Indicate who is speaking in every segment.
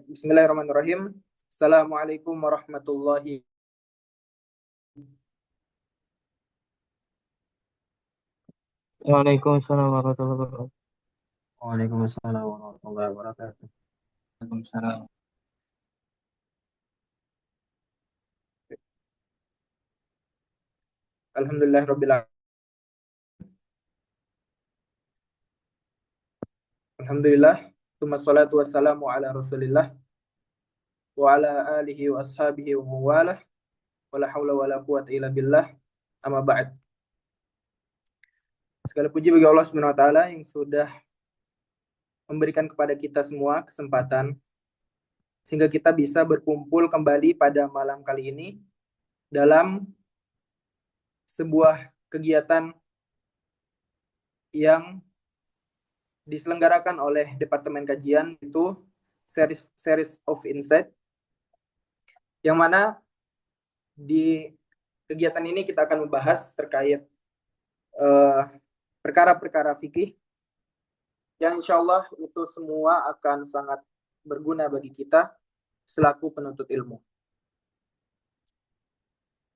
Speaker 1: Bismillahirrahmanirrahim. Assalamualaikum warahmatullahi.
Speaker 2: Waalaikumsalam warahmatullahi wabarakatuh.
Speaker 3: Waalaikumsalam warahmatullahi wabarakatuh.
Speaker 1: Waalaikumsalam. Alhamdulillahirabbil alamin. Alhamdulillah. Tsumma sholatu wassalamu ala Rasulillah wa ala alihi wa ashabihi wa mawalah. Wala haula wala quwata illa billah. Amma ba'd. Segala puji bagi Allah Subhanahu wa taala yang sudah memberikan kepada kita semua kesempatan sehingga kita bisa berkumpul kembali pada malam kali ini dalam sebuah kegiatan yang diselenggarakan oleh Departemen Kajian, itu series of Insight, yang mana di kegiatan ini kita akan membahas terkait perkara-perkara fikih yang insya Allah itu semua akan sangat berguna bagi kita selaku penuntut ilmu.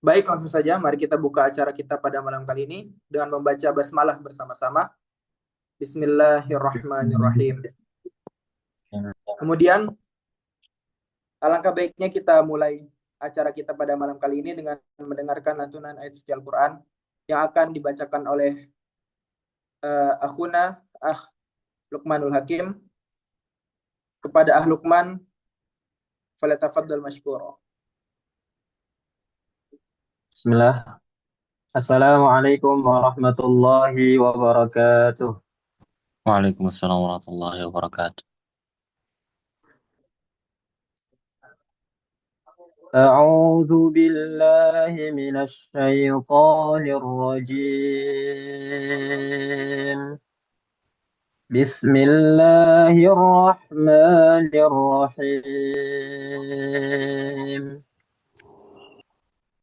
Speaker 1: Baik, langsung saja mari kita buka acara kita pada malam kali ini dengan membaca basmalah bersama-sama. Bismillahirrahmanirrahim. Kemudian alangkah baiknya kita mulai acara kita pada malam kali ini dengan mendengarkan lantunan ayat suci Al-Quran yang akan dibacakan oleh akhuna Luqmanul Hakim. Kepada Luqman, falyatafaddal mashkura.
Speaker 3: Bismillah. Assalamualaikum warahmatullahi wabarakatuh.
Speaker 4: Waalaikumsalam warahmatullahi wabarakatuh.
Speaker 3: أعوذ بالله من الشيطان الرجيم. بسم الله الرحمن الرحيم.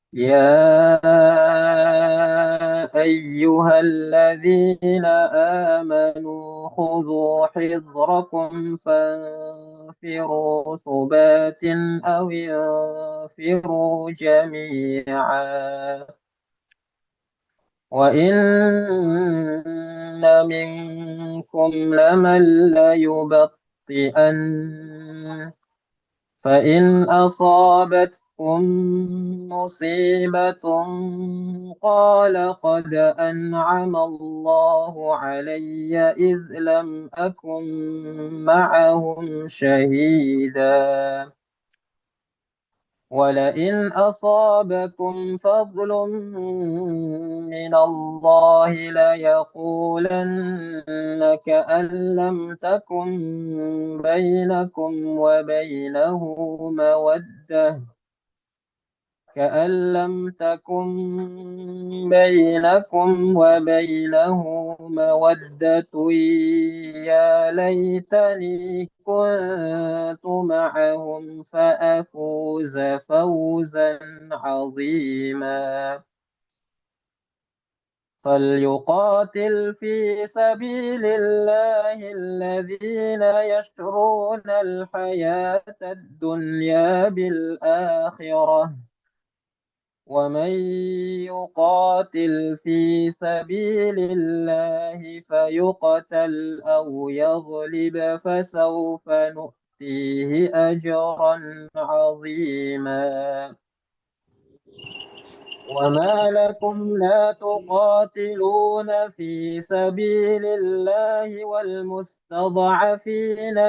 Speaker 3: يا أيها الذين آمنوا خذوا حذركم فانفروا ثبات أو انفروا جميعا وإن منكم لمن ليبطئن فإن أصابتكم مصيبة قال قد أنعم الله علي إذ لم أكن معهم شهيدا ولئن أصابكم فضل من الله ليقولن كأن لم تكن بينكم وبينه مودة يا ليتني كنت معهم فأفوز فوزا عظيما فليقاتل في سبيل الله الذين يشرون الحياة الدنيا بالآخرة ومن يقاتل في سبيل الله فيقتل أو يغلب فسوف نؤتيه أجرا عظيما وما لكم لا تقاتلون في سبيل الله والمستضعفين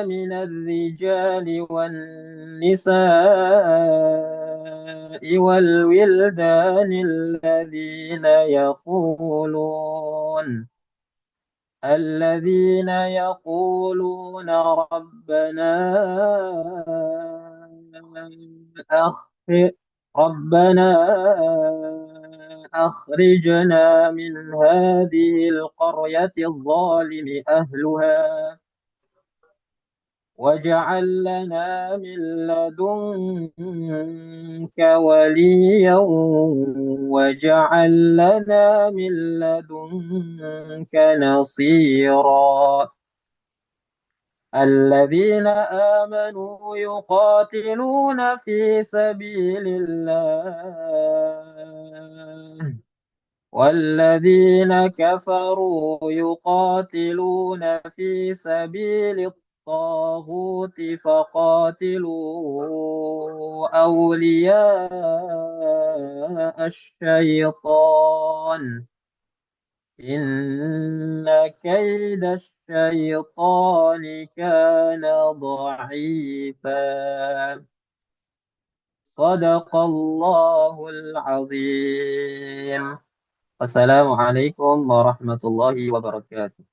Speaker 3: من الرجال والنساء والولدان الذين يقولون ربنا أخرجنا من هذه القرية الظالم أهلها واجعل لنا من لدنك وليا واجعل لنا من لدنك نصيرا الذين آمنوا يقاتلون في سبيل الله والذين كفروا يقاتلون في سبيل الطاغوت فقاتلوا أولياء الشيطان إن كيد الشيطان كان ضعيفا صدق الله العظيم السلام عليكم ورحمة الله وبركاته.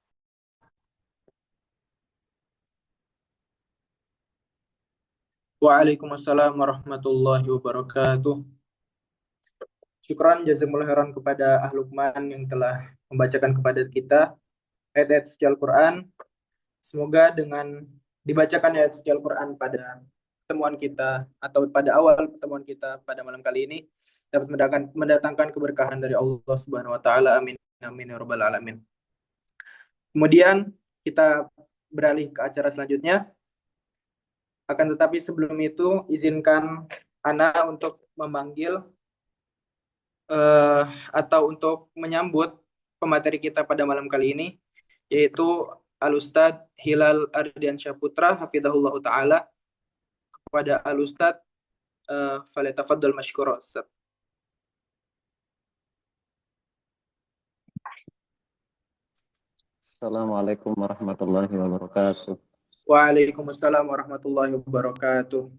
Speaker 1: Waalaikumsalam warahmatullahi wabarakatuh. Syukran jazakumullah khairan kepada Ahlukman yang telah membacakan kepada kita ayat-ayat suci Al-Quran. Semoga dengan dibacakan ayat suci Al-Quran pada pertemuan kita atau pada awal pertemuan kita pada malam kali ini dapat mendatangkan keberkahan dari Allah Subhanahu wa taala. Amin. Amin ya rabbal alamin. Kemudian kita beralih ke acara selanjutnya. Akan tetapi sebelum itu izinkan Ana untuk memanggil atau untuk menyambut pemateri kita pada malam kali ini, yaitu Al-Ustadz Hilal Ardiansyah Putra hafizahullah ta'ala. Kepada Al-Ustadz falyatafaddal mashkura.
Speaker 2: Assalamualaikum warahmatullahi wabarakatuh.
Speaker 1: Waalaikumsalam warahmatullahi wabarakatuh.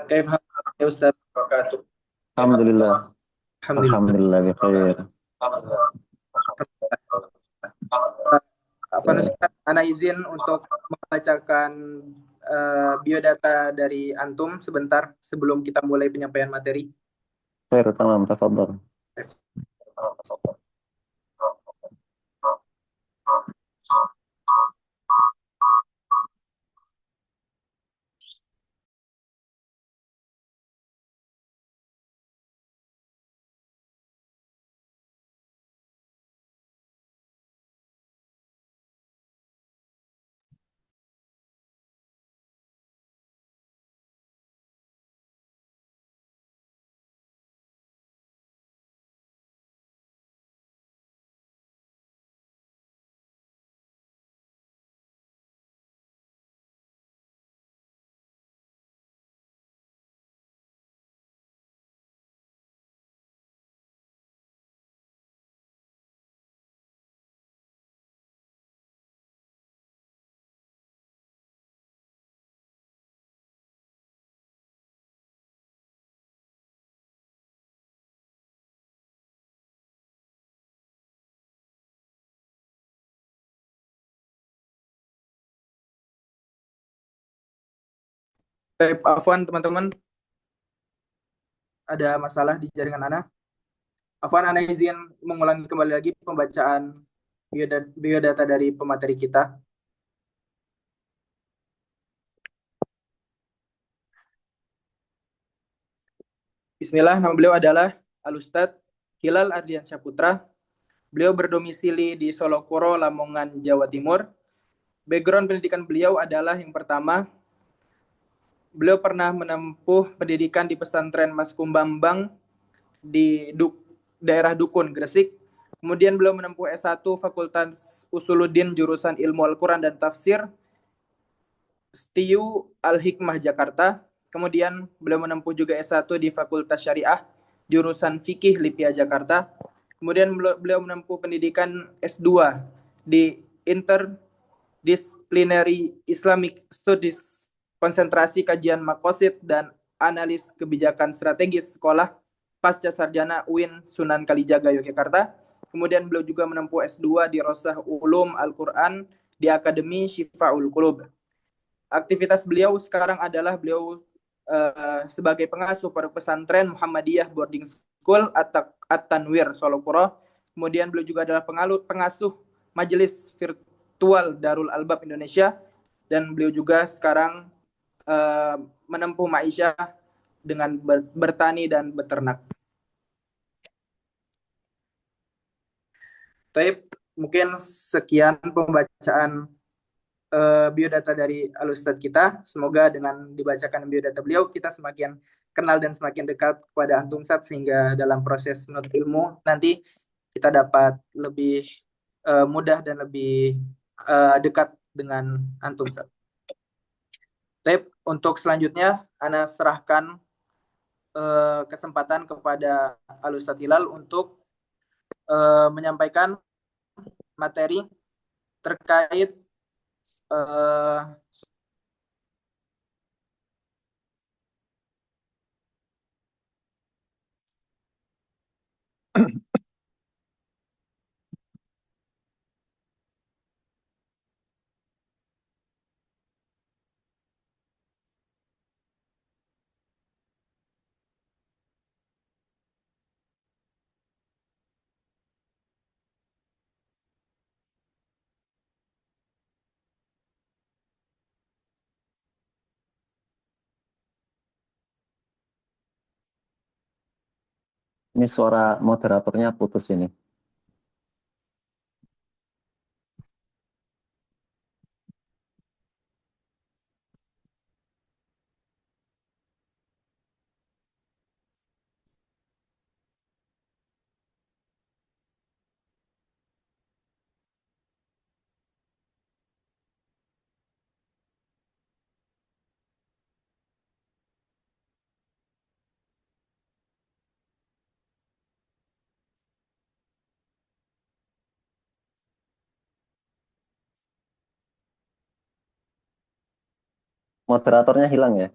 Speaker 1: Kaif halak ya Ustadz?
Speaker 2: Alhamdulillah.
Speaker 1: Alhamdulillah.
Speaker 2: Alhamdulillah bi khair.
Speaker 1: Ustadz, Ana izin untuk membacakan biodata dari antum sebentar sebelum kita mulai penyampaian materi.
Speaker 2: Khair, tamam, tafadhal.
Speaker 1: Afwan teman-teman, ada masalah di jaringan Ana. Afwan, Ana izin mengulangi kembali lagi pembacaan biodata dari pemateri kita. Bismillah, nama beliau adalah Al-Ustadz Hilal Ardiansyah Putra. Beliau berdomisili di Solokuro, Lamongan, Jawa Timur. Background pendidikan beliau adalah yang pertama, beliau pernah menempuh pendidikan di pesantren Mas Kumbambang di daerah Dukun, Gresik. Kemudian beliau menempuh S1 Fakultas Usuluddin jurusan Ilmu Al-Quran dan Tafsir STIU Al-Hikmah Jakarta. Kemudian beliau menempuh juga S1 di Fakultas Syariah jurusan Fikih Lipia Jakarta. Kemudian beliau menempuh pendidikan S2 di Interdisciplinary Islamic Studies, konsentrasi kajian makosid dan analis kebijakan strategis sekolah pasca sarjana UIN Sunan Kalijaga Yogyakarta. Kemudian beliau juga menempuh S2 di Rosah Ulum Al-Quran di Akademi Syifa'ul Qulub. Aktivitas beliau sekarang adalah beliau sebagai pengasuh pondok pesantren Muhammadiyah Boarding School At-Tanwir Solokuro. Kemudian beliau juga adalah pengasuh Majelis Virtual Darul Albab Indonesia dan beliau juga sekarang menempuh ma'isyah dengan bertani dan beternak. Taib, mungkin sekian pembacaan biodata dari Al-Ustadz kita. Semoga dengan dibacakan biodata beliau, kita semakin kenal dan semakin dekat kepada Antum Ustadz, sehingga dalam proses menuntut ilmu nanti kita dapat lebih mudah dan lebih dekat dengan Antum Ustadz. Taib, untuk selanjutnya, Ana serahkan kesempatan kepada Al-Ustadz Hilal untuk menyampaikan materi terkait
Speaker 2: Ini suara moderatornya putus ini. Moderatornya hilang ya?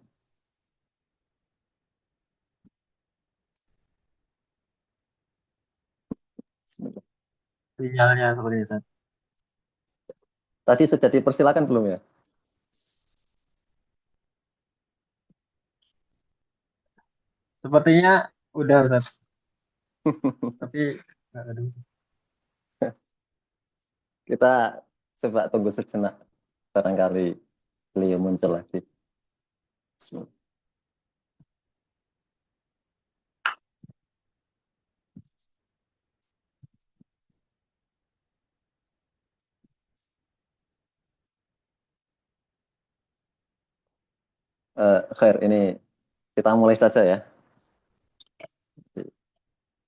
Speaker 2: Bismillah.
Speaker 3: Sinyalnya seperti itu.
Speaker 2: Tadi sudah dipersilakan belum ya?
Speaker 3: Sepertinya udah Ustaz, tapi nggak ada.
Speaker 2: Kita coba tunggu sejenak. Barangkali beliau muncul lagi. Bismillah. Khair, ini kita mulai saja ya.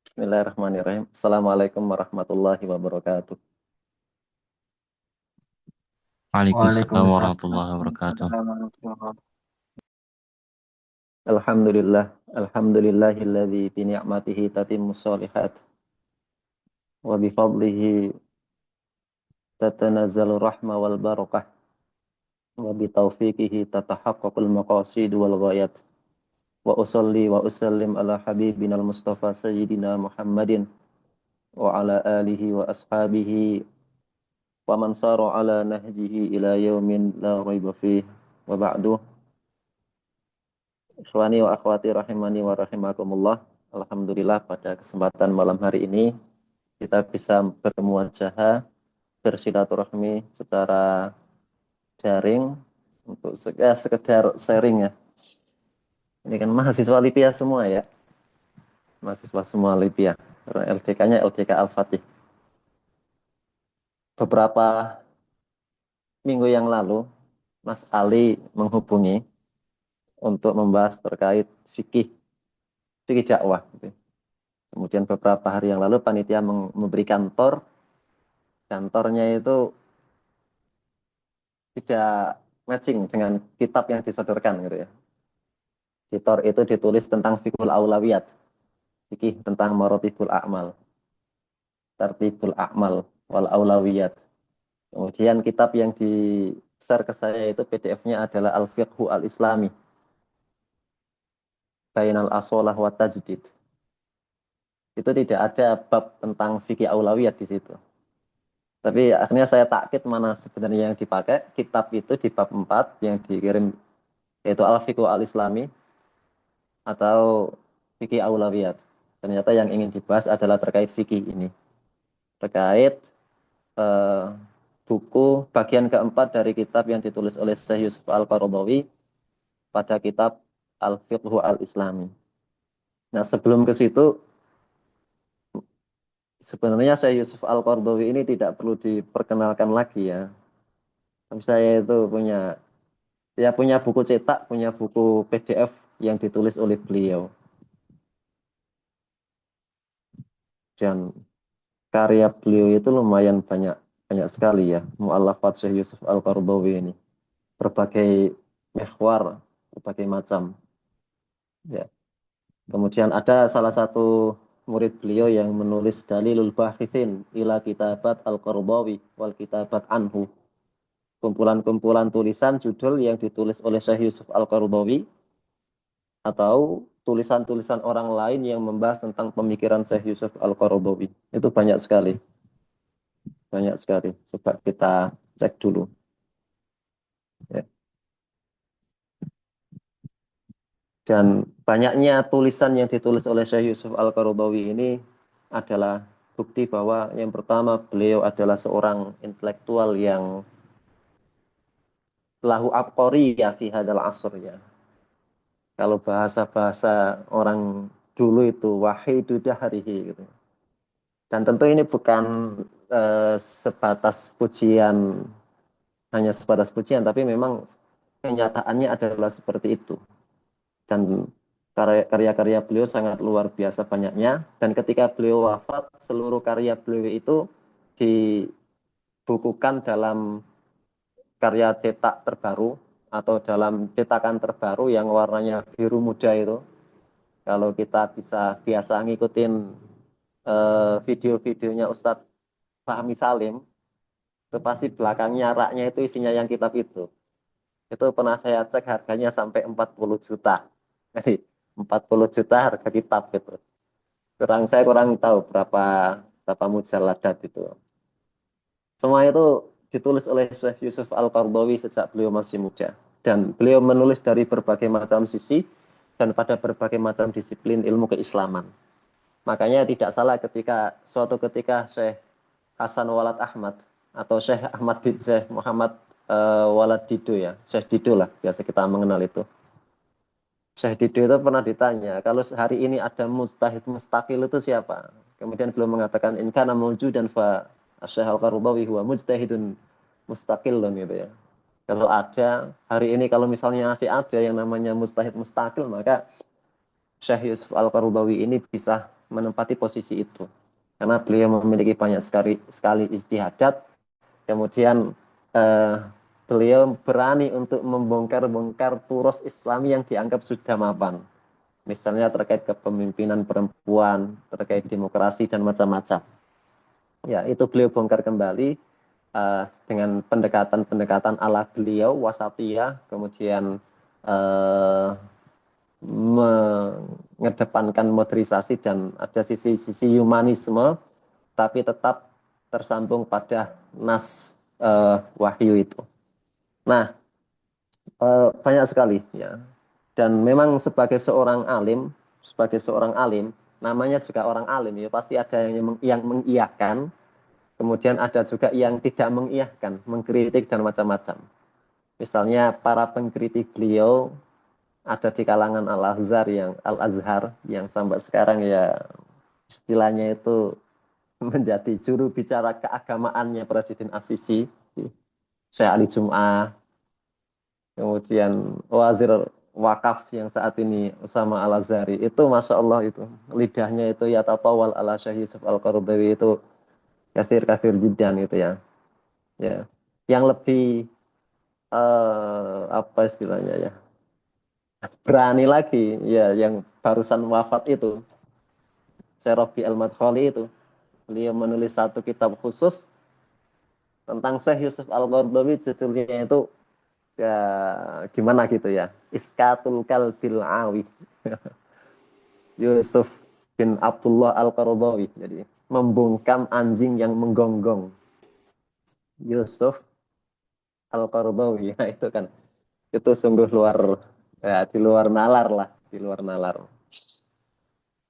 Speaker 2: Bismillahirrahmanirrahim. Assalamualaikum warahmatullahi wabarakatuh.
Speaker 4: Waalaikumsalam
Speaker 3: Waalaikumsalam
Speaker 4: warahmatullahi wabarakatuh.
Speaker 3: warahmatullahi wabarakatuh.
Speaker 2: Alhamdulillah, alhamdulillahilladzi bi ni'matihi tatimmus shalihat wa bi fadlihi tatanazzalu rahma wal barakah wa bi taufiqihi tatahaqqaqul maqasid wal ghayat. Wa usalli wa usallim ala habibinal mustafa sayyidina Muhammadin wa ala alihi wa ashabihi wa man sara ala nahjihi ila yaumin la raiba fih wa ba'du. Ikhwani wa akhwati rahimani wa rahimakumullah. Alhamdulillah pada kesempatan malam hari ini kita bisa bermuajahah, bersilaturahmi secara daring untuk sekedar sharing ya. Ini kan mahasiswa Lipia semua ya. Mahasiswa semua Lipia. LDK-nya LDK Al-Fatih. Beberapa minggu yang lalu Mas Ali menghubungi untuk membahas terkait fikih dakwah. Kemudian beberapa hari yang lalu panitia memberi kantornya itu tidak matching dengan kitab yang disodorkan gitu ya. Kitab itu ditulis tentang fikul aulawiyat, fikih tentang marotibul a'mal, tertibul a'mal wal aulawiyat. Kemudian kitab yang di-share ke saya itu PDF-nya adalah Al-Fiqhu Al-Islami Bainal Asolah wa Tajdid. Itu tidak ada bab tentang fikih aulawiyat di situ. Tapi akhirnya saya takkit mana sebenarnya yang dipakai. Kitab itu di bab 4 yang dikirim yaitu Al-Fiqhu Al-Islami atau fikih aulawiyat. Ternyata yang ingin dibahas adalah terkait fikih ini. Terkait buku bagian keempat dari kitab yang ditulis oleh Syekh Yusuf Al-Qaradawi pada kitab Al-Fiqhu Al-Islami. Nah, sebelum ke situ, sebenarnya Syekh Yusuf Al-Qaradawi ini tidak perlu diperkenalkan lagi ya. Tapi saya itu punya buku cetak, punya buku PDF yang ditulis oleh beliau. Dan karya beliau itu lumayan banyak sekali ya, mu'allafat Syekh Yusuf Al-Qaradawi ini. Berbagai mihwar, berbagai macam. Ya. Kemudian ada salah satu murid beliau yang menulis Dalilul Bahithin ila Kitabat Al-Qaradawi wal Kitabat Anhu. Kumpulan-kumpulan tulisan judul yang ditulis oleh Syekh Yusuf Al-Qaradawi atau tulisan-tulisan orang lain yang membahas tentang pemikiran Syekh Yusuf Al-Qaradawi. Itu banyak sekali. Banyak sekali. Coba kita cek dulu. Ya. Dan banyaknya tulisan yang ditulis oleh Syekh Yusuf Al-Qaradawi ini adalah bukti bahwa yang pertama beliau adalah seorang intelektual yang lahu abqari ya fi hadal asr ya. Kalau bahasa-bahasa orang dulu itu wahidu dahrihi gitu. Dan tentu ini bukan sebatas pujian, hanya sebatas pujian, tapi memang kenyataannya adalah seperti itu. Dan karya-karya beliau sangat luar biasa banyaknya. Dan ketika beliau wafat, seluruh karya beliau itu dibukukan dalam karya cetak terbaru atau dalam cetakan terbaru yang warnanya biru muda itu. Kalau kita biasa ngikutin video-videonya Ustadz Fahmi Salim, itu pasti belakangnya raknya itu isinya yang kitab itu. Itu pernah saya cek harganya sampai 40 juta. Jadi 40 juta harga kitab gitu. Saya kurang tahu berapa mujalladat itu. Semua itu ditulis oleh Syekh Yusuf Al-Qaradawi sejak beliau masih muda. Dan beliau menulis dari berbagai macam sisi dan pada berbagai macam disiplin ilmu keislaman. Makanya tidak salah suatu ketika Syekh Hasan Walad Ahmad atau Syekh Muhammad Walad Dido ya, Syekh Dido lah biasa kita mengenal itu. Syekh Dido itu pernah ditanya, kalau hari ini ada mujtahid mustaqil itu siapa? Kemudian beliau mengatakan, in kana mawjudan fa Syekh Al-Qaradawi huwa mujtahidun mustaqilun gitu ya. Kalau ada, hari ini kalau misalnya masih ada yang namanya mujtahid mustaqil, maka Syekh Yusuf Al-Qaradawi ini bisa menempati posisi itu. Karena beliau memiliki banyak sekali ijtihadat, kemudian beliau berani untuk membongkar-bongkar turos Islami yang dianggap sudah mapan. Misalnya terkait kepemimpinan perempuan, terkait demokrasi dan macam-macam. Ya, itu beliau bongkar kembali dengan pendekatan-pendekatan ala beliau, wasatiyah, kemudian mengedepankan modernisasi dan ada sisi humanisme, tapi tetap tersambung pada nas wahyu itu. Nah, banyak sekali ya. Dan memang sebagai seorang alim, namanya juga orang alim ya, pasti ada yang mengiyakan, kemudian ada juga yang tidak mengiyakan, mengkritik dan macam-macam. Misalnya para pengkritik beliau ada di kalangan Al-Azhar yang sampai sekarang ya istilahnya itu menjadi juru bicara keagamaannya Presiden As-Sisi, Syekh Ali Jum'ah, kemudian Wazir Wakaf yang saat ini Usama Al-Azhari, itu Masya Allah itu lidahnya itu ya tatawal ala Syekh Yusuf Al-Qaradawi itu kasir jidan gitu ya. Ya. Yang lebih apa istilahnya ya, berani lagi ya, yang barusan wafat itu Syekh Rabi Al-Madkhali itu, beliau menulis satu kitab khusus tentang Syekh Yusuf Al-Qaradawi, judulnya itu ya gimana gitu ya, Iskatul Kalbil Awi. Yusuf bin Abdullah Al-Qaradawi, jadi membungkam anjing yang menggonggong. Yusuf Al-Qaradawi, nah itu kan, itu sungguh di luar nalar lah, di luar nalar.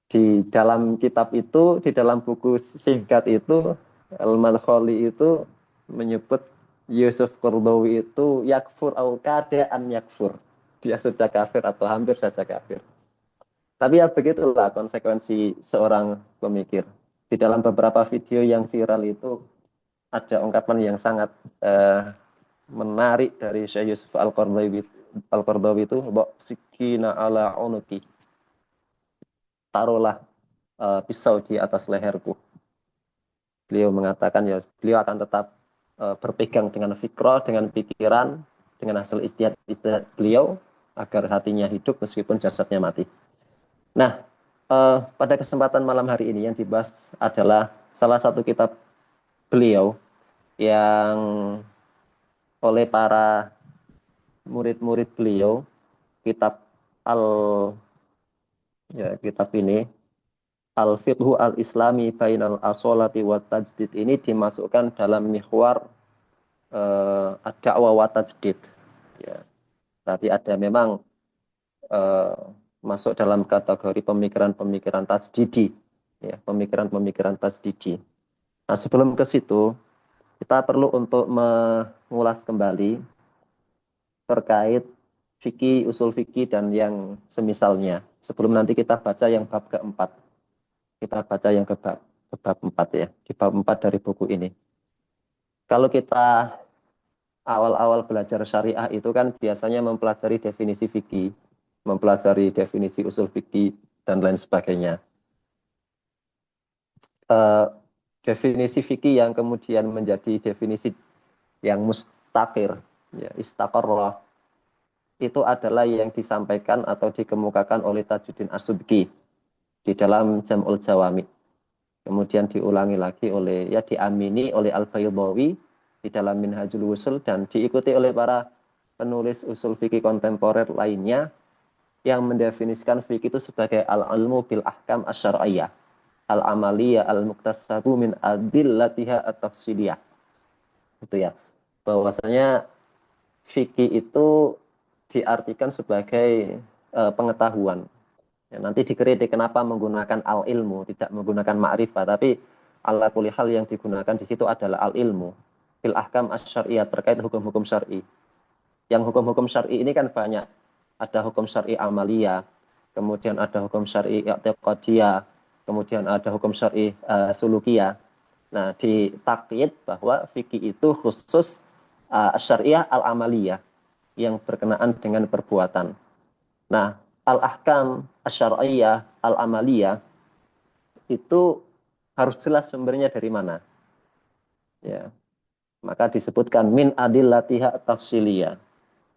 Speaker 2: Di dalam kitab itu, di dalam buku singkat itu, Al-Madkhali itu menyebut Yusuf Qaradawi itu yakfur au kadaan yakfur. Dia sudah kafir atau hampir saja kafir. Tapi ya begitulah konsekuensi seorang pemikir. Di dalam beberapa video yang viral itu ada ungkapan yang sangat menarik dari Syekh Yusuf Al-Qaradawi itu, sikina ala unuki. Taruhlah pisau di atas leherku. Beliau mengatakan ya beliau akan tetap berpegang dengan fikra, dengan pikiran, dengan hasil ijtihad beliau agar hatinya hidup meskipun jasadnya mati. Nah, pada kesempatan malam hari ini yang dibahas adalah salah satu kitab beliau yang oleh para murid-murid beliau, kitab ini Al-Fiqhu Al-Islami Bainal Asolati wa Tajdid ini dimasukkan dalam mihwar ad-da'wa wa tajdid. Ya. Tapi ada memang masuk dalam kategori pemikiran-pemikiran tajdidi, ya, pemikiran-pemikiran tajdidi. Nah, sebelum ke situ, kita perlu untuk mengulas kembali terkait fikih, usul fikih dan yang semisalnya. Sebelum nanti kita baca yang bab keempat. Kita baca yang ke bab 4 ya, di bab 4 dari buku ini. Kalau kita awal-awal belajar syariah itu kan biasanya mempelajari definisi fikih, mempelajari definisi usul fikih, dan lain sebagainya. Definisi fikih yang kemudian menjadi definisi yang mustaqir, ya, istaqarrah, itu adalah yang disampaikan atau dikemukakan oleh Tajuddin As-Subki di dalam Jam'ul Jawami. Kemudian diulangi lagi diamini oleh Al-Baydawi di dalam Minhajul Wusul dan diikuti oleh para penulis usul fikih kontemporer lainnya yang mendefinisikan fikih itu sebagai al-ilmu bil ahkam asy-syar'iyyah, al-amaliyah al-muktasabu min adillatiha at-tafsiliyah. Itu ya. Bahwasanya fikih itu diartikan sebagai pengetahuan. Ya, nanti dikritik kenapa menggunakan al-ilmu, tidak menggunakan ma'rifah, tapi ala kulli hal yang digunakan di situ adalah al-ilmu bil ahkam asy-syar'iyyah, terkait hukum-hukum syar'i. Yang hukum-hukum syar'i ini kan banyak. Ada hukum syar'i amaliyah, kemudian ada hukum syar'i i'tiqadiyah, kemudian ada hukum syar'i sulukiyah. Nah, ditakyid bahwa fikih itu khusus syariah al-amaliyah yang berkenaan dengan perbuatan. Nah, al-ahkam asy-syar'iyyah al-amaliyah itu harus jelas sumbernya dari mana. Ya. Maka disebutkan min adillatiha tafsiliyah.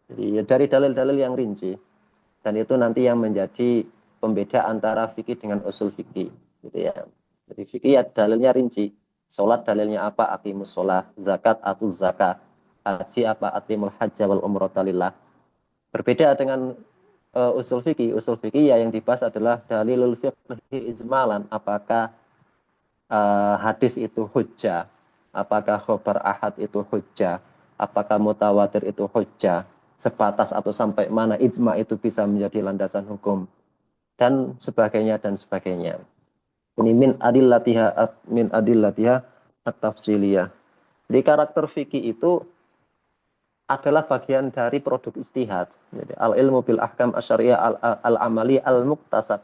Speaker 2: Jadi ya dari dalil-dalil yang rinci. Dan itu nanti yang menjadi pembeda antara fikih dengan usul fikih, gitu ya. Jadi fikih ya dalilnya rinci. Salat dalilnya apa? Aqimus shalah, zakat atau zakah, haji apa? Atimul hajja wal umrata lillah. Berbeda dengan usul fikih. Usul fikih ya yang dibahas adalah dalilul fiqhi ijmalan. Apakah hadis itu hujjah? Apakah khobar ahad itu hujjah? Apakah mutawatir itu hujjah? Sebatas atau sampai mana ijma itu bisa menjadi landasan hukum? Dan sebagainya dan sebagainya. Ini min adillatiha at-tafsiliyah. Jadi karakter fikih itu adalah bagian dari produk ijtihad. Jadi al-ilmu bil ahkam asy-syar'iyyah al-amali al-muktasab.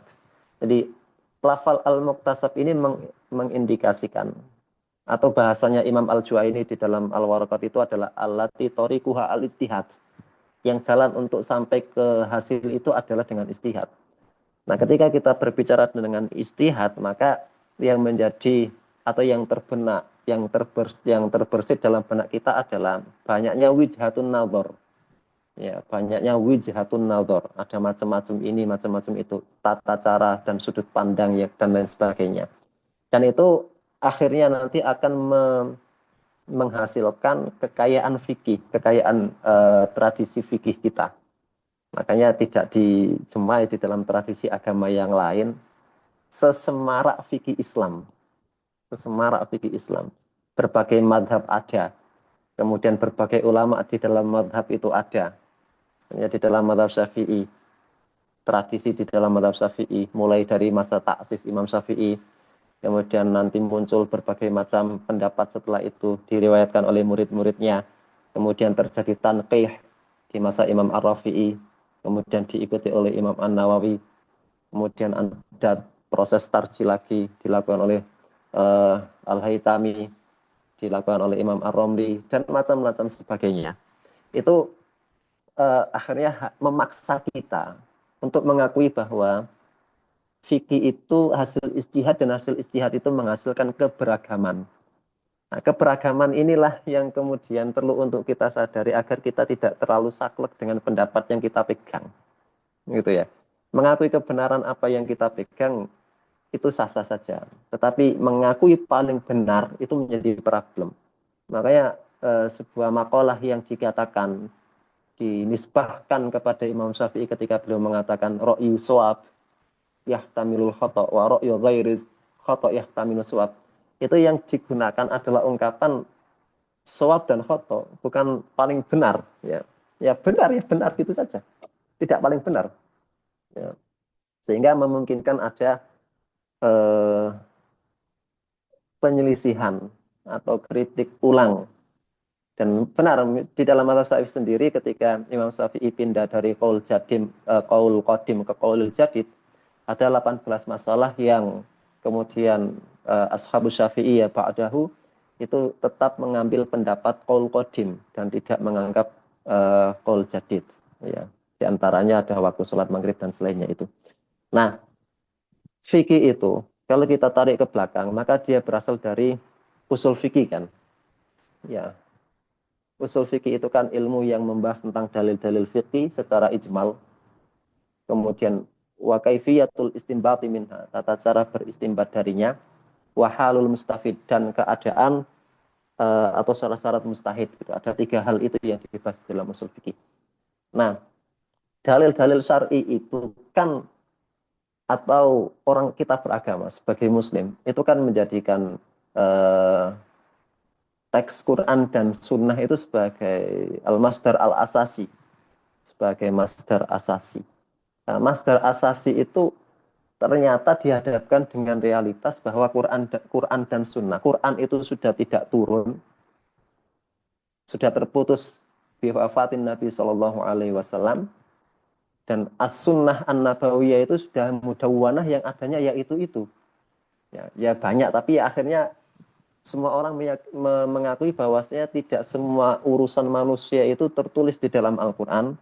Speaker 2: Jadi lafal al-muktasab ini mengindikasikan, atau bahasanya Imam Al-Juwaini di dalam Al-Waraqat itu adalah allati tariquha al-ijtihad. Yang jalan untuk sampai ke hasil itu adalah dengan ijtihad. Nah, ketika kita berbicara dengan ijtihad, maka yang menjadi atau yang terbenak, yang terbersit dalam benak kita adalah banyaknya wijhatun nazar. Ya, banyaknya wijhatun nazar. Ada macam-macam ini, macam-macam itu, tata cara dan sudut pandang ya, dan lain sebagainya. Dan itu akhirnya nanti akan menghasilkan kekayaan fikih, kekayaan tradisi fikih kita. Makanya tidak dijemai di dalam tradisi agama yang lain sesemarak fikih Islam. Sesemarak fikih Islam. Berbagai madhab ada. Kemudian berbagai ulama di dalam madhab itu ada. Di dalam madhab Syafi'i, tradisi di dalam madhab Syafi'i, mulai dari masa taksis Imam Syafi'i, kemudian nanti muncul berbagai macam pendapat setelah itu diriwayatkan oleh murid-muridnya, kemudian terjadi tanqih di masa Imam Ar-Rafi'i, kemudian diikuti oleh Imam An-Nawawi, kemudian ada proses tarjih lagi dilakukan oleh Al-Haytami, dilakukan oleh Imam Ar-Romli, dan macam-macam sebagainya. Itu akhirnya memaksa kita untuk mengakui bahwa fikih itu hasil ijtihad, dan hasil ijtihad itu menghasilkan keberagaman. Nah, keberagaman inilah yang kemudian perlu untuk kita sadari agar kita tidak terlalu saklek dengan pendapat yang kita pegang. Gitu ya. Mengakui kebenaran apa yang kita pegang itu sah-sah saja. Tetapi mengakui paling benar itu menjadi problem. Makanya sebuah makalah yang dikatakan dinisbahkan kepada Imam Syafi'i ketika beliau mengatakan ra'yi shawab yahtamilul khata' wa ra'yu ghairi khata' yahtamilul shawab. Itu yang digunakan adalah ungkapan shawab dan khata', bukan paling benar, ya. Ya benar gitu saja. Tidak paling benar. Ya. Sehingga memungkinkan ada penyelisihan atau kritik ulang. Dan benar, di dalam mazhab Syafi'i sendiri ketika Imam Syafi'i pindah dari qaul qadim ke qaulul jadid, ada 18 masalah yang kemudian ashabus Syafi'i ya ba'dahu itu tetap mengambil pendapat qaul qadim dan tidak menganggap qaul jadid, ya. Di antaranya ada waktu sholat maghrib dan selainnya itu. Nah, fikih itu kalau kita tarik ke belakang maka dia berasal dari usul fikih kan, ya. Usul fikih itu kan ilmu yang membahas tentang dalil-dalil fikih secara ijmal. Kemudian wa kaifiyatul istinbati minha, tata cara beristimbat darinya, wa halul mustafid, dan keadaan atau syarat-syarat mustahid gitu. Ada 3 hal itu yang dibahas dalam usul fikih. Nah, dalil-dalil syar'i itu kan, atau orang kita beragama sebagai muslim itu kan menjadikan teks Quran dan Sunnah itu sebagai al-masdar al-asasi, sebagai masdar asasi. Nah, masdar asasi itu ternyata dihadapkan dengan realitas bahwa Quran dan Sunnah. Quran itu sudah tidak turun, sudah terputus bi wafatin Nabi Shallallahu Alaihi Wasallam, dan as-Sunnah an-Nabawiyah itu sudah mudawwanah, yang adanya yaitu itu. Ya banyak, tapi ya akhirnya semua orang mengakui bahwasanya tidak semua urusan manusia itu tertulis di dalam Al-Quran,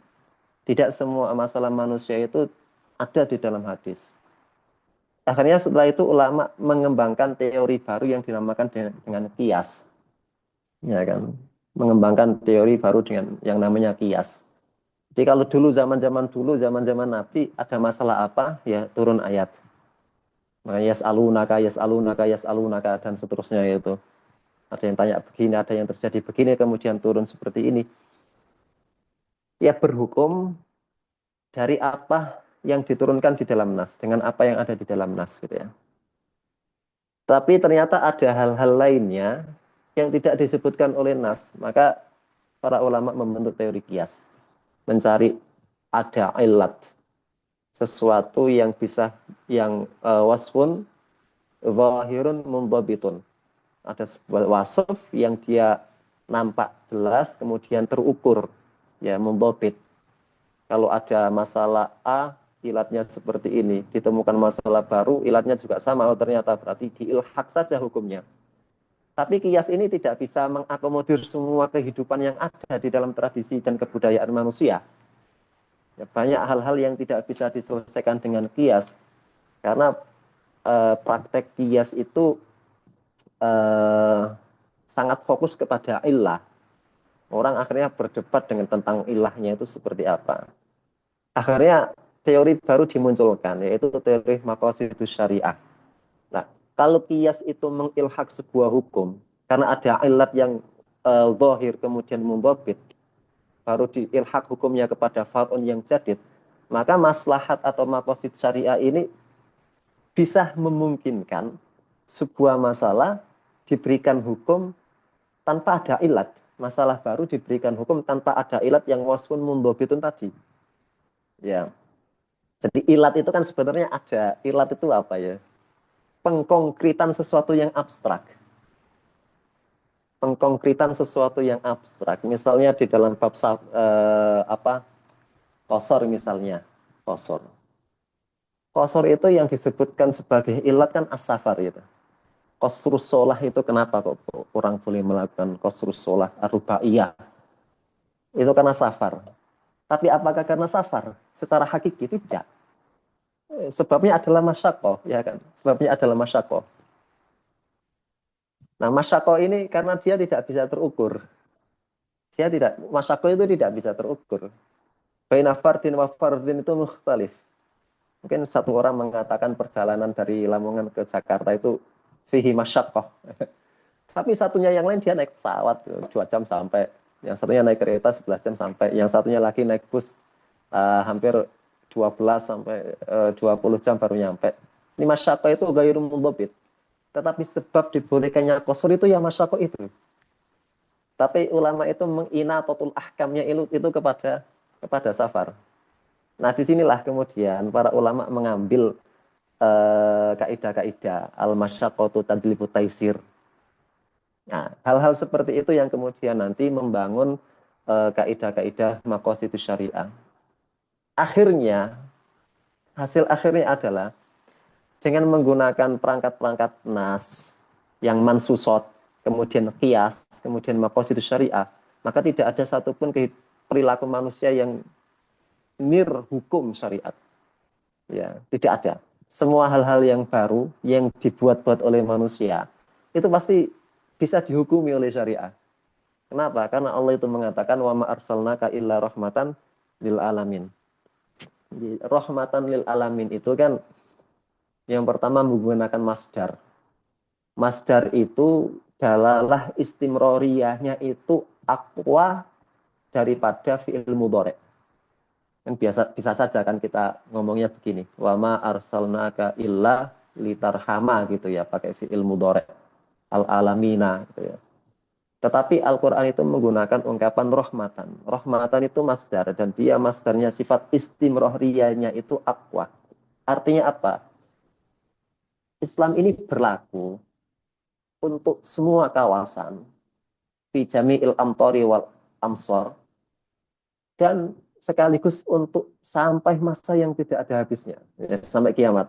Speaker 2: tidak semua masalah manusia itu ada di dalam hadis. Akhirnya setelah itu ulama mengembangkan teori baru yang dinamakan dengan qiyas, ya kan? Mengembangkan teori baru dengan yang namanya qiyas. Jadi kalau dulu zaman-zaman Nabi ada masalah apa, ya turun ayat. Nah, yas'alunaka dan seterusnya itu. Ada yang tanya begini, ada yang terjadi begini, kemudian turun seperti ini. Ya berhukum dari apa yang diturunkan di dalam nas, dengan apa yang ada di dalam nas gitu ya. Tapi ternyata ada hal-hal lainnya yang tidak disebutkan oleh nas, maka para ulama membentuk teori qiyas, mencari ada ilat, sesuatu yang bisa, yang wasfun zahirun mundhabitun. Ada sebuah wasf yang dia nampak jelas, kemudian terukur, ya, mundhabit. Kalau ada masalah A, ilatnya seperti ini, ditemukan masalah baru, ilatnya juga sama, oh ternyata berarti diilhaq saja hukumnya. Tapi qiyas ini tidak bisa mengakomodir semua kehidupan yang ada di dalam tradisi dan kebudayaan manusia. Ya, banyak hal-hal yang tidak bisa diselesaikan dengan qiyas, karena praktek qiyas itu sangat fokus kepada illah. Orang akhirnya berdebat dengan tentang ilahnya itu seperti apa. Akhirnya teori baru dimunculkan, yaitu teori maqasidus syariah. Nah, kalau qiyas itu mengilhaq sebuah hukum karena ada ilat yang zahir kemudian mundhabit, baru diilhaq hukumnya kepada far'un yang jadid, maka maslahat atau maqasid syariah ini bisa memungkinkan sebuah masalah diberikan hukum tanpa ada ilat. Masalah baru diberikan hukum tanpa ada ilat yang wasfun mundhabitun tadi. Ya. Jadi ilat itu kan sebenarnya ada. Ilat itu apa ya? pengkonkretan sesuatu yang abstrak. Pengkonkretan sesuatu yang abstrak. Misalnya di dalam bab qasar misalnya. Qasar. Qasar itu yang disebutkan sebagai ilat kan as-safar gitu. Qasrus sholah itu kenapa kok orang boleh melakukan qasrus sholah ar-rubaiyah? Itu karena safar. Tapi apakah karena safar? Secara hakiki tidak. Sebabnya adalah masyaqqah, ya kan? Sebabnya adalah masyaqqah. Nah, masyaqqah ini karena dia tidak bisa terukur. Masyaqqah itu tidak bisa terukur. Baina fardin wa fardin itu mukhtalif. Mungkin satu orang mengatakan perjalanan dari Lamongan ke Jakarta itu fihi masyaqqah. Tapi satunya yang lain dia naik pesawat 2 jam sampai. Yang satunya naik kereta 11 jam sampai. Yang satunya lagi naik bus hampir 12 sampai 20 jam baru nyampe. Ini masyaqqah itu ghairu mundhabit. Tetapi sebab dibolehkannya qasar itu ya masyaqqah itu. Tapi ulama itu menginatotul ahkamnya itu kepada safar. Nah, disinilah kemudian para ulama mengambil kaidah-kaidah al-masyaqqatu tajlibu taisir. Nah, hal-hal seperti itu yang kemudian nanti membangun kaidah-kaidah maqasidus syariah. Hasil akhirnya adalah dengan menggunakan perangkat-perangkat nas yang mansusot, kemudian qiyas, kemudian maqasidus syariah, maka tidak ada satupun perilaku manusia yang hukum syariat. Ya, tidak ada. Semua hal-hal yang baru yang dibuat-buat oleh manusia itu pasti bisa dihukumi oleh syariah. Kenapa? Karena Allah itu mengatakan wa ma arsalnaka illa rahmatan lil alamin. Rahmatan lil alamin itu kan yang pertama menggunakan masdar. Masdar itu dalalah istimroriyahnya itu aqwa daripada fi'il mudhari'. Kan bisa saja kan kita ngomongnya begini, wa ma arsalnaka illa litarhama gitu ya, pakai fi'il mudhari' al alamina gitu ya. Tetapi Al-Qur'an itu menggunakan ungkapan rahmatan. Rahmatan itu masdar dan dia masdarnya sifat istimroriyahnya itu aqwa. Artinya apa? Islam ini berlaku untuk semua kawasan fi jami'il amtori wal amsor dan sekaligus untuk sampai masa yang tidak ada habisnya, ya, sampai kiamat.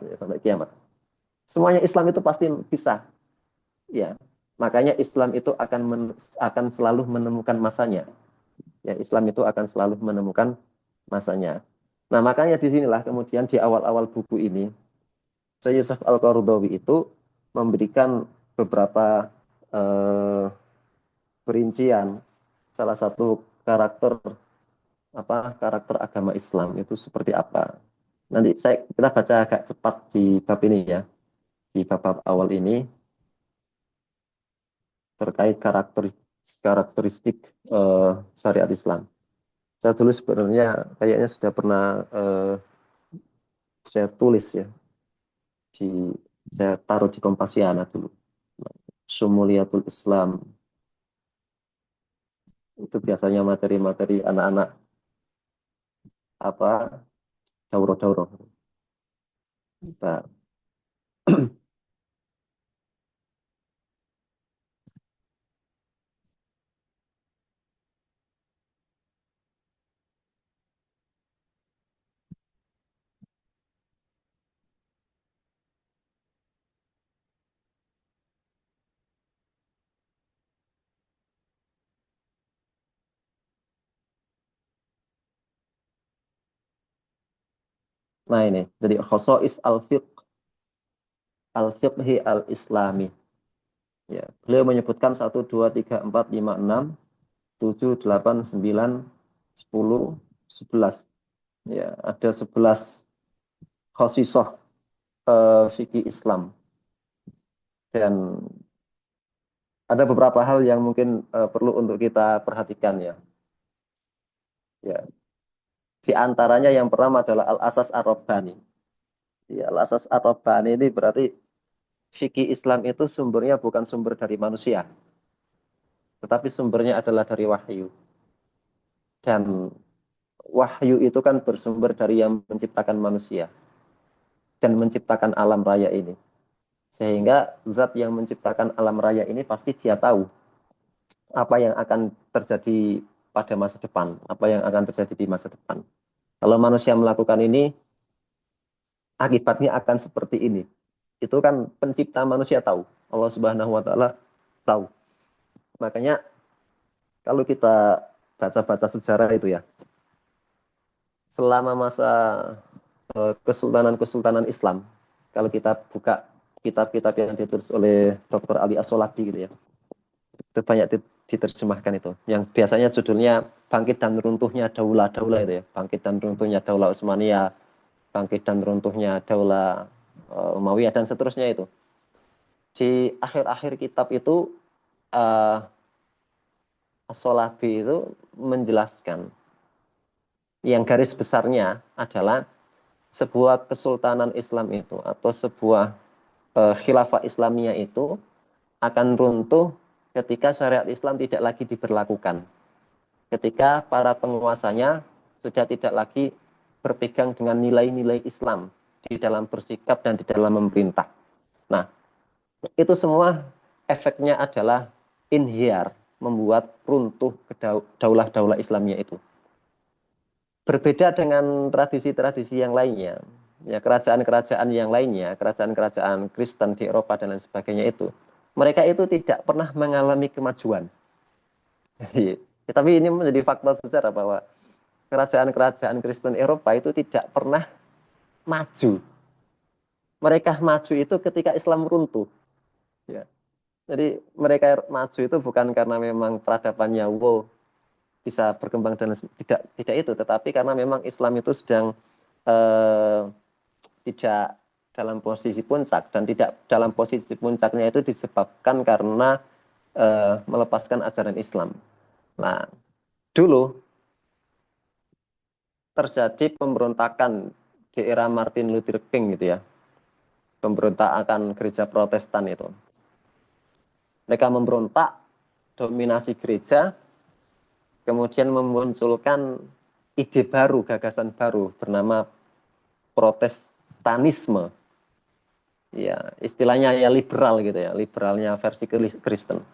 Speaker 2: Semuanya Islam itu pasti bisa, ya. Makanya Islam itu akan selalu menemukan masanya. Ya, Islam itu akan selalu menemukan masanya. Nah, makanya disinilah kemudian di awal-awal buku ini, Syekh Yusuf Al-Qaradawi itu memberikan beberapa perincian salah satu karakter agama Islam itu seperti apa. Nanti kita baca agak cepat di bab ini ya, di bab awal ini terkait karakteristik syariat Islam. Saya dulu sebenarnya kayaknya sudah pernah saya tulis ya, saya taruh di Kompasiana dulu. Syumuliyatul Islam. Itu biasanya materi-materi anak-anak daurah-daurah. Nah, ini jadi khosois al-fiqhi al-islami. Ya, beliau menyebutkan 1, 2, 3, 4, 5, 6, 7, 8, 9, 10, 11. Ya, ada 11 khosisah fikih Islam. Dan ada beberapa hal yang mungkin perlu untuk kita perhatikan ya. Ya. Di antaranya yang pertama adalah al-asas ar-rabbani. Ya, al-asas ar-rabbani ini berarti fikih Islam itu sumbernya bukan sumber dari manusia, tetapi sumbernya adalah dari wahyu. Dan wahyu itu kan bersumber dari yang menciptakan manusia dan menciptakan alam raya ini. Sehingga zat yang menciptakan alam raya ini pasti dia tahu apa yang akan terjadi pada masa depan, apa yang akan terjadi di masa depan. Kalau manusia melakukan ini, akibatnya akan seperti ini. Itu kan pencipta manusia tahu. Allah Subhanahu wa taala tahu. Makanya kalau kita baca-baca sejarah itu ya, selama masa kesultanan Islam, kalau kita buka kitab-kitab yang ditulis oleh Dr. Ali As-Solabi gitu ya, itu banyak diterjemahkan itu. Yang biasanya judulnya Bangkit dan Runtuhnya Daulah-Daulah itu ya, Bangkit dan Runtuhnya Daulah Utsmaniyah, Bangkit dan Runtuhnya Daulah Umayyah dan seterusnya itu. Di akhir-akhir kitab itu As-Solabi itu menjelaskan yang garis besarnya adalah sebuah kesultanan Islam itu atau sebuah khilafah Islamiyah itu akan runtuh ketika syariat Islam tidak lagi diberlakukan. Ketika para penguasanya sudah tidak lagi berpegang dengan nilai-nilai Islam di dalam bersikap dan di dalam memerintah. Nah, itu semua efeknya adalah inhiar, membuat runtuh daulah-daulah Islamiyah itu. Berbeda dengan tradisi-tradisi yang lainnya, ya kerajaan-kerajaan yang lainnya, kerajaan-kerajaan Kristen di Eropa dan lain sebagainya itu, mereka itu tidak pernah mengalami kemajuan. Tapi ini menjadi fakta sejarah bahwa kerajaan-kerajaan Kristen Eropa itu tidak pernah maju. Mereka maju itu ketika Islam runtuh. Ya. Jadi mereka maju itu bukan karena memang peradabannya bisa berkembang dan tidak itu, tetapi karena memang Islam itu sedang tidak dalam posisi puncak, dan tidak dalam posisi puncaknya itu disebabkan karena melepaskan ajaran Islam. Nah, dulu terjadi pemberontakan di era Martin Luther King gitu ya, pemberontakan gereja Protestan itu. Mereka memberontak, dominasi gereja, kemudian memunculkan ide baru, gagasan baru bernama Protestanisme. Ya, istilahnya ya liberal gitu ya, liberalnya versi Kristen.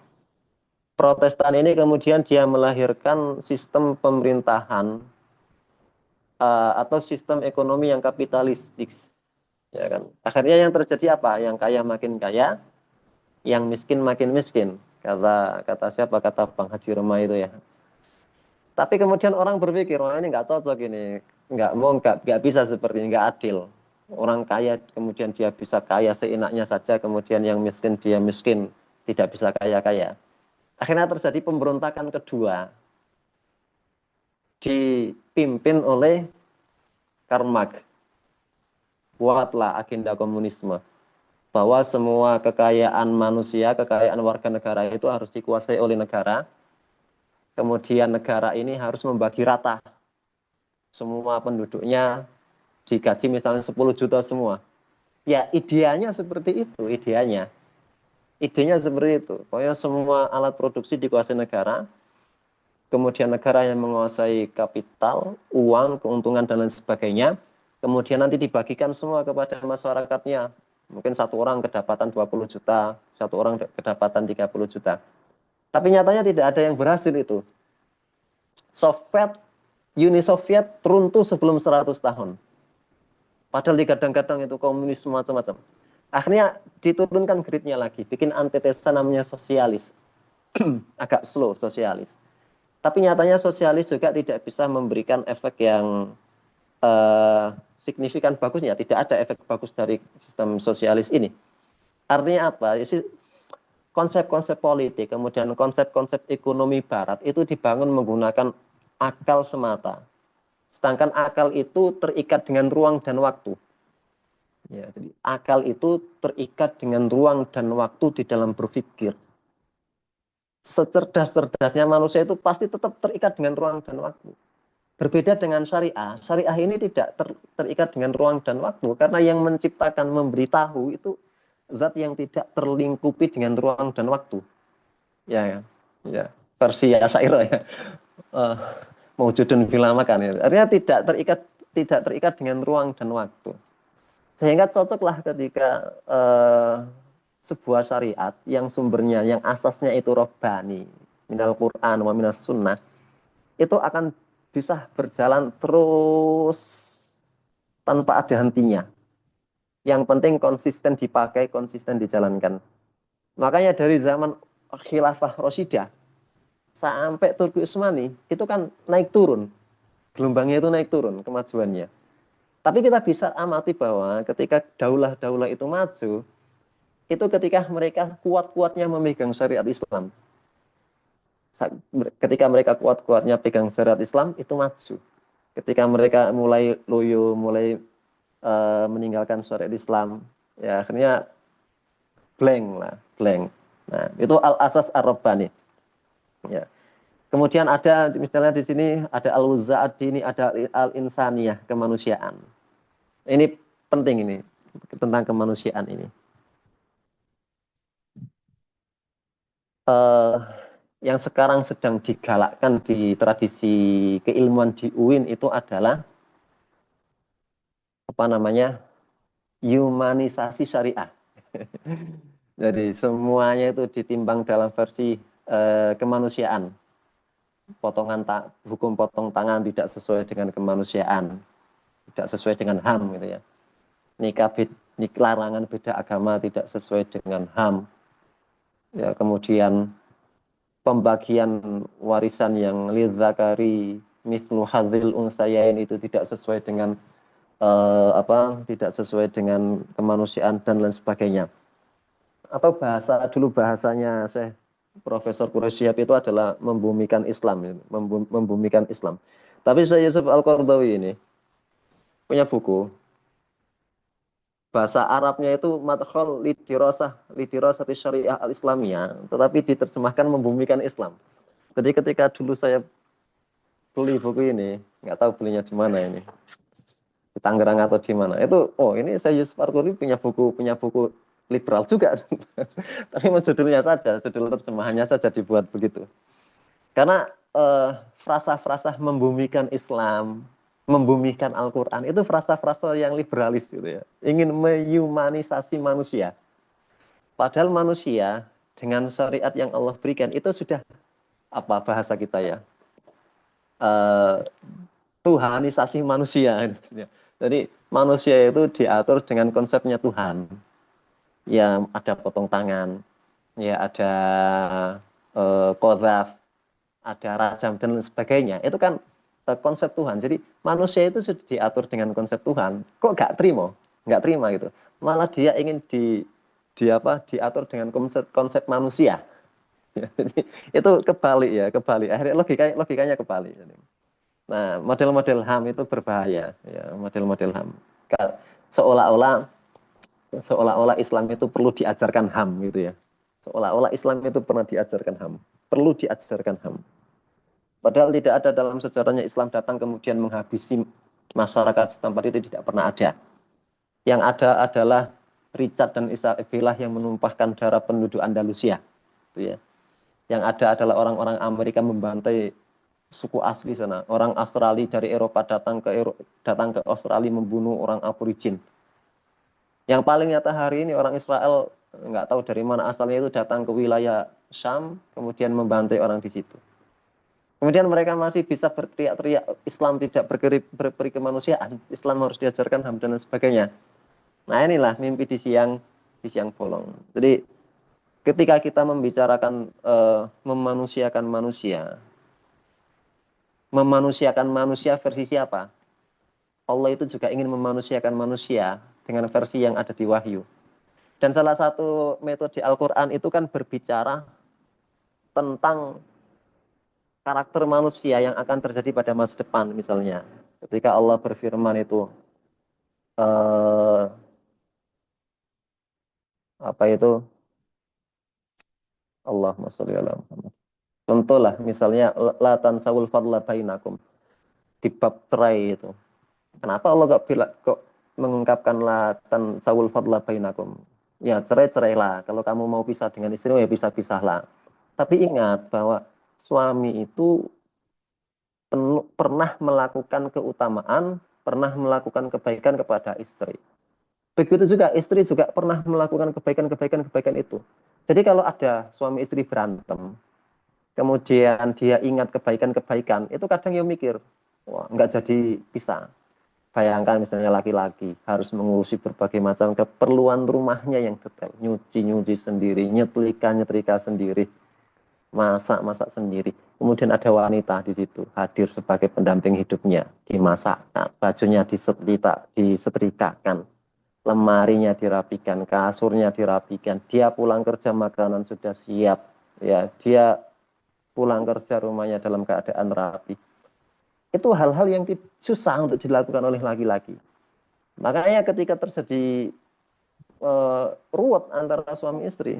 Speaker 2: Protestan ini kemudian dia melahirkan sistem pemerintahan atau sistem ekonomi yang kapitalistik. Ya kan? Akhirnya yang terjadi apa? Yang kaya makin kaya, yang miskin makin miskin. Kata siapa? Kata Bang Haji Rema itu ya. Tapi kemudian orang berpikir, oh ini nggak cocok ini, nggak bisa seperti ini, nggak adil. Orang kaya kemudian dia bisa kaya seenaknya saja, kemudian yang miskin dia miskin, tidak bisa kaya-kaya. Akhirnya terjadi pemberontakan kedua, dipimpin oleh Karl Marx. Buatlah agenda komunisme, bahwa semua kekayaan manusia, kekayaan warga negara itu harus dikuasai oleh negara. Kemudian negara ini harus membagi rata. Semua penduduknya digaji misalnya 10 juta semua. Ya ideanya seperti itu, ideanya. Idenya seperti itu. Pokoknya semua alat produksi dikuasai negara. Kemudian negara yang menguasai kapital, uang, keuntungan, dan lain sebagainya. Kemudian nanti dibagikan semua kepada masyarakatnya. Mungkin satu orang kedapatan 20 juta, satu orang kedapatan 30 juta. Tapi nyatanya tidak ada yang berhasil itu. Uni Soviet runtuh sebelum 100 tahun. Padahal digadang-gadang itu komunis macam-macam. Akhirnya diturunkan gridnya lagi, bikin antitesa namanya sosialis. Agak slow sosialis. Tapi nyatanya sosialis juga tidak bisa memberikan efek yang signifikan bagusnya. Tidak ada efek bagus dari sistem sosialis ini. Artinya apa? Konsep-konsep politik, kemudian konsep-konsep ekonomi barat itu dibangun menggunakan akal semata. Sedangkan akal itu terikat dengan ruang dan waktu. Ya, jadi akal itu terikat dengan ruang dan waktu di dalam berpikir. Secerdas-cerdasnya manusia itu pasti tetap terikat dengan ruang dan waktu. Berbeda dengan syariah. Syariah ini tidak terikat dengan ruang dan waktu, karena yang menciptakan, memberitahu itu zat yang tidak terlingkupi dengan ruang dan waktu. Ya. Versi Asy'ariyah ya. Maujudun fil makan ya. Artinya tidak terikat dengan ruang dan waktu. Sehingga cocoklah ketika sebuah syariat yang sumbernya, yang asasnya itu Rabbani, minal Quran wa minas sunnah, itu akan bisa berjalan terus tanpa ada hentinya. Yang penting konsisten dipakai, konsisten dijalankan. Makanya dari zaman Khilafah Roshidah sampai Turki Utsmani itu kan naik turun. Gelombangnya itu naik turun kemajuannya. Tapi kita bisa amati bahwa ketika daulah-daulah itu maju, itu ketika mereka kuat-kuatnya memegang syariat Islam. Ketika mereka kuat-kuatnya pegang syariat Islam, itu maju. Ketika mereka mulai loyo, mulai meninggalkan syariat Islam, ya akhirnya blank lah, blank. Nah, itu al-asas ar-rabbani. Ya. Kemudian ada misalnya di sini ada al-wuzza'ad ini, ada al-insaniyah, kemanusiaan. Ini penting ini tentang kemanusiaan ini. Yang sekarang sedang digalakkan di tradisi keilmuan di UIN itu adalah apa namanya, humanisasi syariah. Jadi semuanya itu ditimbang dalam versi kemanusiaan. Hukum potong tangan tidak sesuai dengan kemanusiaan, tidak sesuai dengan HAM gitu ya. Nikah larangan beda agama tidak sesuai dengan HAM. Ya, kemudian pembagian warisan yang lidzakari mislu hadzil unsayain itu tidak sesuai dengan tidak sesuai dengan kemanusiaan dan lain sebagainya. Atau bahasanya Syekh Profesor Quraisyihab itu adalah membumikan Islam, membumikan Islam. Tapi Syekh Yusuf Al-Qaradawi ini punya buku bahasa Arabnya itu madkhal lidirasati syariah al-islamiyah, tetapi diterjemahkan membumikan Islam. Jadi ketika dulu saya beli buku ini, nggak tahu belinya di mana ini, di Tangerang atau di mana. Itu, ini saya Yusuf Al-Qaradawi punya buku liberal juga. Tapi judulnya saja, judul terjemahannya saja dibuat begitu. Karena frasa-frasa membumikan Islam, membumikan Al-Quran, itu frasa-frasa yang liberalis gitu ya. Ingin mehumanisasi manusia. Padahal manusia dengan syariat yang Allah berikan itu sudah apa bahasa kita ya? Tuhanisasi manusia. Jadi manusia itu diatur dengan konsepnya Tuhan. Ya ada potong tangan, ya ada qadzaf, ada rajam dan sebagainya. Itu kan konsep Tuhan. Jadi manusia itu sudah diatur dengan konsep Tuhan. Kok nggak terima? Nggak terima gitu. Malah dia ingin diatur dengan konsep manusia. Jadi, itu kebalik ya, kebalik. Akhirnya logikanya kebalik. Nah, model-model HAM itu berbahaya ya, model-model HAM. Seolah-olah Islam itu perlu diajarkan HAM gitu ya. Seolah-olah Islam itu pernah diajarkan HAM. Perlu diajarkan HAM. Padahal tidak ada dalam sejarahnya Islam datang kemudian menghabisi masyarakat setempat, itu tidak pernah ada. Yang ada adalah Richard dan Isabella yang menumpahkan darah penduduk Andalusia. Gitu ya. Yang ada adalah orang-orang Amerika membantai suku asli sana. Orang Australia dari Eropa datang ke Australia membunuh orang Aborigin. Yang paling nyata hari ini orang Israel nggak tahu dari mana asalnya itu datang ke wilayah Syam, kemudian membantai orang di situ. Kemudian mereka masih bisa berteriak-teriak Islam tidak berperi kemanusiaan, Islam harus diajarkan HAM dan sebagainya. Nah inilah mimpi di siang bolong. Jadi ketika kita membicarakan memanusiakan manusia versi siapa? Allah itu juga ingin memanusiakan manusia dengan versi yang ada di Wahyu. Dan salah satu metode Al-Quran itu kan berbicara tentang karakter manusia yang akan terjadi pada masa depan. Misalnya ketika Allah berfirman itu apa itu, Allahumma sholli ala Muhammad. Contohlah misalnya la tansawul fadla bainakum, di bab cerai itu. Kenapa Allah kok mengungkapkan la tansawul fadla bainakum? Ya cerai-cerailah. Kalau kamu mau pisah dengan istri, ya pisah-pisahlah. Tapi ingat bahwa suami itu pernah melakukan keutamaan, pernah melakukan kebaikan kepada istri. Begitu juga istri juga pernah melakukan kebaikan itu. Jadi kalau ada suami istri berantem, kemudian dia ingat kebaikan-kebaikan, itu kadang dia mikir, wah nggak jadi pisah. Bayangkan misalnya laki-laki harus mengurusi berbagai macam keperluan rumahnya yang detail, nyuci sendiri, nyetrika sendiri, masak sendiri. Kemudian ada wanita di situ hadir sebagai pendamping hidupnya, dimasakkan, bajunya disetrikakan, lemarinya dirapikan, kasurnya dirapikan. Dia pulang kerja makanan sudah siap, ya. Dia pulang kerja rumahnya dalam keadaan rapi. Itu hal-hal yang susah untuk dilakukan oleh laki-laki. Makanya ketika terjadi ruwet antara suami istri,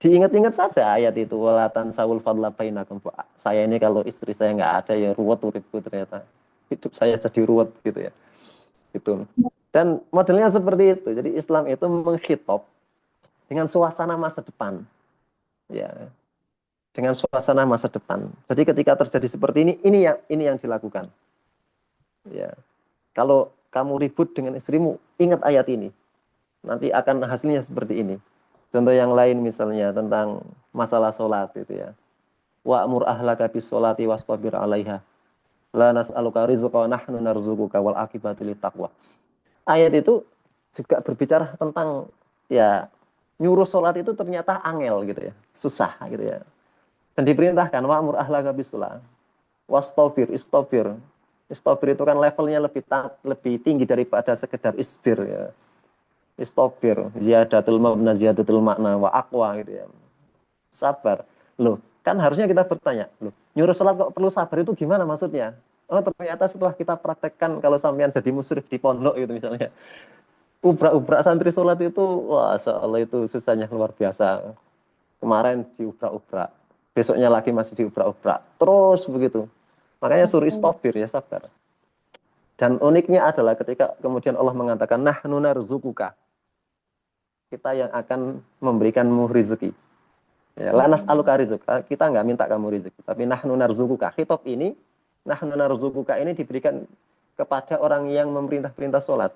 Speaker 2: diingat-ingat saja ayat itu, walatan saul fadla bainakum. Saya ini kalau istri saya nggak ada ya ruwet uripku ternyata. Hidup saya jadi ruwet gitu ya. Gitu. Dan modelnya seperti itu. Jadi Islam itu menghitop dengan suasana masa depan. Ya, dengan suasana masa depan. Jadi ketika terjadi seperti ini yang dilakukan. Ya. Kalau kamu ribut dengan istrimu, ingat ayat ini. Nanti akan hasilnya seperti ini. Contoh yang lain misalnya tentang masalah sholat itu ya. Wa'mur ahlaka bis sholati wastabir 'alaiha. La nas'aluka rizqa wa nahnu narzuquka wal aqibatu littaqwa. Ayat itu juga berbicara tentang ya nyuruh sholat itu ternyata angel gitu ya, susah gitu ya. Dan diperintahkan wa'mur ahlaka bis sholat wastabir, istabir itu kan levelnya lebih tinggi daripada sekedar isbir ya. Istabir, ziyadatul mabna ziyadatul makna wa aqwa gitu ya. Sabar. Loh, kan harusnya kita bertanya, loh, nyuruh sholat kok perlu sabar itu gimana maksudnya? Oh, ternyata setelah kita praktekkan kalau sampean jadi musyrif di pondok gitu misalnya. Ubrak-ubrak santri sholat itu, wah, Allah itu susahnya luar biasa. Kemarin diubrak-ubrak, besoknya lagi masih diubrak-ubrak. Terus begitu. Makanya suruh istabir ya, sabar. Dan uniknya adalah ketika kemudian Allah mengatakan, nahnu narzuquka. Kita yang akan memberikanmu rezeki. Ya, lanas aluka rizqa, kita nggak minta kamu rezeki, tapi nahnu narzuquka. Khitab ini, nahnu narzuquka ini diberikan kepada orang yang memerintah-perintah sholat.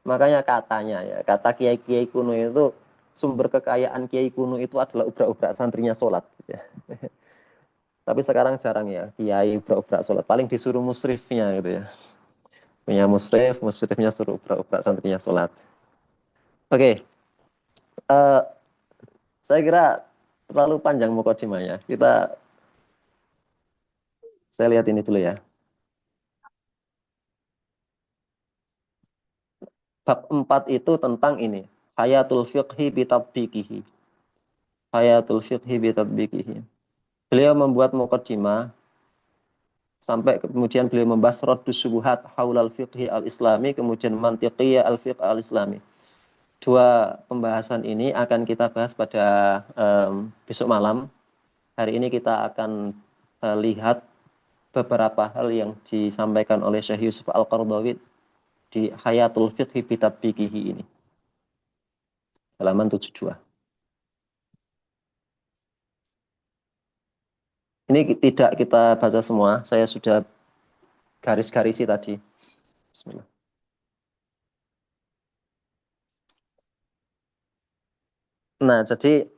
Speaker 2: Makanya katanya ya, kata kiai-kiai kuno itu, sumber kekayaan kiai kuno itu adalah ubrak-ubrak santrinya sholat. Ya. Tapi sekarang jarang ya, kiai ubrak-ubrak sholat. Paling disuruh musrifnya gitu ya. Punya musrifnya suruh ubrak-ubrak santrinya sholat. Oke. Saya kira terlalu panjang mukadimahnya. Saya lihat ini dulu ya. Bab 4 itu tentang ini. Hayatul fiqhi bitatbiqihi. Hayatul fiqhi bitatbiqihi. Beliau membuat mukadimah sampai kemudian beliau membahas raddus syubhat haulal fiqhi al-islami, kemudian mantiqiyah al-fiqh al-islami. Dua pembahasan ini akan kita bahas pada besok malam. Hari ini kita akan lihat beberapa hal yang disampaikan oleh Syekh Yusuf Al-Qaradawi di Hayatul Fiqhi Bitatbiqihi ini. Halaman 72. Ini tidak kita baca semua, saya sudah garis-garisi tadi. Bismillah. Nah, jadi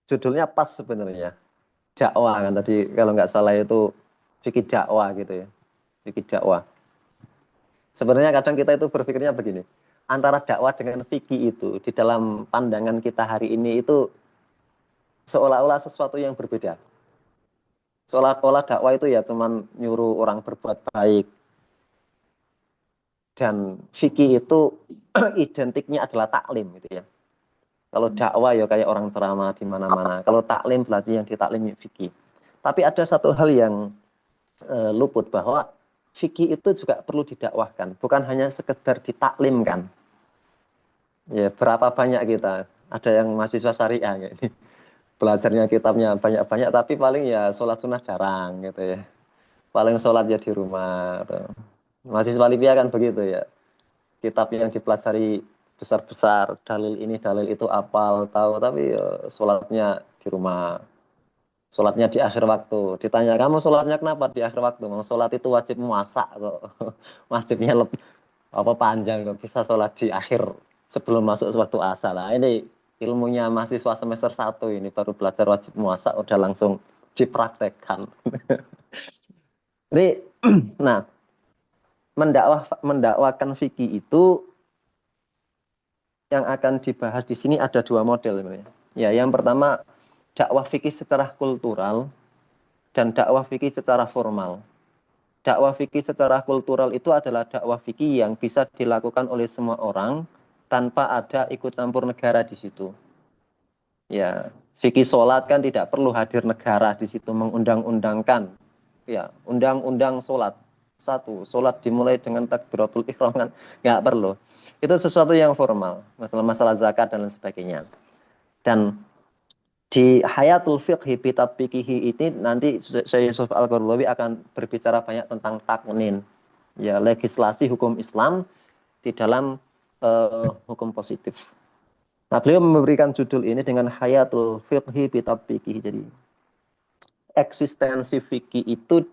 Speaker 2: judulnya pas sebenarnya. Dakwah kan tadi kalau nggak salah itu fikih dakwah gitu ya. Fikih dakwah. Sebenarnya kadang kita itu berpikirnya begini. Antara dakwah dengan fikih itu di dalam pandangan kita hari ini itu seolah-olah sesuatu yang berbeda. Seolah-olah dakwah itu ya cuman nyuruh orang berbuat baik. Dan fikih itu identiknya adalah taklim gitu ya. Kalau dakwah ya kayak orang ceramah di mana-mana. Kalau taklim berarti yang ditaklim fikih. Tapi ada satu hal yang luput bahwa fikih itu juga perlu didakwahkan, bukan hanya sekedar ditaklimkan. Ya, berapa banyak kita ada yang mahasiswa syariah kayak ini. Belajarnya kitabnya banyak-banyak tapi paling ya sholat sunnah jarang gitu ya. Paling sholat ya di rumah gitu. Mahasiswa Libya kan begitu ya. Kitab yang dipelajari besar-besar, dalil ini dalil itu apal tahu, tapi ya, sholatnya di rumah, sholatnya di akhir waktu. Ditanya kamu sholatnya kenapa di akhir waktu? Mau sholat itu wajib muasak atau wajibnya lebih apa panjang kok bisa sholat di akhir sebelum masuk waktu asar lah. Ini ilmunya mahasiswa semester 1 ini baru belajar wajib muasa udah langsung dipraktekkan. Jadi, nah, mendakwakan fikih itu yang akan dibahas di sini ada dua model sebenarnya. Ya, yang pertama dakwah fikih secara kultural dan dakwah fikih secara formal. Dakwah fikih secara kultural itu adalah dakwah fikih yang bisa dilakukan oleh semua orang tanpa ada ikut campur negara di situ. Ya, fikih sholat kan tidak perlu hadir negara di situ mengundang-undangkan. Ya, undang-undang sholat. Satu, sholat dimulai dengan takbiratul ihram kan nggak perlu. Itu sesuatu yang formal, masalah-masalah zakat dan lain sebagainya. Dan di Hayatul Fiqhi Bitatbiqihi ini nanti Syekh Yusuf Al-Qaradawi akan berbicara banyak tentang taknin, ya legislasi hukum Islam di dalam hukum positif. Nah, beliau memberikan judul ini dengan Hayatul Fiqhi Bitatbiqihi. Jadi eksistensi fikih itu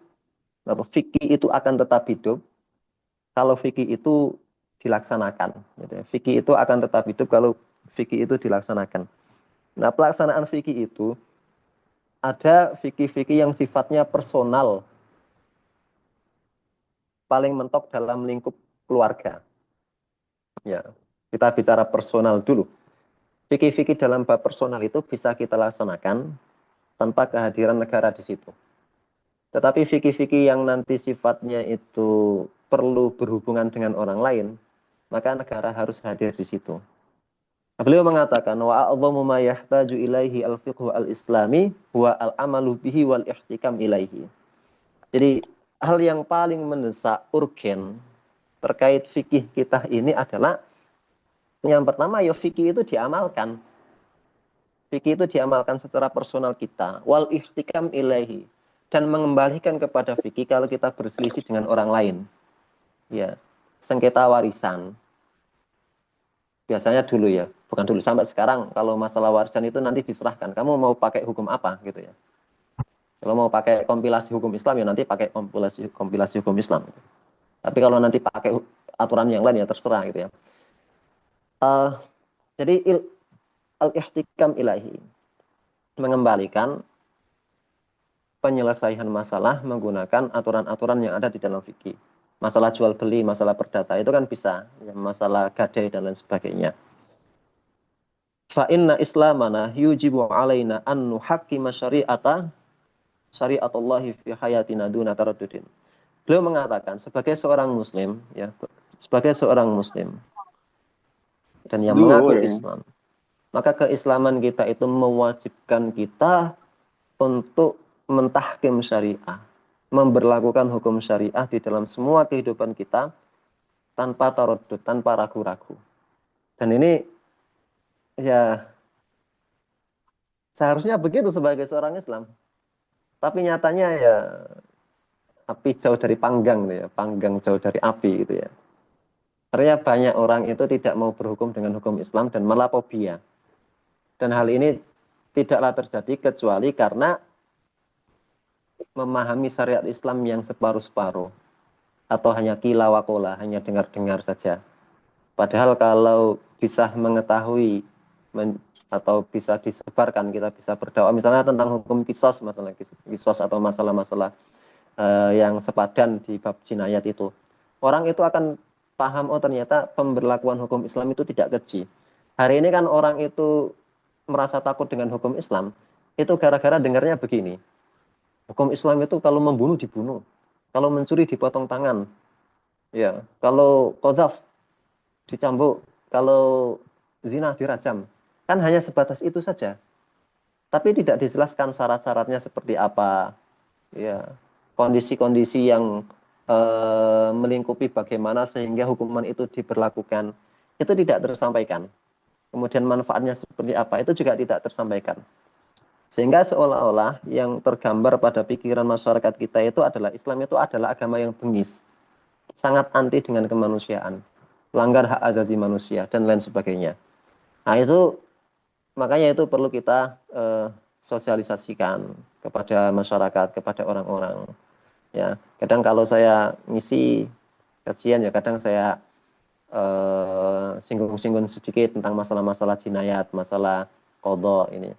Speaker 2: fikih itu akan tetap hidup kalau fikih itu dilaksanakan. Fikih itu akan tetap hidup kalau fikih itu dilaksanakan. Nah, pelaksanaan fikih itu ada fikih-fikih yang sifatnya personal, paling mentok dalam lingkup keluarga. Ya, kita bicara personal dulu. Fikih-fikih dalam bab personal itu bisa kita laksanakan tanpa kehadiran negara di situ. Tetapi fikih-fikih yang nanti sifatnya itu perlu berhubungan dengan orang lain, maka negara harus hadir di situ. Beliau mengatakan wa a'dhamu ma yahtaju ilaihi al-fiqhu al-islami huwa al-amalu bihi wal ihtikam ilaihi. Jadi hal yang paling mendesak urgen terkait fikih kita ini adalah yang pertama ya fikih itu diamalkan. Fikih itu diamalkan secara personal kita wal ihtikam ilaihi dan mengembalikan kepada fikih kalau kita berselisih dengan orang lain. Ya, sengketa warisan. Biasanya dulu ya, bukan dulu sampai sekarang kalau masalah warisan itu nanti diserahkan. Kamu mau pakai hukum apa gitu ya. Kalau mau pakai kompilasi hukum Islam ya nanti pakai kompilasi hukum Islam. Tapi kalau nanti pakai aturan yang lain ya terserah gitu ya. Jadi al-ihtikam ilahi mengembalikan penyelesaian masalah menggunakan aturan-aturan yang ada di dalam fikih. Masalah jual beli, masalah perdata itu kan bisa, ya, masalah gadai dan lain sebagainya. Fa inna islamana yujibu alaina an nuhakkima syari'atallahi fi hayatina duna taraddudin. Beliau mengatakan sebagai seorang muslim ya, sebagai seorang muslim dan yang mengaku Islam, maka keislaman kita itu mewajibkan kita untuk mentahkim syariah, memberlakukan hukum syariah di dalam semua kehidupan kita tanpa taraddud, tanpa ragu-ragu. Dan ini ya seharusnya begitu sebagai seorang Islam. Tapi nyatanya ya api jauh dari panggang ya, panggang jauh dari api gitu ya. Artinya banyak orang itu tidak mau berhukum dengan hukum Islam dan malah fobia. Dan hal ini tidaklah terjadi kecuali karena memahami syariat Islam yang separuh-separuh. Atau hanya kila wakola, hanya dengar-dengar saja. Padahal kalau bisa mengetahui atau bisa disebarkan, kita bisa berdakwah. Misalnya tentang hukum kisos, masalah kisos atau masalah-masalah yang sepadan di bab jinayat itu. Orang itu akan paham, oh ternyata pemberlakuan hukum Islam itu tidak keji. Hari ini kan orang itu merasa takut dengan hukum Islam, itu gara-gara dengarnya begini. Hukum Islam itu kalau membunuh dibunuh, kalau mencuri dipotong tangan, ya, kalau qadzaf dicambuk, kalau zina dirajam. Kan hanya sebatas itu saja. Tapi tidak dijelaskan syarat-syaratnya seperti apa, ya, kondisi-kondisi yang melingkupi bagaimana sehingga hukuman itu diberlakukan. Itu tidak tersampaikan. Kemudian manfaatnya seperti apa, itu juga tidak tersampaikan. Sehingga seolah-olah yang tergambar pada pikiran masyarakat kita itu adalah Islam itu adalah agama yang bengis, sangat anti dengan kemanusiaan, langgar hak asasi manusia dan lain sebagainya. Nah itu makanya itu perlu kita sosialisasikan kepada masyarakat, kepada orang-orang. Ya, kadang kalau saya ngisi kajian ya kadang saya singgung-singgung sedikit tentang masalah-masalah jinayat, masalah qadha ini.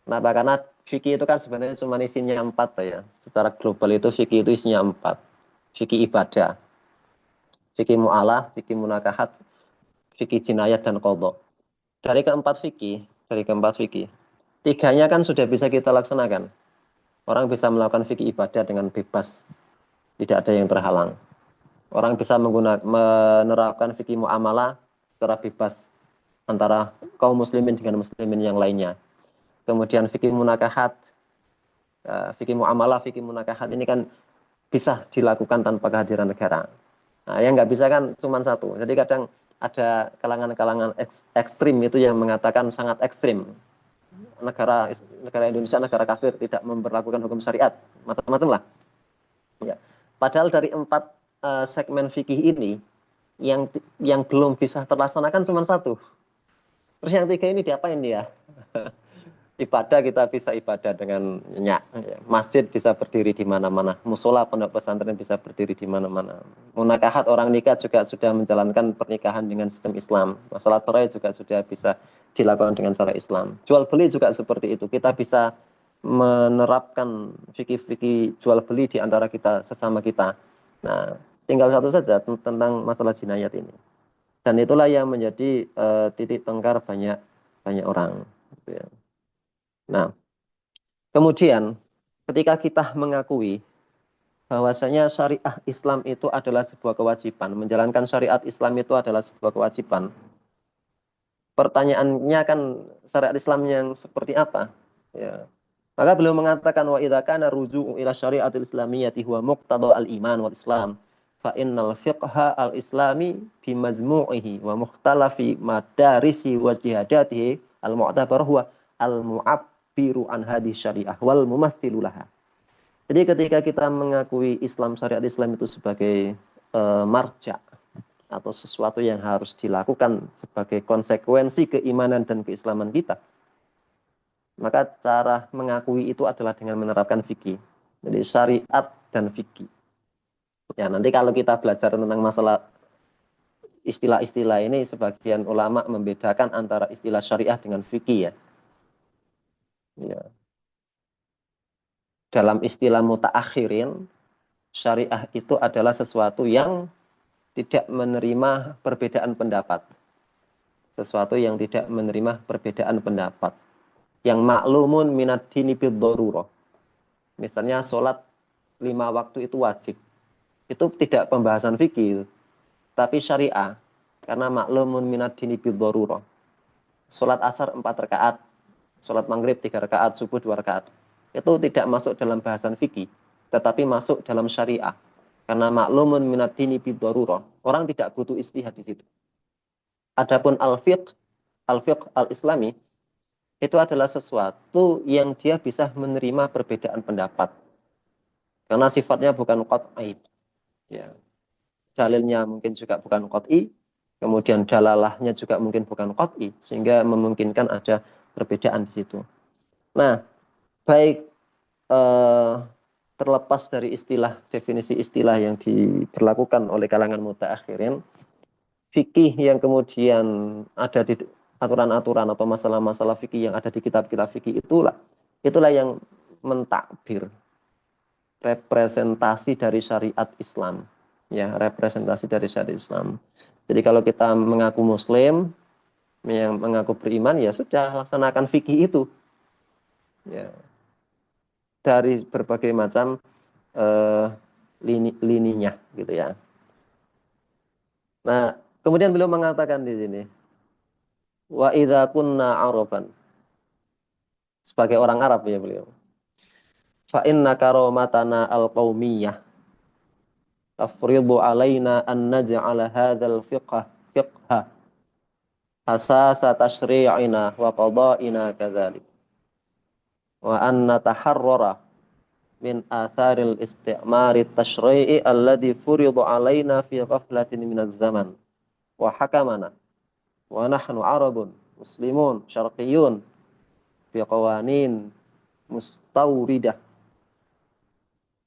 Speaker 2: Kenapa? Karena fikih itu kan sebenarnya cuma isinya 4 ya. Secara global itu fikih itu isinya 4. Fikih ibadah, fikih mu'alah, fikih munakahat, fikih jinayat dan qadha. Dari keempat fikih, 3-nya kan sudah bisa kita laksanakan. Orang bisa melakukan fikih ibadah dengan bebas, tidak ada yang terhalang. Orang bisa menerapkan fikih muamalah secara bebas antara kaum muslimin dengan muslimin yang lainnya. Kemudian fikih munakahat, fikih muamalah, fikih munakahat ini kan bisa dilakukan tanpa kehadiran negara. Nah, yang nggak bisa kan cuma satu. Jadi kadang ada kalangan-kalangan ekstrim itu yang mengatakan sangat ekstrim. Negara Indonesia negara kafir, tidak memperlakukan hukum syariat, macam-macam lah. Ya. Padahal dari 4 segmen fikih ini yang belum bisa terlaksanakan cuma satu. Terus yang 3 ini diapain dia? Ibadah kita bisa ibadah dengan nyak. Masjid bisa berdiri di mana-mana. Musola pondok pesantren bisa berdiri di mana-mana. Munakahat orang nikah juga sudah menjalankan pernikahan dengan sistem Islam. Masalah cerai juga sudah bisa dilakukan dengan cara Islam. Jual beli juga seperti itu. Kita bisa menerapkan fikih-fikih jual beli di antara kita sesama kita. Nah, tinggal satu saja tentang masalah jinayat ini. Dan itulah yang menjadi titik tengkar banyak orang. Gitu ya. Nah, kemudian ketika kita mengakui bahwasanya syariah Islam itu adalah sebuah kewajiban, menjalankan syariat Islam itu adalah sebuah kewajiban. Pertanyaannya kan syariat Islam yang seperti apa? Ya. Maka beliau mengatakan wa idza kana ruju'u ila syariatil islamiyyati huwa muqtada al-iman wal Islam fa innal fiqha al-islami bi majmu'ihi wa mukhtalafi madarisi wa jihadatihi al-mu'tabar huwa al-mu'abbiru an hadhihi syariah wal mumassilu laha. Jadi ketika kita mengakui Islam, syariat Islam itu sebagai marja atau sesuatu yang harus dilakukan sebagai konsekuensi keimanan dan keislaman kita, maka cara mengakui itu adalah dengan menerapkan fikih. Jadi syariat dan fikih. Ya, nanti kalau kita belajar tentang masalah istilah-istilah ini, sebagian ulama membedakan antara istilah syariah dengan fikih ya. Ya. Dalam istilah mutaakhirin, syariah itu adalah sesuatu yang tidak menerima perbedaan pendapat. Sesuatu yang tidak menerima perbedaan pendapat. Yang maklumun minad dini bid-darurah. Misalnya sholat 5 waktu itu wajib. Itu tidak pembahasan fikih, tapi syariah. Karena maklumun minad dini bid-darurah. Sholat asar 4 rakaat, sholat maghrib 3 rakaat, subuh 2 rakaat. Itu tidak masuk dalam bahasan fikih, tetapi masuk dalam syariah. Karena maklumun minad dini bid-darurah. Orang tidak butuh istihad di situ. Adapun al-fiqh al-islami, itu adalah sesuatu yang dia bisa menerima perbedaan pendapat. Karena sifatnya bukan qat'i. Ya. Dalilnya mungkin juga bukan qat'i, kemudian dalalahnya juga mungkin bukan qat'i, sehingga memungkinkan ada perbedaan di situ. Nah, baik terlepas dari definisi istilah yang diberlakukan oleh kalangan mutaakhirin, fikih yang kemudian ada di aturan-aturan atau masalah-masalah fikih yang ada di kitab-kitab fikih itulah yang mentakbir representasi dari syariat Islam. Ya, representasi dari syariat Islam. Jadi kalau kita mengaku muslim, yang mengaku beriman, ya sudah laksanakan fikih itu. Ya. Dari berbagai macam lininya gitu ya. Nah, kemudian beliau mengatakan di sini, wa idza kunna araban. Sebagai orang Arab ya beliau. Fa inna karomatana al-qaumiyah tafridu alaina an naj'ala hadzal fiqha asasa tashri'ina wa qada'ina kadzalik. Wa an nataharrara min atharil istimari tashri'i alladhi furidu alaina fi ghaflatin minaz zaman wa hakamana wa nahnu arabun muslimun syarqiyyun bi qawanin mustawridah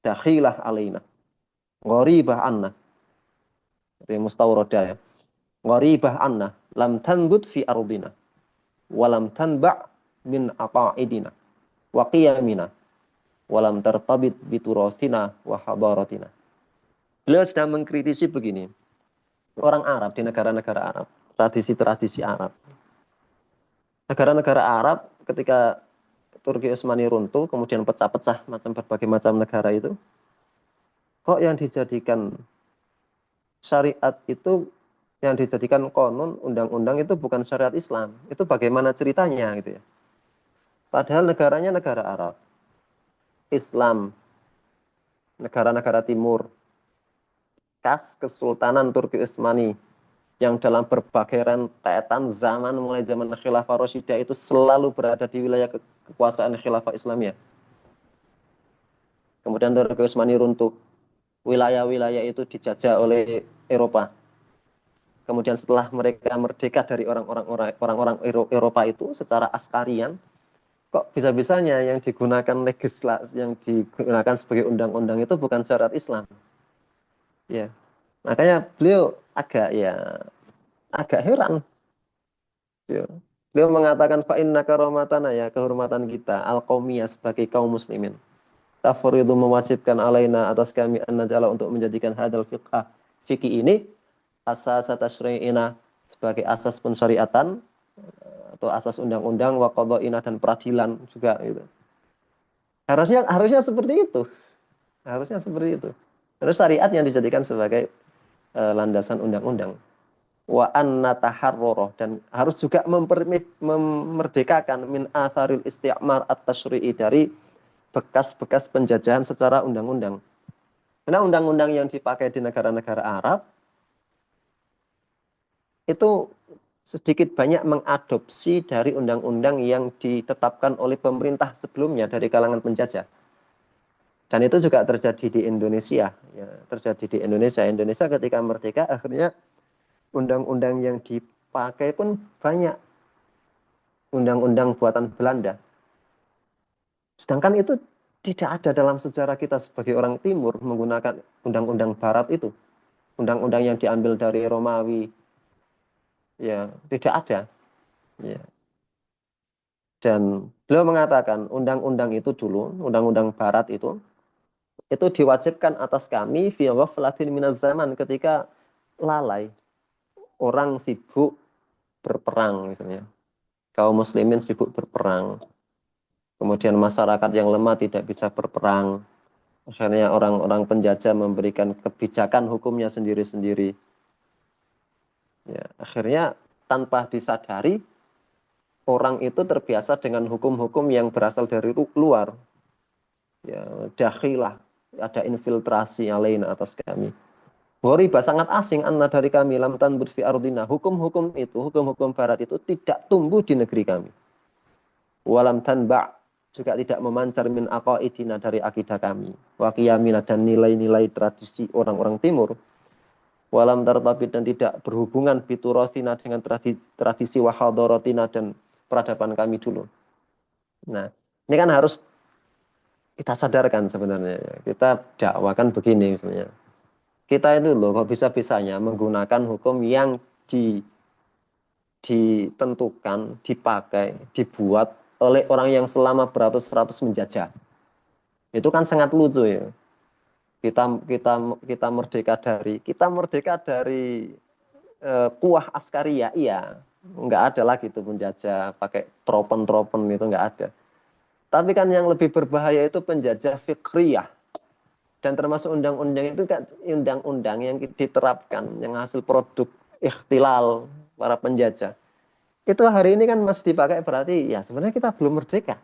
Speaker 2: dakhilah alaina gharibah anna. Itu mustawradah ya. gharibah anna lam tanbut fi ardina wa lam tanba' min aqaidina wa qiyamina wa lam tartabit bi turathina wa hadaratina. Beliau sedang mengkritisi begini. Orang Arab di negara-negara Arab, tradisi-tradisi Arab. Negara-negara Arab ketika Turki Utsmani runtuh, kemudian pecah-pecah berbagai macam negara itu, kok yang dijadikan syariat itu, yang dijadikan konon, undang-undang itu bukan syariat Islam. Itu bagaimana ceritanya gitu ya. Padahal negaranya negara Arab, Islam, negara-negara timur, khas Kesultanan Turki Utsmani, yang dalam berbagai rentetan zaman mulai zaman Khilafah Rasyidah itu selalu berada di wilayah kekuasaan Khilafah Islamiyah. Kemudian Turki Utsmani runtuh, wilayah-wilayah itu dijajah oleh Eropa. Kemudian setelah mereka merdeka dari orang-orang Eropa itu secara askarian, kok bisa-bisanya yang digunakan yang digunakan sebagai undang-undang itu bukan syariat Islam. Ya. Makanya beliau agak heran. Ya. Beliau mengatakan fa inna karomatana, ya kehormatan kita al-qaumiyah sebagai kaum muslimin. Tafridu mewajibkan alaina atas kami an-najala untuk menjadikan hadal fikih ini asas tasyri'ina sebagai asas pensyariatan atau asas undang-undang wa qada'ina dan peradilan juga gitu. Harusnya seperti itu. Harusnya seperti itu. Terus syariat yang dijadikan sebagai landasan undang-undang. Wa anna taharrara, dan harus juga memerdekakan min atharil isti'mar at-tasyri'i, dari bekas-bekas penjajahan secara undang-undang. Karena undang-undang yang dipakai di negara-negara Arab itu sedikit banyak mengadopsi dari undang-undang yang ditetapkan oleh pemerintah sebelumnya dari kalangan penjajah. Dan itu juga terjadi di Indonesia, ya, terjadi di Indonesia. Indonesia ketika merdeka akhirnya undang-undang yang dipakai pun banyak undang-undang buatan Belanda. Sedangkan itu tidak ada dalam sejarah kita sebagai orang timur menggunakan undang-undang barat itu. Undang-undang yang diambil dari Romawi, ya, tidak ada. Ya. Dan beliau mengatakan undang-undang itu dulu, undang-undang barat itu diwajibkan atas kami fi ghaflatin minaz zaman, ketika lalai, orang sibuk berperang misalnya. Kaum muslimin sibuk berperang. Kemudian masyarakat yang lemah tidak bisa berperang. Akhirnya orang-orang penjajah memberikan kebijakan hukumnya sendiri-sendiri. Ya, akhirnya tanpa disadari orang itu terbiasa dengan hukum-hukum yang berasal dari luar. Ya, dakhilah, ada infiltrasi alaina atas kami. Ghoriba, sangat asing anna dari kami, lam tanbut fi ardina. Hukum-hukum itu, hukum-hukum barat itu tidak tumbuh di negeri kami. Walam tanba', juga tidak memancar min aqaidina, dari akidah kami. Wa qiyamina, dan nilai-nilai tradisi orang-orang timur. Walam tartabit, dan tidak berhubungan biturasina, dengan tradisi wahadaratina dan peradaban kami dulu. Nah, ini kan harus kita sadarkan sebenarnya. Kita dakwakan begini misalnya. Kita itu loh kok bisa-bisanya menggunakan hukum yang ditentukan, dipakai, dibuat oleh orang yang selama beratus-ratus menjajah. Itu kan sangat lucu ya. Kita merdeka dari kuah askaria, iya. Enggak ada lagi itu penjajah pakai tropen-tropen, itu enggak ada. Tapi kan yang lebih berbahaya itu penjajah fikriyah. Dan termasuk undang-undang itu kan undang-undang yang diterapkan, yang hasil produk ikhtilal para penjajah. Itu hari ini kan masih dipakai, berarti ya sebenarnya kita belum merdeka.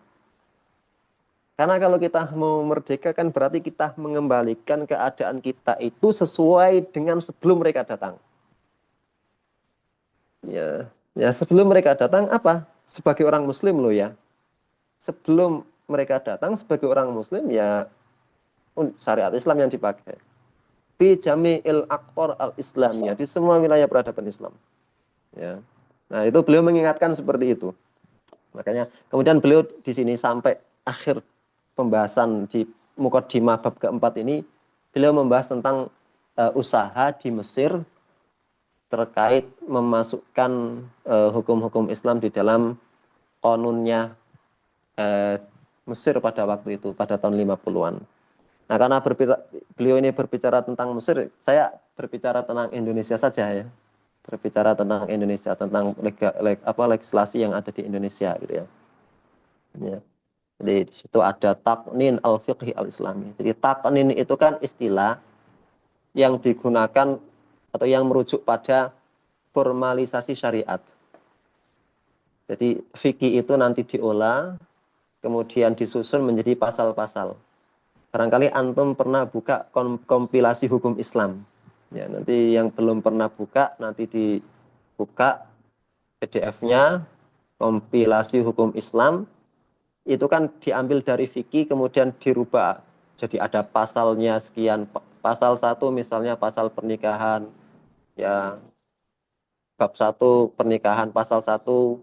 Speaker 2: Karena kalau kita mau merdeka kan berarti kita mengembalikan keadaan kita itu sesuai dengan sebelum mereka datang. Ya sebelum mereka datang apa? Sebagai orang muslim loh ya. Sebelum mereka datang sebagai orang muslim ya syariat Islam yang dipakai. Fi jami'il aqtar al-islamiyah, di semua wilayah peradaban Islam. Ya. Nah, itu beliau mengingatkan seperti itu. Makanya kemudian beliau di sini sampai akhir pembahasan di Muqaddimah bab keempat ini, beliau membahas tentang usaha di Mesir terkait memasukkan hukum-hukum Islam di dalam konunnya Mesir pada waktu itu, pada tahun 50-an. Nah, karena beliau ini berbicara tentang Mesir, saya berbicara tentang Indonesia saja ya. Berbicara tentang Indonesia, tentang legislasi yang ada di Indonesia gitu ya. Ya. Jadi di situ ada taqnin al-fiqhi al-islami. Jadi taqnin itu kan istilah yang digunakan atau yang merujuk pada formalisasi syariat. Jadi fikih itu nanti diolah, kemudian disusun menjadi pasal-pasal. Barangkali antum pernah buka kompilasi hukum Islam. Ya, nanti yang belum pernah buka, nanti dibuka PDF-nya, kompilasi hukum Islam, itu kan diambil dari fikih, kemudian dirubah. Jadi ada pasalnya sekian, pasal 1 misalnya pasal pernikahan, ya bab 1 pernikahan, pasal 1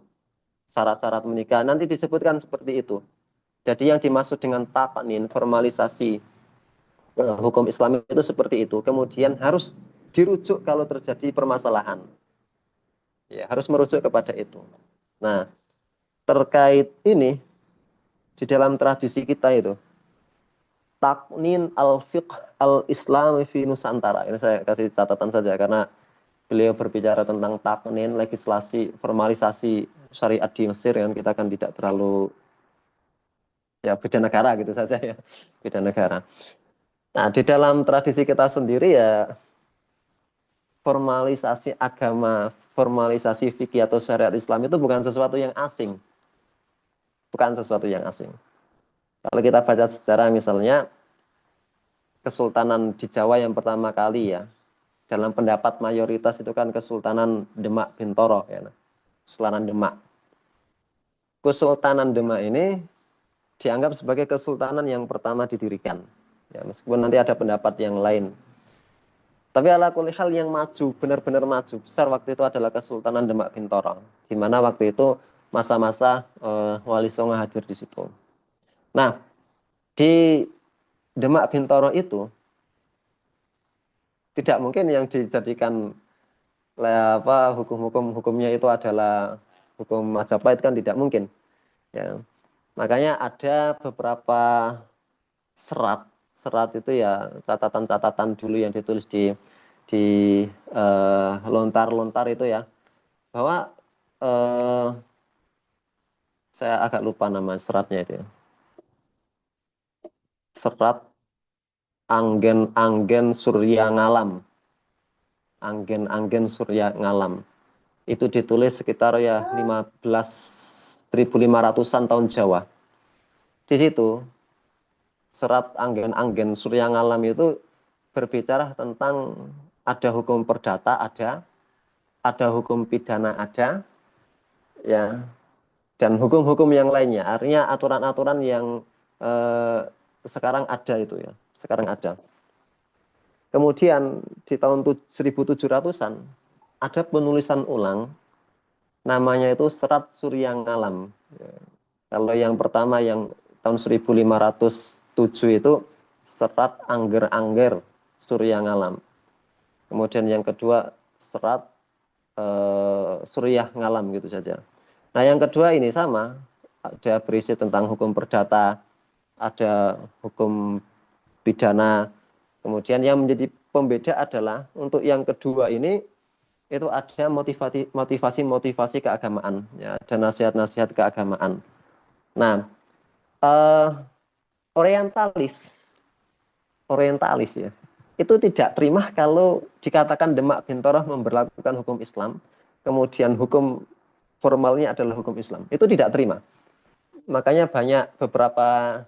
Speaker 2: syarat-syarat menikah, nanti disebutkan seperti itu. Jadi yang dimaksud dengan taqnin, formalisasi hukum Islam itu seperti itu. Kemudian harus dirujuk kalau terjadi permasalahan. Ya, harus merujuk kepada itu. Nah, terkait ini di dalam tradisi kita itu taqnin al-fiqh al-islami fi Nusantara. Ini saya kasih catatan saja karena beliau berbicara tentang taqnin, legislasi, formalisasi syariat di Mesir, kan kita kan tidak terlalu ya beda negara gitu saja ya, beda negara. Nah, di dalam tradisi kita sendiri ya formalisasi agama, formalisasi fikih atau syariat Islam itu bukan sesuatu yang asing. Bukan sesuatu yang asing. Kalau kita baca sejarah misalnya Kesultanan di Jawa yang pertama kali ya, dalam pendapat mayoritas itu kan Kesultanan Demak Bintoro ya. Kesultanan Demak. Kesultanan Demak ini dianggap sebagai kesultanan yang pertama didirikan. Ya, meskipun nanti ada pendapat yang lain. Tapi ala kulli hal yang maju, benar-benar maju besar waktu itu adalah Kesultanan Demak Bintoro, di mana waktu itu masa-masa Wali Songo hadir di situ. Nah, di Demak Bintoro itu tidak mungkin yang dijadikan hukumnya itu adalah hukum Majapahit, kan tidak mungkin. Ya. Makanya ada beberapa serat itu ya catatan-catatan dulu yang ditulis di lontar-lontar itu ya, bahwa saya agak lupa nama seratnya itu ya. Serat Anggen-Anggen Surya Ngalam. Anggen-Anggen Surya Ngalam. Itu ditulis sekitar ya 1500-an tahun Jawa. Di situ serat Anggen-Anggen Surya Ngalam itu berbicara tentang ada hukum perdata, ada hukum pidana, ada ya, dan hukum-hukum yang lainnya. Artinya aturan-aturan yang sekarang ada itu ya, sekarang ada. Kemudian di tahun 1700-an ada penulisan ulang, namanya itu Serat Surya Ngalam. Kalau yang pertama yang tahun 1507 itu Serat Angger-Angger Surya Ngalam. Kemudian yang kedua Serat Surya Ngalam gitu saja. Nah, yang kedua ini sama, ada berisi tentang hukum perdata, ada hukum pidana. Kemudian yang menjadi pembeda adalah untuk yang kedua ini itu ada motivasi keagamaan, ya, ada nasihat-nasihat keagamaan. Nah, orientalis ya, itu tidak terima kalau dikatakan Demak Bintoro memberlakukan hukum Islam, kemudian hukum formalnya adalah hukum Islam. Itu tidak terima. Makanya banyak beberapa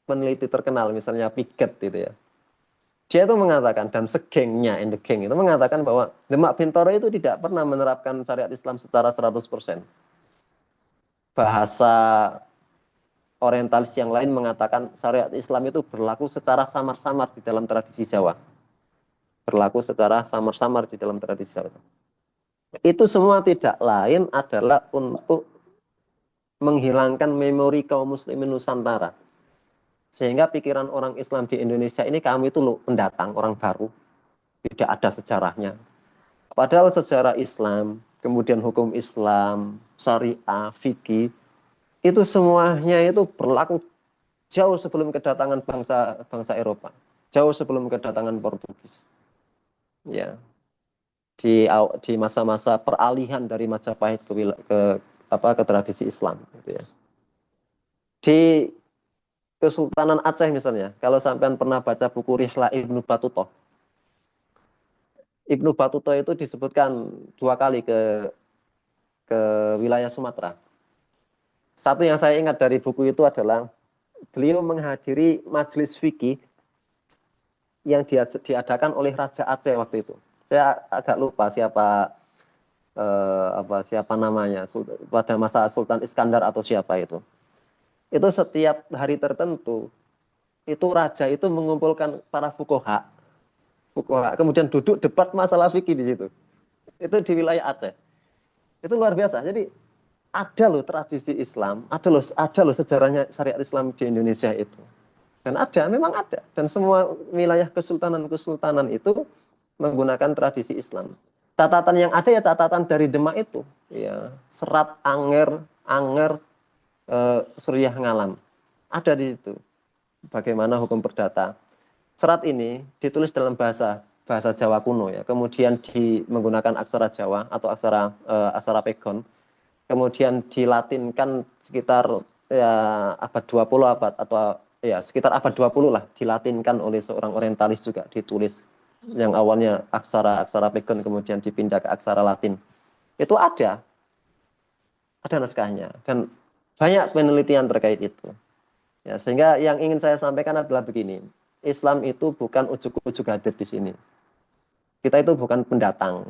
Speaker 2: peneliti terkenal, misalnya Piget gitu ya. Dia itu mengatakan, dan segengnya, in the gang itu mengatakan bahwa Demak Bintoro itu tidak pernah menerapkan syariat Islam secara 100%. Bahasa orientalis yang lain mengatakan syariat Islam itu berlaku secara samar-samar di dalam tradisi Jawa. Berlaku secara samar-samar di dalam tradisi Jawa. Itu semua tidak lain adalah untuk menghilangkan memori kaum muslimin Nusantara. Sehingga pikiran orang Islam di Indonesia ini, kami itu loh pendatang, orang baru, tidak ada sejarahnya. Padahal sejarah Islam, kemudian hukum Islam, syariah, fikih, itu semuanya itu berlaku jauh sebelum kedatangan bangsa Eropa, jauh sebelum kedatangan Portugis. Ya, di masa-masa peralihan dari Majapahit ke tradisi Islam, gitu ya. Di Kesultanan Aceh misalnya, kalau sampean pernah baca buku Rihlah Ibnu Battuta, Ibnu Battuta itu disebutkan 2 kali ke wilayah Sumatera. Satu yang saya ingat dari buku itu adalah beliau menghadiri majelis fikih yang diadakan oleh Raja Aceh waktu itu. Saya agak lupa siapa namanya pada masa Sultan Iskandar atau siapa itu. Itu setiap hari tertentu itu raja itu mengumpulkan para fuqaha, kemudian duduk debat masalah fikih di situ. Itu di wilayah Aceh. Itu luar biasa. Jadi ada loh tradisi Islam, ada loh sejarahnya syariat Islam di Indonesia itu. Dan memang ada. Dan semua wilayah kesultanan itu menggunakan tradisi Islam. Catatan yang ada ya catatan dari Demak itu. Ya, Serat Anger, Suriah Ngalam. Ada di situ. Bagaimana hukum perdata. Serat ini ditulis dalam bahasa Jawa kuno ya. Kemudian menggunakan aksara Jawa atau aksara Pegon. Kemudian dilatinkan sekitar ya abad 20 atau ya sekitar abad 20 lah, dilatinkan oleh seorang orientalis juga, ditulis yang awalnya aksara Pegon kemudian dipindah ke aksara Latin. Itu ada naskahnya dan banyak penelitian terkait itu. Ya, sehingga yang ingin saya sampaikan adalah begini, Islam itu bukan ujuk-ujuk hadir di sini. Kita itu bukan pendatang.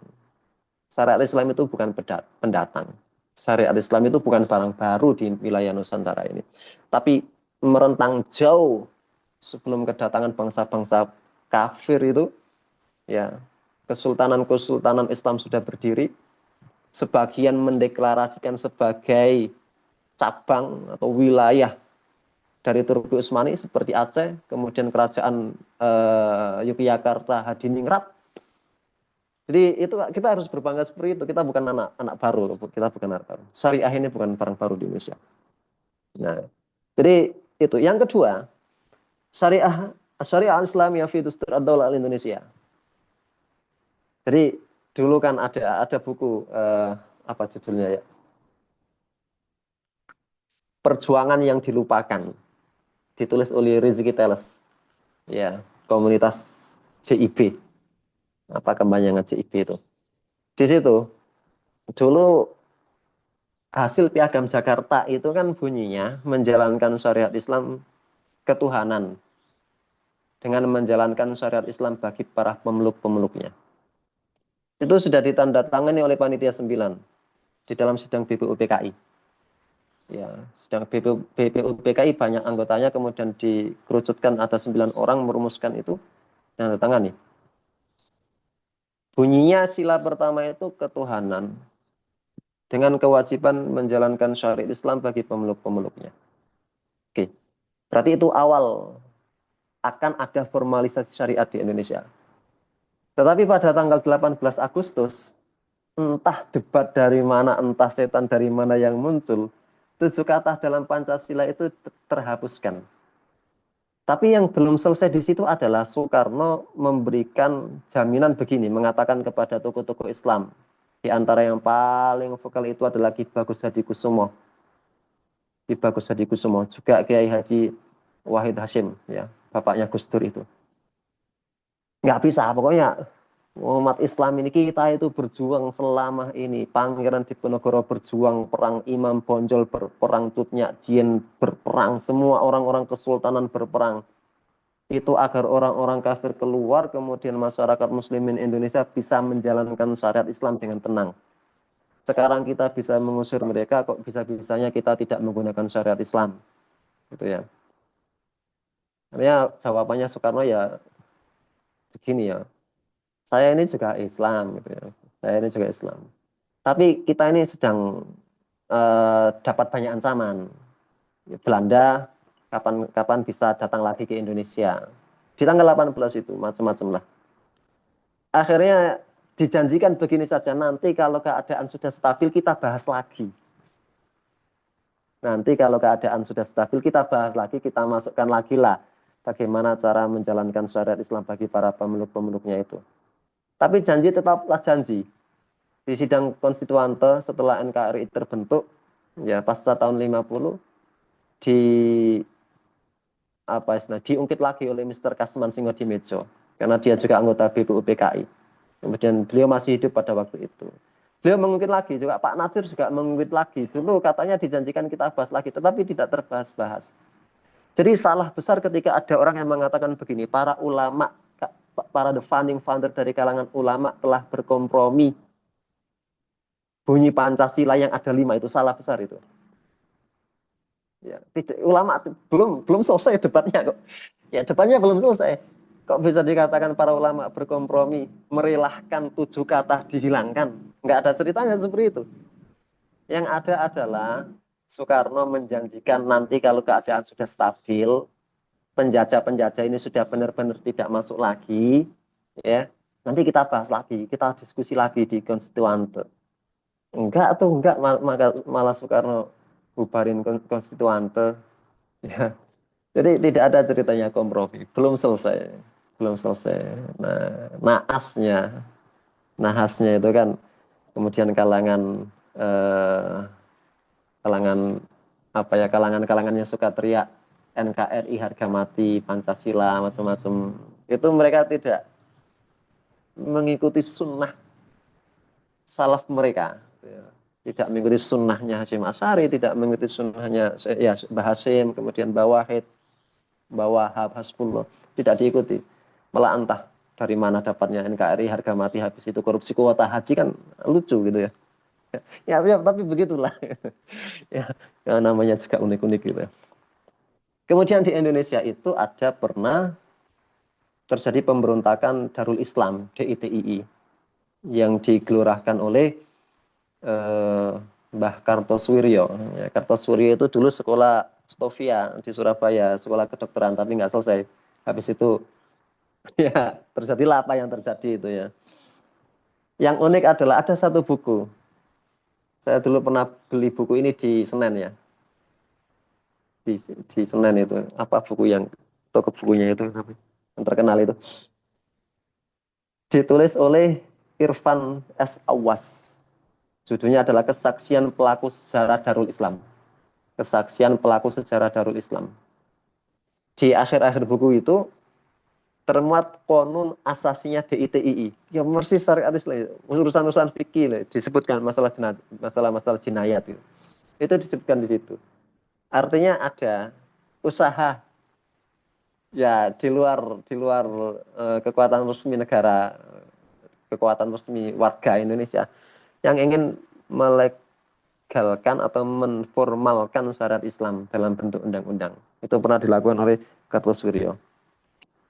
Speaker 2: Syariat Islam itu bukan pendatang. Syariat Islam itu bukan barang baru di wilayah Nusantara ini. Tapi merentang jauh sebelum kedatangan bangsa-bangsa kafir itu, ya, kesultanan Islam sudah berdiri. Sebagian mendeklarasikan sebagai cabang atau wilayah dari Turki Utsmani seperti Aceh, kemudian kerajaan Yogyakarta, Hadiningrat. Jadi itu kita harus berbangga seperti itu. Kita bukan anak baru, kita bukan anak baru. Syariah ini bukan barang baru di Indonesia. Nah, jadi itu. Yang kedua, syariah Islamiyah fi Dustur ad-Daulah al-Indonesia. Jadi dulu kan ada buku apa judulnya ya? Perjuangan yang dilupakan. Ditulis oleh Rizky Teles. Ya, komunitas JIB. Apa kepanjangan JIB itu? Di situ dulu hasil Piagam Jakarta itu kan bunyinya menjalankan syariat Islam ketuhanan dengan menjalankan syariat Islam bagi para pemeluk-pemeluknya. Itu sudah ditandatangani oleh Panitia 9 di dalam sidang BPUPKI. Ya, sidang BPUPKI banyak anggotanya, kemudian dikerucutkan ada 9 orang merumuskan itu dan ditandatangani. Bunyinya sila pertama itu ketuhanan dengan kewajiban menjalankan syariat Islam bagi pemeluk-pemeluknya. Oke, berarti itu awal akan ada formalisasi syariat di Indonesia. Tetapi pada tanggal 18 Agustus, entah debat dari mana, entah setan dari mana yang muncul, 7 kata dalam Pancasila itu terhapuskan. Tapi yang belum selesai di situ adalah Soekarno memberikan jaminan begini, mengatakan kepada tokoh-tokoh Islam. Di antara yang paling vokal itu adalah Ki Bagus Hadikusumo. Ki Bagus Hadikusumo, juga Kiai Haji Wahid Hashim, ya, bapaknya Gus Dur itu. Nggak bisa, pokoknya umat Islam ini kita itu berjuang selama ini. Pangeran Diponegoro berjuang, perang Imam Bonjol berperang, Tut Nyak Dien berperang, semua orang-orang kesultanan berperang. Itu agar orang-orang kafir keluar, kemudian masyarakat muslimin Indonesia bisa menjalankan syariat Islam dengan tenang. Sekarang kita bisa mengusir mereka, kok bisa-bisanya kita tidak menggunakan syariat Islam. Gitu ya. Artinya jawabannya Soekarno ya begini ya. Saya ini juga Islam gitu ya. Saya ini juga Islam. Tapi kita ini sedang dapat banyak ancaman. Belanda kapan bisa datang lagi ke Indonesia. Di tanggal 18 itu macam-macam lah. Akhirnya dijanjikan begini saja, nanti kalau keadaan sudah stabil kita bahas lagi. Nanti kalau keadaan sudah stabil kita bahas lagi, kita masukkan lagi lah bagaimana cara menjalankan syariat Islam bagi para pemeluk-pemeluknya itu. Tapi janji tetaplah janji. Di sidang konstituante setelah NKRI terbentuk, ya pasca tahun 50, diungkit lagi oleh Mr. Kasman Singodimedjo, karena dia juga anggota BPU PKI. Kemudian beliau masih hidup pada waktu itu. Beliau mengungkit lagi, juga Pak Natsir juga mengungkit lagi. Dulu katanya dijanjikan kita bahas lagi, tetapi tidak terbahas-bahas. Jadi salah besar ketika ada orang yang mengatakan begini, para ulama, para the founding founder dari kalangan ulama telah berkompromi. Bunyi Pancasila yang ada 5 itu salah besar itu. Ya, ulama belum selesai debatnya kok. Ya, debatnya belum selesai. Kok bisa dikatakan para ulama berkompromi, merelahkan 7 kata dihilangkan? Nggak ada ceritanya seperti itu. Yang ada adalah Soekarno menjanjikan nanti kalau keadaan sudah stabil, penjajah-penjajah ini sudah benar-benar tidak masuk lagi, ya. Nanti kita bahas lagi, kita diskusi lagi di konstituante. Enggak, malah Soekarno bubarin konstituante. Ya. Jadi tidak ada ceritanya kompromi, belum selesai. Nah, nahasnya itu kan kemudian kalangan kalangan yang suka teriak NKRI harga mati, Pancasila, macam-macam. Itu mereka tidak mengikuti sunnah salaf mereka. Tidak mengikuti sunnahnya Hasyim Asy'ari, tidak mengikuti sunnahnya ya Mbah Hasyim, kemudian Mbah Wahid, Mbah Wahab, Hasbullah. Tidak diikuti. Malah entah dari mana dapatnya NKRI harga mati, habis itu korupsi kuota haji, kan lucu gitu ya. Ya, tapi begitulah. Ya, namanya juga unik-unik gitu. Kemudian di Indonesia itu ada pernah terjadi pemberontakan Darul Islam, DITII, yang digelorahkan oleh Mbah Kartosuwiryo. Ya, Kartosuwiryo itu dulu sekolah Stovia di Surabaya, sekolah kedokteran, tapi nggak selesai. Habis itu ya terjadilah apa yang terjadi itu ya. Yang unik adalah ada satu buku. Saya dulu pernah beli buku ini di Senen ya. Di Senen itu. Apa buku yang toko bukunya itu yang terkenal itu. Ditulis oleh Irfan S. Awas. Judulnya adalah Kesaksian Pelaku Sejarah Darul Islam. Kesaksian Pelaku Sejarah Darul Islam. Di akhir-akhir buku itu termuat konun asasinya DITII. Ya mesti syariat Islam, urusan-urusan fikih lah, disebutkan masalah jinayat itu. Itu disebutkan di situ. Artinya ada usaha ya di luar kekuatan resmi negara, kekuatan resmi warga Indonesia yang ingin melegalkan atau menformalkan syariat Islam dalam bentuk undang-undang. Itu pernah dilakukan oleh Kartosuwiryo.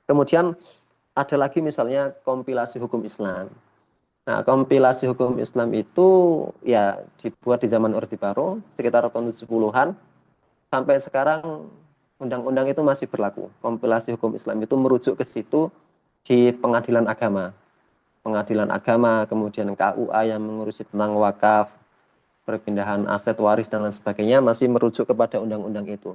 Speaker 2: Kemudian ada lagi misalnya kompilasi hukum Islam. Nah, kompilasi hukum Islam itu ya dibuat di zaman Orde Baru sekitar tahun 70-an. Sampai sekarang undang-undang itu masih berlaku. Kompilasi hukum Islam itu merujuk ke situ di pengadilan agama. Pengadilan agama, kemudian KUA yang mengurusi tentang wakaf, perpindahan aset waris dan lain sebagainya masih merujuk kepada undang-undang itu.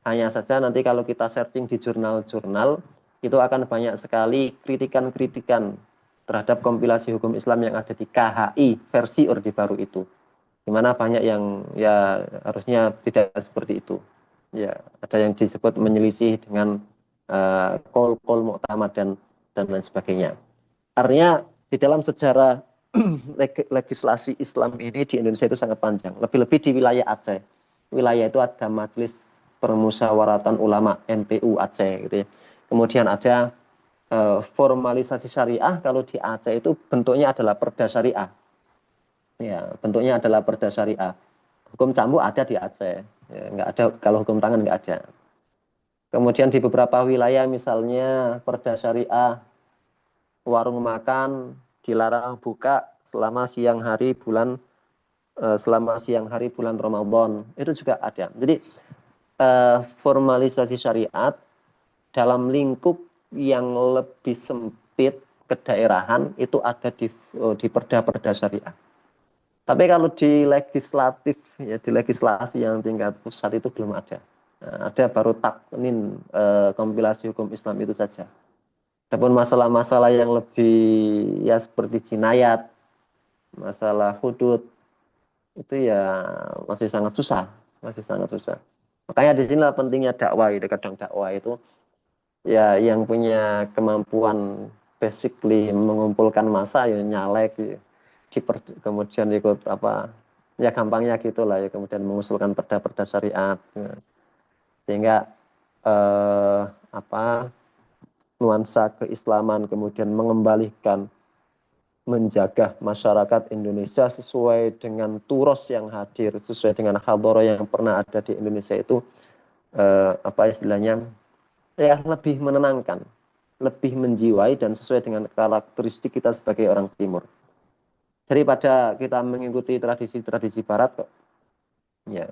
Speaker 2: Hanya saja nanti kalau kita searching di jurnal-jurnal, itu akan banyak sekali kritikan-kritikan terhadap kompilasi hukum Islam yang ada di KHI versi Orde Baru itu. Di mana banyak yang ya harusnya tidak seperti itu. Ya, ada yang disebut menyelisih dengan kol muktamad dan lain sebagainya. Artinya di dalam sejarah legislasi Islam ini di Indonesia itu sangat panjang. Lebih-lebih di wilayah Aceh. Wilayah itu ada Majelis Permusyawaratan Ulama MPU Aceh gitu ya. Kemudian ada formalisasi syariah, kalau di Aceh itu bentuknya adalah perda syariah. Ya, bentuknya adalah perda syariah. Hukum cambuk ada di Aceh, ya, nggak ada, kalau hukum tangan nggak ada. Kemudian di beberapa wilayah misalnya perda syariah, warung makan dilarang buka selama siang hari bulan Ramadan, itu juga ada. Jadi formalisasi syariat dalam lingkup yang lebih sempit kedaerahan itu ada di perda-perda syariah. Tapi kalau di legislatif, ya di legislasi yang tingkat pusat itu belum ada. Nah, ada baru taknin kompilasi hukum Islam itu saja. Adapun masalah-masalah yang lebih ya seperti jinayat, masalah hudud, itu ya masih sangat susah, masih sangat susah. Makanya di sinilah pentingnya dakwah, itu kadang dakwah itu ya yang punya kemampuan basically mengumpulkan massa ya nyalek ya. Kemudian ikut apa ya gampangnya gitulah ya, kemudian mengusulkan perda-perda syariat ya. Sehingga apa nuansa keislaman kemudian mengembalikan menjaga masyarakat Indonesia sesuai dengan turos yang hadir, sesuai dengan hadharah yang pernah ada di Indonesia itu apa istilahnya ya lebih menenangkan, lebih menjiwai dan sesuai dengan karakteristik kita sebagai orang Timur. Daripada kita mengikuti tradisi-tradisi Barat kok, ya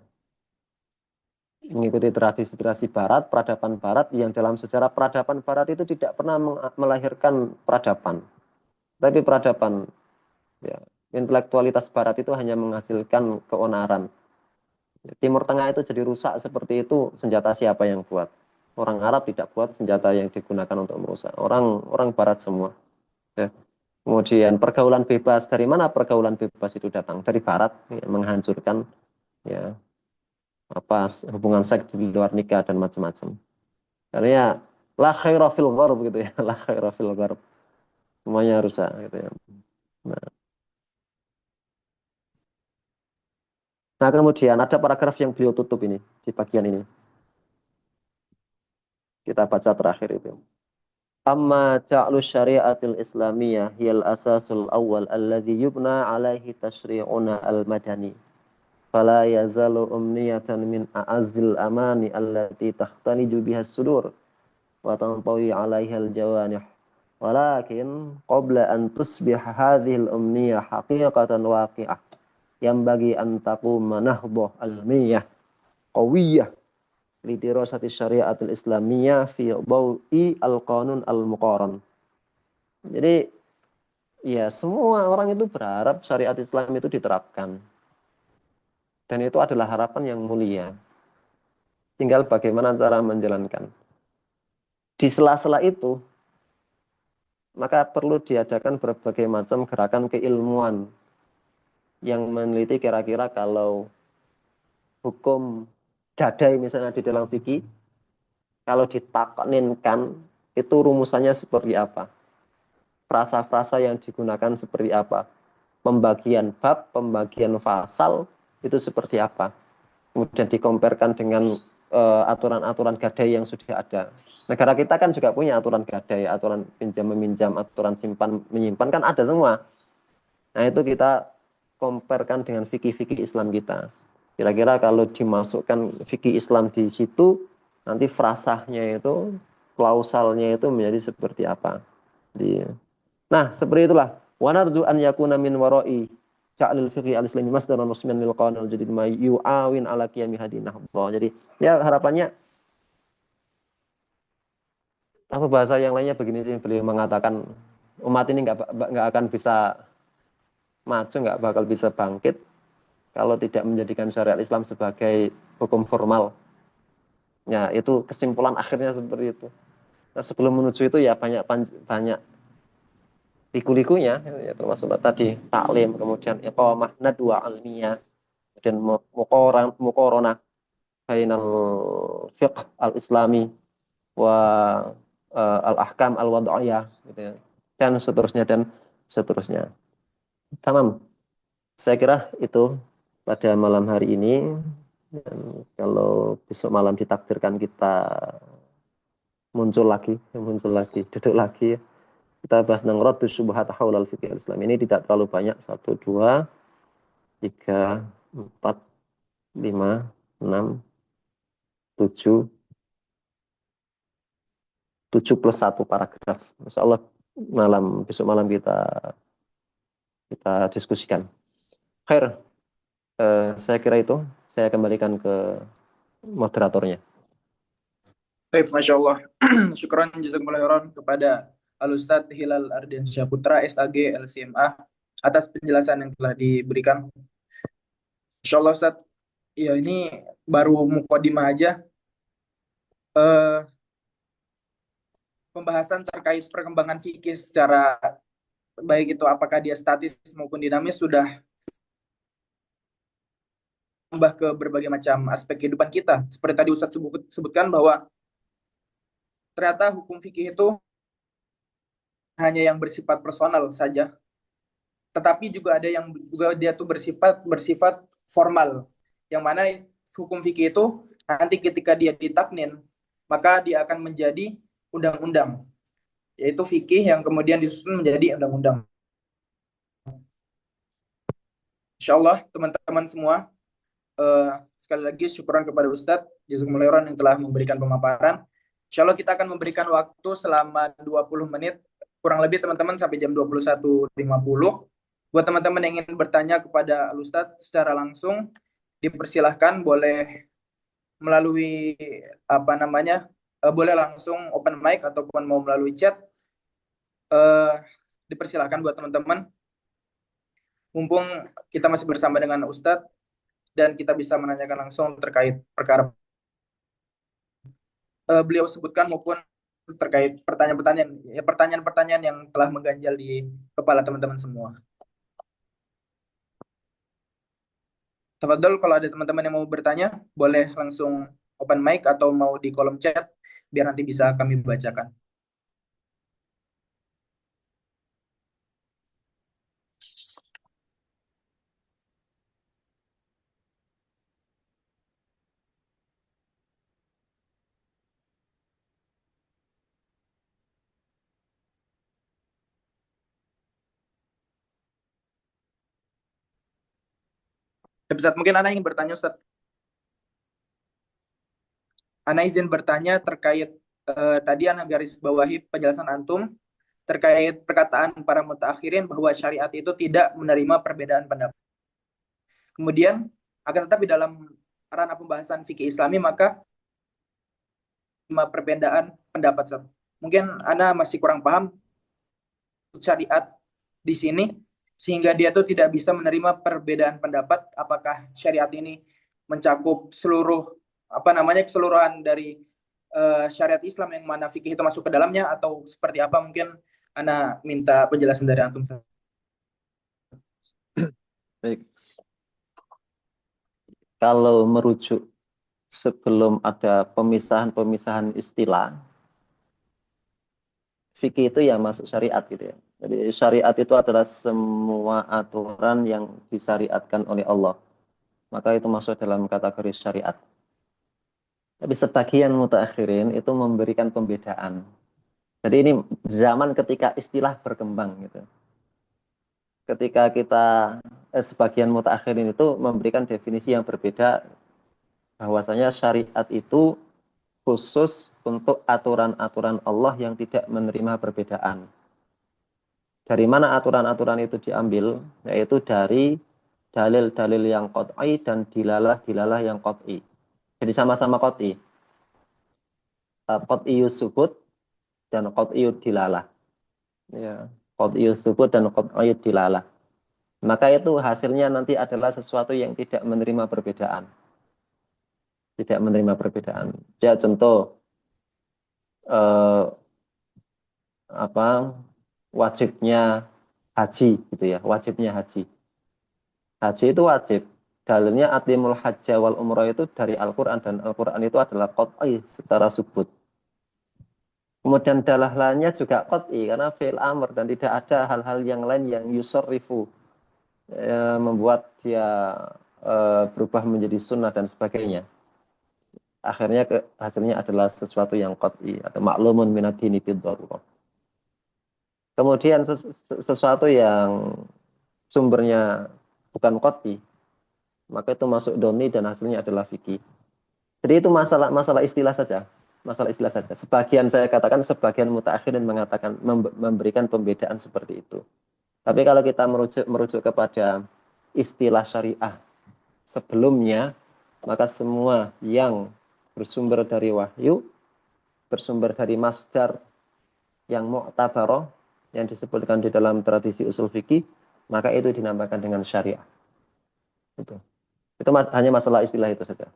Speaker 2: mengikuti tradisi-tradisi Barat, peradaban Barat yang dalam sejarah peradaban Barat itu tidak pernah melahirkan peradaban, tapi peradaban ya, intelektualitas Barat itu hanya menghasilkan keonaran. Timur Tengah itu jadi rusak seperti itu, senjata siapa yang buat? Orang Arab tidak buat senjata yang digunakan untuk merusak. Orang Barat semua. Ya. Kemudian pergaulan bebas, dari mana pergaulan bebas itu datang? Dari Barat, ya, menghancurkan ya apa hubungan seks di luar nikah dan macam-macam. Karena la khaira fil gharb gitu ya, la khaira fil gharb. Semuanya rusak gitu ya. Nah, Nah, kemudian ada paragraf yang beliau tutup ini, di bagian ini. Kita baca terakhir itu. Amma ja'lu syari'atil islamiyah hiyal asasul awal alladhi yubna alaihi tashri'una al-madani. Fala yazalu umniyatan min a'azil amani allati takhtaniju bihas sudur. Wa tantawi alaiha al-jawanih. Walakin qabla an tusbih hadhil umniyah haqiqatan waqi'ah. Yang bagi an taquma nahdah al-miyah qawiyah lidirasati syariatul islamiyah fi dawi al-qanun al-muqaran. Jadi ya semua orang itu berharap syariat Islam itu diterapkan. Dan itu adalah harapan yang mulia. Tinggal bagaimana cara menjalankan. Di sela-sela itu maka perlu diadakan berbagai macam gerakan keilmuan yang meneliti kira-kira kalau hukum gadai misalnya di dalam fikih, kalau ditakninkan itu rumusannya seperti apa, frasa-frasa yang digunakan seperti apa, pembagian bab, pembagian fasal itu seperti apa, kemudian dikomparkan dengan aturan-aturan gadai yang sudah ada. Negara kita kan juga punya aturan gadai, aturan pinjam meminjam, aturan simpan menyimpan kan ada semua. Nah itu kita komparkan dengan fikih-fikih Islam kita. Kira-kira kalau dimasukkan fikih Islam di situ, nanti frasahnya itu, klausalnya itu menjadi seperti apa. Nah, seperti itulah. Wa narju an yakuna min wara'i ja'lil fiqhi al-islami masdaran rasmiyan lil qanun jadi ma yu'awin ala qiyami hadinah. Jadi ya harapannya langsung bahasa yang lainnya begini sih, beliau mengatakan umat ini nggak akan bisa maju, nggak bakal bisa bangkit kalau tidak menjadikan syariat Islam sebagai hukum formal. Ya, itu kesimpulan akhirnya seperti itu. Nah, sebelum menuju itu ya banyak liku-likunya, ya, termasuk tadi taklim, kemudian iqamah nadwa almiyah, dan muqaranah bainal fiqh al-islami wa al-ahkam al-wad'iyah gitu ya. Dan seterusnya. Tamam. Saya kira itu pada malam hari ini. Dan kalau besok malam ditakdirkan kita muncul lagi, duduk lagi. Kita bahas tentang raddu syubhat haulal fiqh al-Islam. Ini tidak terlalu banyak. 1, 2, 3, 4, 5, 6, 7. 7 plus 1 paragraf. Insya Allah besok malam kita diskusikan. Khair. Saya kira itu. Saya kembalikan ke moderatornya.
Speaker 1: Baik, Masya Allah. Syukran jazakumullah khairan kepada Al-Ustadz Hilal Ardiansyah Putra, SAG, LCMA, atas penjelasan yang telah diberikan. Insya Allah Ustadz, ya ini baru mukadimah aja. Eh, Pembahasan terkait perkembangan fikih secara baik itu apakah dia statis maupun dinamis sudah tambah ke berbagai macam aspek kehidupan kita. Seperti tadi Ustadz sebutkan bahwa ternyata hukum fikih itu hanya yang bersifat personal saja, tetapi juga ada yang juga dia tuh bersifat formal, yang mana hukum fikih itu nanti ketika dia ditaknin maka dia akan menjadi undang-undang, yaitu fikih yang kemudian disusun menjadi undang-undang. Insya Allah teman-teman semua, sekali lagi syukuran kepada Ustadz Jazakumullah khairan yang telah memberikan pemaparan. Insya Allah kita akan memberikan waktu selama 20 menit kurang lebih teman-teman sampai jam 21.50. Buat teman-teman yang ingin bertanya kepada Ustadz secara langsung, dipersilahkan boleh melalui apa namanya, boleh langsung open mic ataupun mau melalui chat. Dipersilahkan buat teman-teman. Mumpung kita masih bersama dengan Ustadz dan kita bisa menanyakan langsung terkait perkara beliau sebutkan maupun terkait pertanyaan-pertanyaan yang telah mengganjal di kepala teman-teman semua. Tafadhol kalau ada teman-teman yang mau bertanya, boleh langsung open mic atau mau di kolom chat, biar nanti bisa kami bacakan. Ustaz, mungkin Ana ingin bertanya, Ustaz. Ana izin bertanya terkait tadi Ana garis bawahi penjelasan Antum terkait perkataan para mutaakhirin bahwa syariat itu tidak menerima perbedaan pendapat. Kemudian, akan tetapi dalam ranah pembahasan fikih Islami maka perbedaan pendapat. Ustaz. Mungkin Ana masih kurang paham syariat di sini sehingga dia tuh tidak bisa menerima perbedaan pendapat apakah syariat ini mencakup seluruh keseluruhan dari syariat Islam yang mana fikih itu masuk ke dalamnya atau seperti apa, mungkin Ana minta penjelasan dari Antum.
Speaker 2: Baik. Kalau merujuk sebelum ada pemisahan-pemisahan istilah, fikih itu yang masuk syariat gitu ya. Jadi syariat itu adalah semua aturan yang disyariatkan oleh Allah. Maka itu masuk dalam kategori syariat. Tapi sebagian mutakhirin itu memberikan pembedaan. Jadi ini zaman ketika istilah berkembang gitu. Ketika sebagian mutakhirin itu memberikan definisi yang berbeda, bahwasanya syariat itu khusus untuk aturan-aturan Allah yang tidak menerima perbedaan. Dari mana aturan-aturan itu diambil? Yaitu dari dalil-dalil yang qat'i dan dilalah-dilalah yang qat'i. Jadi sama-sama qat'i. Qat'iyus subut dan qat'iyud dilalah. Ya, qat'iyus subut dan qat'iyud dilalah. Maka itu hasilnya nanti adalah sesuatu yang tidak menerima perbedaan. Tidak menerima perbedaan. Ya, contoh wajibnya haji gitu ya, wajibnya haji. Haji itu wajib. Dalilnya atimul hajja wal umrah itu dari Al-Qur'an dan Al-Qur'an itu adalah qat'i secara subut. Kemudian dalalannya juga qat'i karena fi'il amr dan tidak ada hal-hal yang lain yang yusarrifu, membuat dia berubah menjadi sunnah dan sebagainya. Akhirnya hasilnya adalah sesuatu yang qat'i atau maklumun minad dini bid-darurah. Kemudian sesuatu yang sumbernya bukan qat'i, maka itu masuk doni dan hasilnya adalah fikih. Jadi itu masalah istilah saja. Masalah istilah saja. Sebagian mutaakhirin mengatakan memberikan pembedaan seperti itu. Tapi kalau kita merujuk kepada istilah syariah sebelumnya, maka semua yang bersumber dari wahyu, bersumber dari masdar yang mu'tabaroh, yang disebutkan di dalam tradisi usul fikih, maka itu dinamakan dengan syariah. Itu hanya masalah istilah itu saja.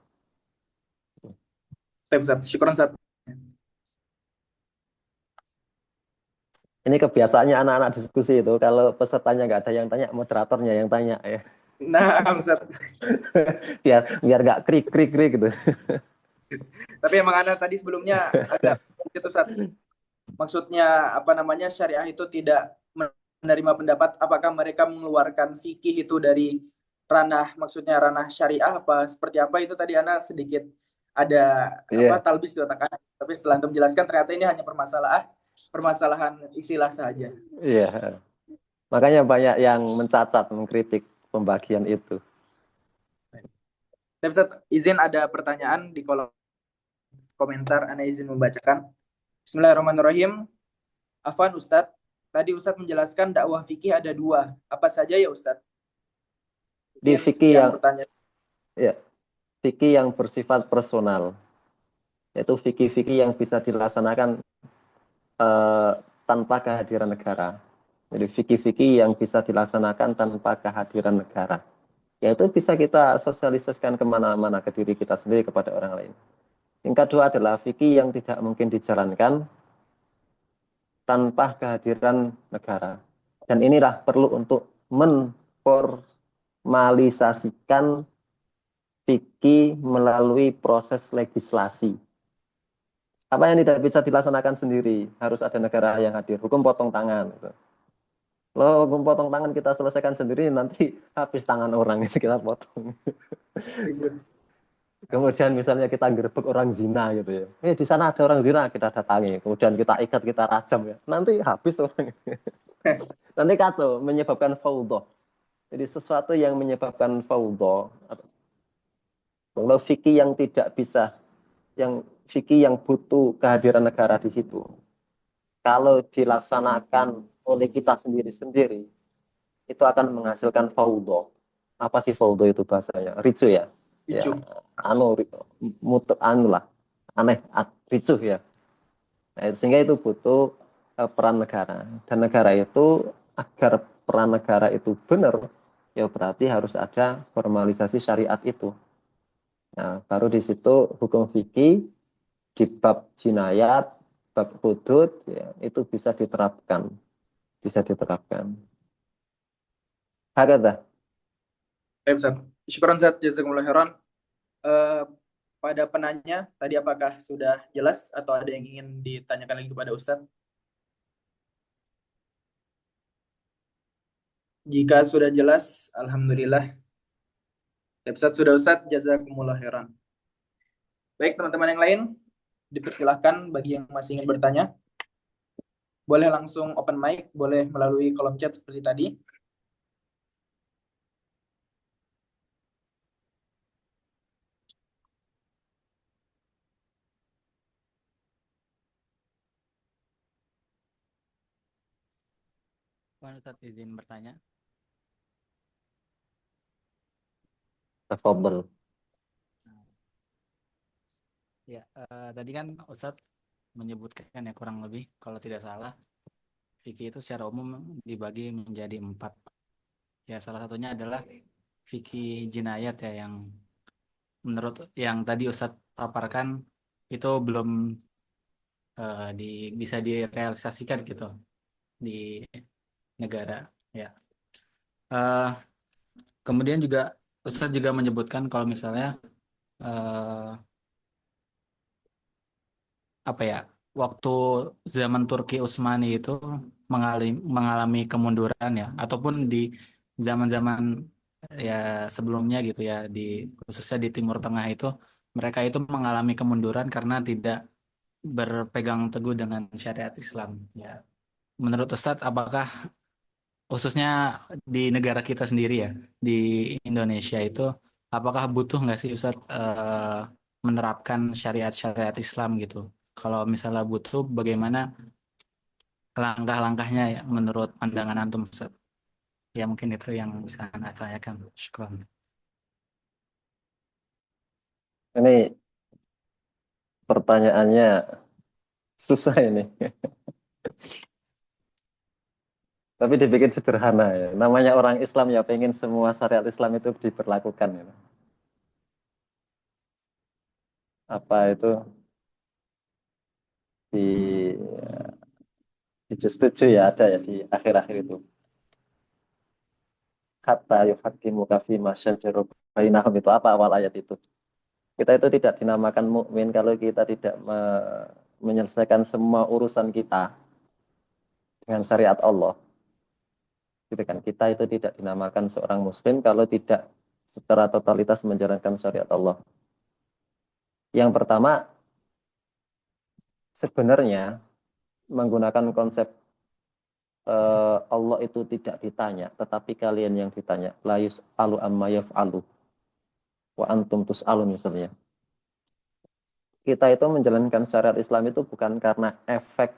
Speaker 1: Baik, Ustaz. Syukran, Ustaz.
Speaker 2: Ini kebiasaannya anak-anak diskusi itu, kalau pesertanya nggak ada yang tanya, moderatornya yang tanya ya.
Speaker 1: Nah, Ustaz.
Speaker 2: biar nggak krik krik krik gitu.
Speaker 1: Tapi emang Ana tadi sebelumnya agak itu, Ustaz. Maksudnya apa namanya, syariah itu tidak menerima pendapat apakah mereka mengeluarkan fikih itu dari ranah, maksudnya ranah syariah apa seperti apa, itu tadi Ana sedikit ada apa
Speaker 2: Iya,
Speaker 1: talbis di otak Ana. Tapi setelah Anda menjelaskan ternyata ini hanya permasalahan istilah saja.
Speaker 2: iya. Makanya banyak yang mencacat, mengkritik pembagian itu.
Speaker 1: Tapi Ustaz, izin ada pertanyaan di kolom komentar, Ana izin membacakan. Bismillahirrahmanirrahim. Afwan Ustadz, tadi Ustadz menjelaskan dakwah fikih ada dua. Apa saja ya Ustadz?
Speaker 2: Di
Speaker 1: Mungkin
Speaker 2: fikih
Speaker 1: sekian
Speaker 2: yang
Speaker 1: pertanyaan.
Speaker 2: ya, fikih yang bersifat personal, yaitu fikih-fikih yang bisa dilaksanakan tanpa kehadiran negara. Jadi fikih-fikih yang bisa dilaksanakan tanpa kehadiran negara. Yaitu bisa kita sosialisasikan kemana-mana ke diri kita sendiri, kepada orang lain. Yang kedua adalah fikih yang tidak mungkin dijalankan tanpa kehadiran negara. Dan inilah perlu untuk menformalisasikan fikih melalui proses legislasi. Apa yang tidak bisa dilaksanakan sendiri, harus ada negara yang hadir. Hukum potong tangan. Gitu. Lo hukum potong tangan kita selesaikan sendiri, nanti habis tangan orang itu kita potong. Kemudian misalnya kita gerbek orang zina gitu ya. Di sana ada orang zina, kita datangi. Kemudian kita ikat, kita rajam ya. Nanti habis orang. Nanti kacau, menyebabkan faudo. Jadi sesuatu yang menyebabkan faudo. Kalau fikih yang tidak bisa, yang fikih yang butuh kehadiran negara di situ. Kalau dilaksanakan oleh kita sendiri-sendiri, itu akan menghasilkan faudo. Apa sih faudo itu bahasanya? Ricu ya? Ya,
Speaker 1: Icu.
Speaker 2: anu lah, aneh, ricuh ya. Nah, sehingga itu butuh peran negara. Dan negara itu, agar peran negara itu benar, ya berarti harus ada formalisasi syariat itu. Nah, baru di situ hukum fikih di bab jinayat, bab hudud, ya, itu bisa diterapkan. Bisa diterapkan. Hakata.
Speaker 1: Baik Ustadz. Syukran Ustadz, jazakumullah khairan. Eh, pada penanya, tadi apakah sudah jelas atau ada yang ingin ditanyakan lagi kepada Ustadz? Jika sudah jelas, Alhamdulillah. Baik Ustadz, sudah Ustadz, jazakumullah khairan. Baik teman-teman yang lain, dipersilahkan bagi yang masih ingin bertanya. Boleh langsung open mic, boleh melalui kolom chat seperti tadi.
Speaker 4: Ustaz izin bertanya.
Speaker 2: Tafadhol.
Speaker 4: Ya, tadi kan Ustadz menyebutkan ya kurang lebih kalau tidak salah fikih itu secara umum dibagi menjadi 4. Ya, salah satunya adalah fikih jinayat ya yang menurut yang tadi Ustadz paparkan itu belum bisa direalisasikan gitu di negara ya. Eh, Kemudian juga Ustadz juga menyebutkan kalau misalnya eh, apa ya, waktu zaman Turki Utsmani itu mengalami kemunduran ya, ataupun di zaman-zaman ya sebelumnya gitu ya, di khususnya di Timur Tengah itu mereka itu mengalami kemunduran karena tidak berpegang teguh dengan syariat Islam ya. Menurut Ustadz, apakah khususnya di negara kita sendiri ya, di Indonesia itu, apakah butuh nggak sih Ustadz menerapkan syariat-syariat Islam gitu? Kalau misalnya butuh, bagaimana langkah-langkahnya ya menurut pandangan antum Ustadz? Ya mungkin itu yang bisa Anda tanyakan. Syukran.
Speaker 2: Ini pertanyaannya susah ini. Tapi dibikin sederhana ya. Namanya orang Islam ya pengen semua syariat Islam itu diberlakukan ya. Apa itu di setuju ya ada ya di akhir-akhir itu. Kata yuhakimuka fima syajara bainahum itu apa awal ayat itu. Kita itu tidak dinamakan mukmin kalau kita tidak menyelesaikan semua urusan kita dengan syariat Allah. Gitu kan? Kita itu tidak dinamakan seorang muslim kalau tidak secara totalitas menjalankan syariat Allah. Yang pertama, sebenarnya menggunakan konsep Allah itu tidak ditanya, tetapi kalian yang ditanya. La yus'alu amma yaf'alu wa antum tus'alun misalnya. Kita itu menjalankan syariat Islam itu bukan karena efek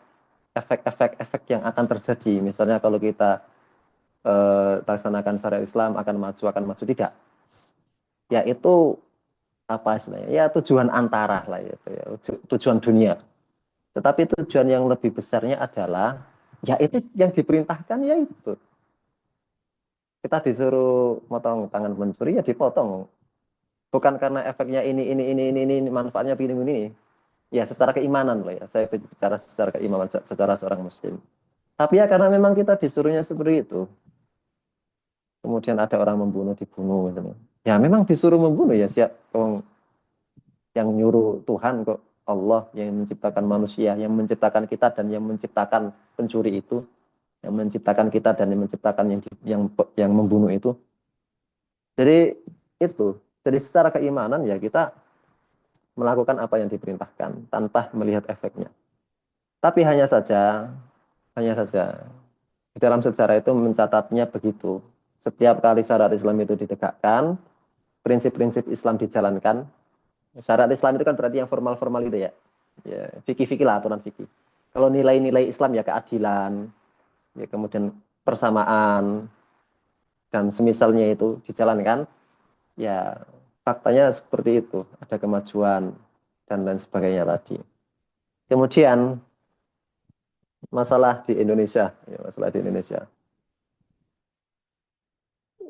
Speaker 2: yang akan terjadi. Misalnya kalau kita laksanakan syariat Islam akan maju tidak. Ya itu apa istilahnya? Ya tujuan antara lah itu ya, tujuan dunia. Tetapi tujuan yang lebih besarnya adalah ya itu yang diperintahkan ya itu. Kita disuruh motong tangan pencuri ya dipotong. Bukan karena efeknya ini manfaatnya begini. Ya secara keimanan loh ya. Saya bicara secara keimanan secara seorang muslim. Tapi ya karena memang kita disuruhnya seperti itu. Kemudian ada orang membunuh dibunuh gitu. Ya memang disuruh membunuh ya siap yang nyuruh Tuhan kok Allah yang menciptakan manusia, yang menciptakan kita dan yang menciptakan pencuri itu, yang menciptakan kita dan yang menciptakan yang membunuh itu. Jadi itu, jadi secara keimanan ya kita melakukan apa yang diperintahkan tanpa melihat efeknya. Tapi hanya saja di dalam sejarah itu mencatatnya begitu. Setiap kali syariat Islam itu ditegakkan, prinsip-prinsip Islam dijalankan. Syariat Islam itu kan berarti yang formal-formal itu ya. Ya, fikih-fikih lah, aturan fikih. Kalau nilai-nilai Islam ya keadilan, ya kemudian persamaan, dan semisalnya itu dijalankan, ya faktanya seperti itu. Ada kemajuan dan lain sebagainya tadi. Kemudian masalah di Indonesia.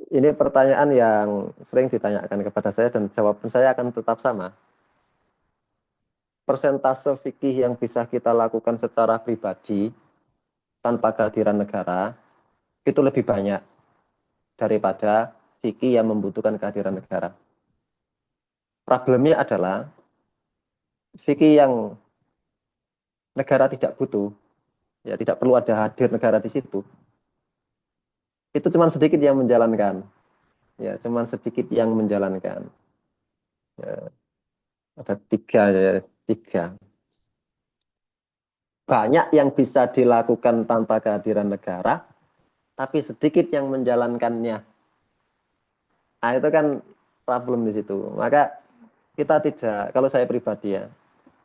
Speaker 2: Ini pertanyaan yang sering ditanyakan kepada saya dan jawaban saya akan tetap sama. Persentase fikih yang bisa kita lakukan secara pribadi tanpa kehadiran negara itu lebih banyak daripada fikih yang membutuhkan kehadiran negara. Problemnya adalah fikih yang negara tidak butuh, ya tidak perlu ada hadir negara di situ. Itu cuma sedikit yang menjalankan. Ya, cuma sedikit yang menjalankan. Ya, ada tiga. Banyak yang bisa dilakukan tanpa kehadiran negara, tapi sedikit yang menjalankannya. Nah, itu kan problem di situ. Maka kita tidak, kalau saya pribadi ya,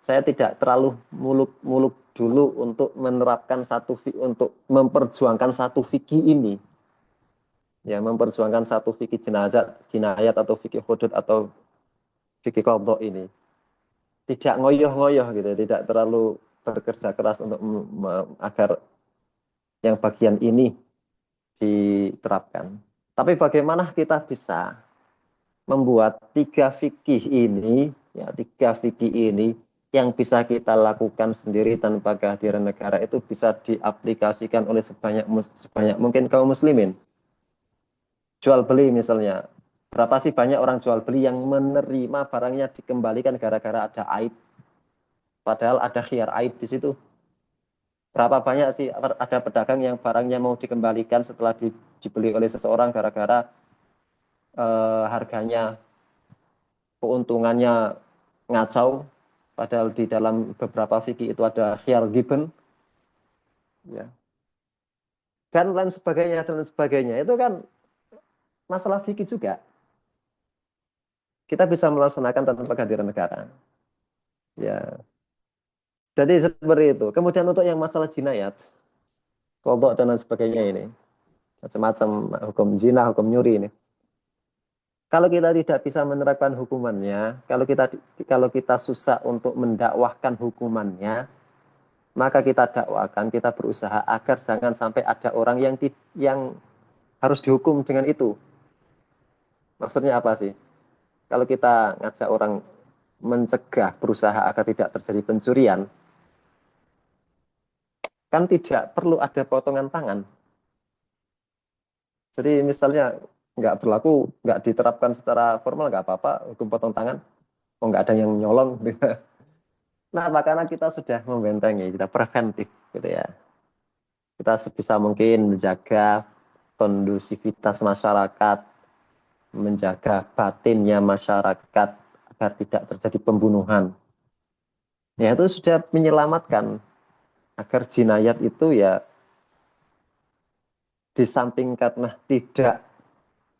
Speaker 2: saya tidak terlalu muluk-muluk dulu untuk menerapkan untuk memperjuangkan satu fikih ini. Ya, memperjuangkan satu fikih jinayat atau fikih hudud atau fikih qadha ini. Tidak ngoyoh-ngoyoh gitu, tidak terlalu bekerja keras untuk agar yang bagian ini diterapkan. Tapi bagaimana kita bisa membuat tiga fikih ini yang bisa kita lakukan sendiri tanpa kehadiran negara itu bisa diaplikasikan oleh sebanyak mungkin kaum muslimin. Jual beli misalnya, berapa sih banyak orang jual beli yang menerima barangnya dikembalikan gara-gara ada aib, padahal ada khiyar aib di situ. Berapa banyak sih ada pedagang yang barangnya mau dikembalikan setelah dibeli oleh seseorang gara-gara harganya, keuntungannya ngacau, padahal di dalam beberapa fikih itu ada khiyar giben, ya, dan lain sebagainya. Itu kan masalah fikih juga. Kita bisa melaksanakan tanpa kehadiran negara. Ya. Jadi seperti itu. Kemudian untuk yang masalah jinayat, qadha dan lain sebagainya ini, macam-macam hukum zina, hukum nyuri ini. Kalau kita tidak bisa menerapkan hukumannya, kalau kita susah untuk mendakwahkan hukumannya, maka kita dakwakan, kita berusaha agar jangan sampai ada orang yang harus dihukum dengan itu. Maksudnya apa sih? Kalau kita ngajak orang mencegah, berusaha agar tidak terjadi pencurian, kan tidak perlu ada potongan tangan. Jadi misalnya nggak berlaku, nggak diterapkan secara formal, nggak apa-apa, hukum potong tangan, oh nggak ada yang nyolong. Nah, karena kita sudah membentengi, kita preventif, gitu ya. Kita sebisa mungkin menjaga kondusivitas masyarakat, menjaga batinnya masyarakat agar tidak terjadi pembunuhan. Ya itu sudah menyelamatkan agar jinayat itu ya di samping karena tidak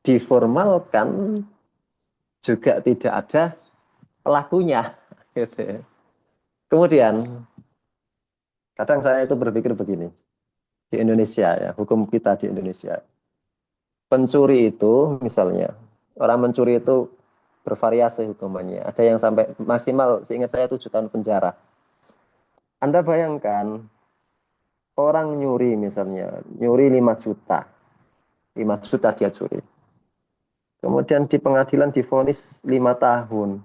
Speaker 2: diformalkan juga tidak ada pelakunya. Gitu. Kemudian kadang saya itu berpikir begini, di Indonesia ya, hukum kita di Indonesia. Pencuri itu misalnya, orang mencuri itu bervariasi hukumannya. Ada yang sampai maksimal, seingat saya 7 tahun penjara. Anda bayangkan, orang nyuri misalnya, nyuri 5 juta. 5 juta dia curi. Kemudian di pengadilan divonis 5 tahun.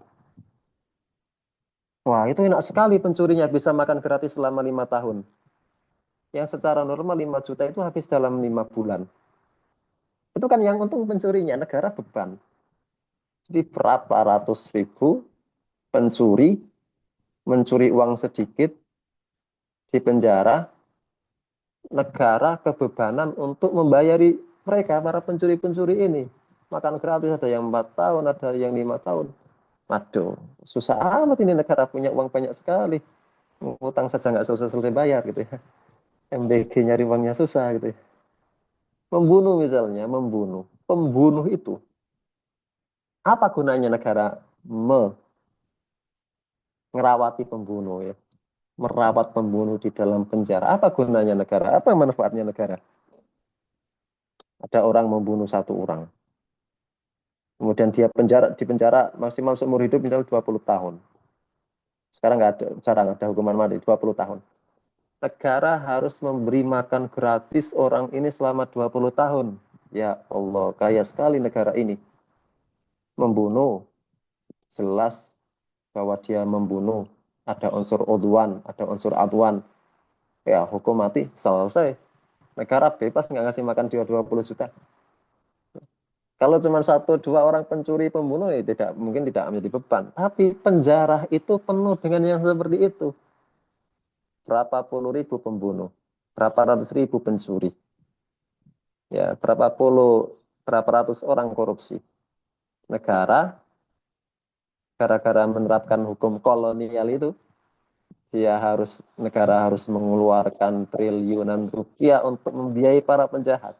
Speaker 2: Wah, itu enak sekali pencurinya bisa makan gratis selama 5 tahun. Yang secara normal 5 juta itu habis dalam 5 bulan. Itu kan yang untung pencurinya, negara beban. Jadi berapa ratus ribu pencuri, mencuri uang sedikit, di penjara, negara kebebanan untuk membayari mereka, para pencuri-pencuri ini. Makan gratis, ada yang 4 tahun, ada yang 5 tahun. Waduh, susah amat ini negara punya uang banyak sekali. Utang saja nggak selesai-selesai bayar gitu ya. MBG nyari uangnya susah gitu ya. Membunuh misalnya, membunuh. Pembunuh itu, apa gunanya negara merawati pembunuh ya? Merawat pembunuh di dalam penjara. Apa gunanya negara? Apa manfaatnya negara? Ada orang membunuh 1 orang. Kemudian dia di penjara maksimal seumur hidup misal 20 tahun. Sekarang jarang ada hukuman mati, 20 tahun. Negara harus memberi makan gratis orang ini selama 20 tahun. Ya Allah, kaya sekali negara ini. Membunuh, jelas bahwa dia membunuh. Ada unsur udwan, ada unsur adwan. Ya, hukum mati, selesai. Negara bebas nggak ngasih makan dia 20 juta. Kalau cuma 1-2 orang pencuri pembunuh ya mungkin tidak menjadi beban. Tapi penjara itu penuh dengan yang seperti itu. Berapa puluh ribu pembunuh, berapa ratus ribu pencuri, ya berapa ratus orang korupsi. Negara gara-gara menerapkan hukum kolonial itu, negara harus mengeluarkan triliunan rupiah untuk membiayai para penjahat.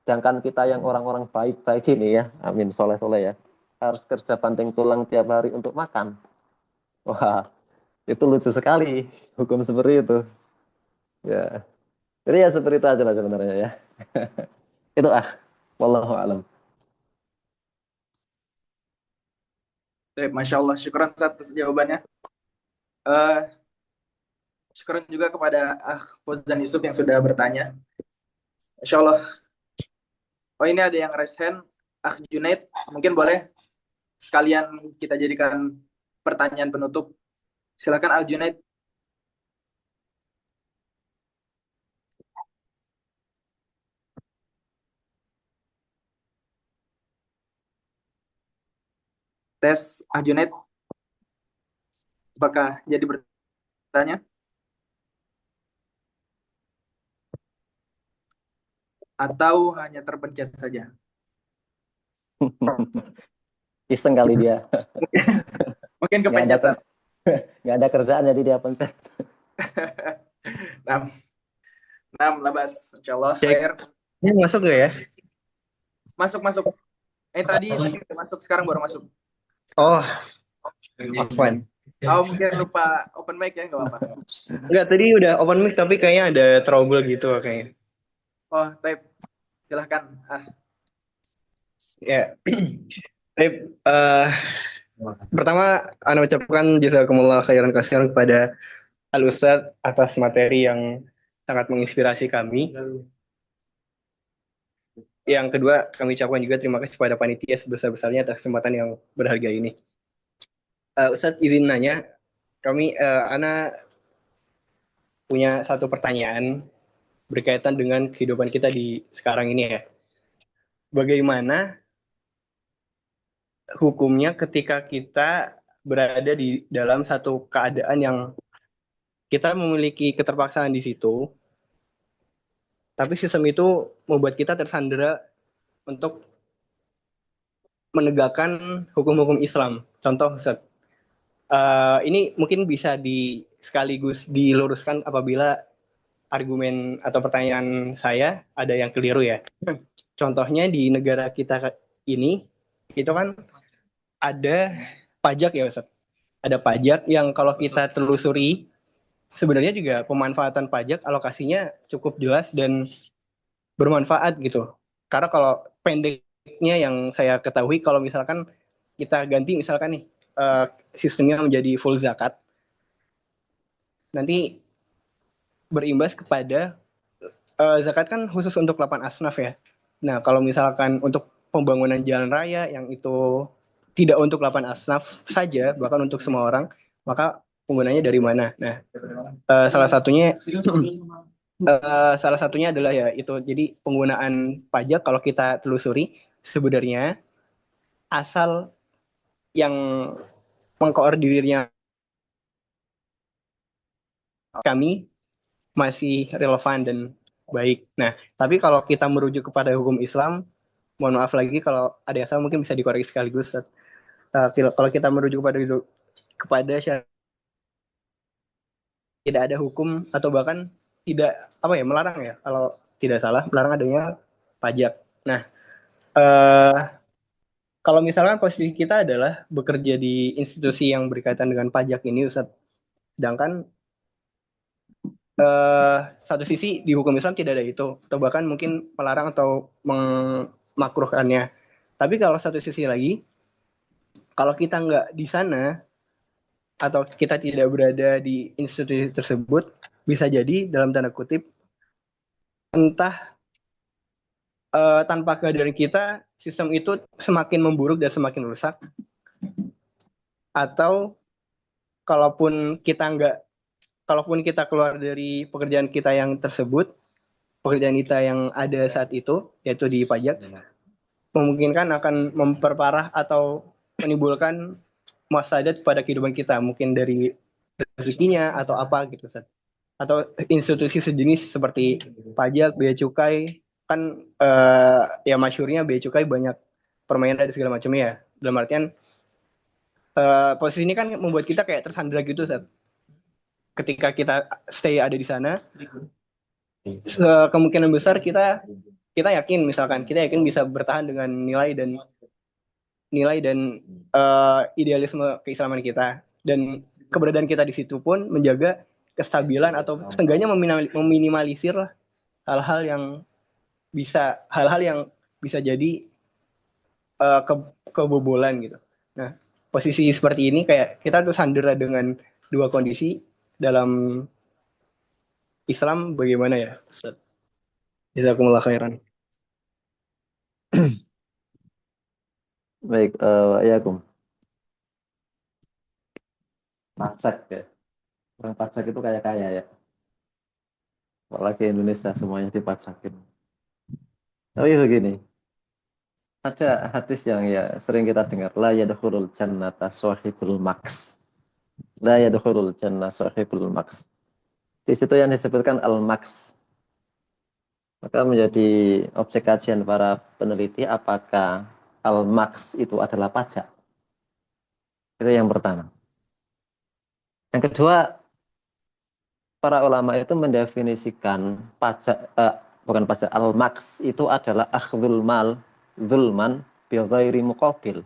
Speaker 2: Sedangkan kita yang orang-orang baik-baik ini ya, amin soleh-soleh ya, harus kerja banting tulang tiap hari untuk makan. Wah, itu lucu sekali hukum seperti itu. Ya, jadi ya seperti itu aja lah sebenarnya ya. Itu wallahu alam.
Speaker 1: Baik, Masya Allah, syukuran atas jawabannya. Syukuran juga kepada Fauzan Yusuf yang sudah bertanya. Masya Allah. Oh, ini ada yang raise hand. Junaid, mungkin boleh sekalian kita jadikan pertanyaan penutup. Silakan Al Junaid. Tes Junaid. Apakah jadi bertanya? Atau hanya terpencet saja?
Speaker 2: Iseng kali dia.
Speaker 1: Mungkin kepencet.
Speaker 2: Nggak ada kerjaan jadi dia pencet.
Speaker 1: 6 labas, insya Allah. Khair.
Speaker 5: Ini masuk gak ya?
Speaker 1: Masuk. Tadi masuk, sekarang baru masuk.
Speaker 5: Oh, fine.
Speaker 1: Oh, mungkin lupa open mic ya, nggak apa-apa.
Speaker 5: Enggak, tadi udah open mic tapi kayaknya ada trouble gitu kayaknya.
Speaker 1: Oh, baik. Silahkan.
Speaker 5: Ya. Baik, pertama, Anda ucapkan jazakumullah khairan kasihan kepada Al-Ustadz atas materi yang sangat menginspirasi kami. Yang kedua, kami ucapkan juga terima kasih kepada panitia sebesar-besarnya atas kesempatan yang berharga ini. Ustadz izin nanya, Ana punya satu pertanyaan berkaitan dengan kehidupan kita di sekarang ini ya. Bagaimana hukumnya ketika kita berada di dalam satu keadaan yang kita memiliki keterpaksaan di situ, tapi sistem itu membuat kita tersandera untuk menegakkan hukum-hukum Islam. Contoh, Ustaz, ini mungkin bisa sekaligus diluruskan apabila argumen atau pertanyaan saya ada yang keliru ya. Contohnya di negara kita ini, itu kan ada pajak ya Ustaz. Ada pajak yang kalau kita telusuri, sebenarnya juga pemanfaatan pajak alokasinya cukup jelas dan bermanfaat gitu. Karena kalau pendeknya yang saya ketahui, kalau misalkan kita ganti misalkan nih, sistemnya menjadi full zakat, nanti berimbas kepada zakat kan khusus untuk 8 asnaf ya. Nah, kalau misalkan untuk pembangunan jalan raya yang itu tidak untuk 8 asnaf saja, bahkan untuk semua orang, maka penggunanya dari mana? Nah, salah satunya salah satunya adalah ya itu. Jadi penggunaan pajak kalau kita telusuri sebenarnya asal yang mengkoordinirnya kami masih relevan dan baik. Nah, tapi kalau kita merujuk kepada hukum Islam, mohon maaf lagi kalau ada yang salah mungkin bisa dikoreksi sekaligus. Kalau kita merujuk kepada syariat, tidak ada hukum atau bahkan tidak apa ya melarang ya kalau tidak salah melarang adanya pajak. Nah, eh, kalau misalkan posisi kita adalah bekerja di institusi yang berkaitan dengan pajak ini, Ustaz, sedangkan satu sisi di hukum Islam tidak ada itu, atau bahkan mungkin melarang atau memakruhkannya. Tapi kalau satu sisi lagi, kalau kita nggak di sana atau kita tidak berada di institusi tersebut, bisa jadi dalam tanda kutip entah tanpa kehadiran kita sistem itu semakin memburuk dan semakin rusak, atau kalaupun kita nggak kalaupun kita keluar dari pekerjaan kita yang tersebut, pekerjaan kita yang ada saat itu, yaitu di pajak, memungkinkan akan memperparah atau menimbulkan masalah pada kehidupan kita, mungkin dari rezekinya atau apa gitu, Ustaz. Atau institusi sejenis seperti pajak, bea cukai, kan ya masyhurnya bea cukai banyak permainan dan segala macamnya ya. Dalam artian posisi ini kan membuat kita kayak tersandera gitu, Ustaz. Ketika kita stay ada di sana, kemungkinan besar kita yakin misalkan kita yakin bisa bertahan dengan nilai dan idealisme keislaman kita, dan keberadaan kita di situ pun menjaga kestabilan atau setidaknya meminimalisir hal-hal yang bisa jadi kebobolan gitu. Nah, posisi seperti ini kayak kita tuh sandera dengan dua kondisi dalam Islam, bagaimana ya Ustaz? Jazakumullah khairan.
Speaker 2: Baik, ya Kum. Pajak ya. Orang pajak itu kayak kaya ya. Apalagi Indonesia semuanya dipajakin. Tapi begini, ada hadis yang ya sering kita dengar, la yadkhulul jannata sahibul maks. La yadkhulul jannah sahibul maks. Di situ yang disebutkan al-maks. Maka menjadi objek kajian para peneliti apakah al-maks itu adalah pajak. Itu yang pertama. Yang kedua, para ulama itu mendefinisikan pajak, bukan pajak, al-maks itu adalah akhdul mal zulman bi ghairi muqabil.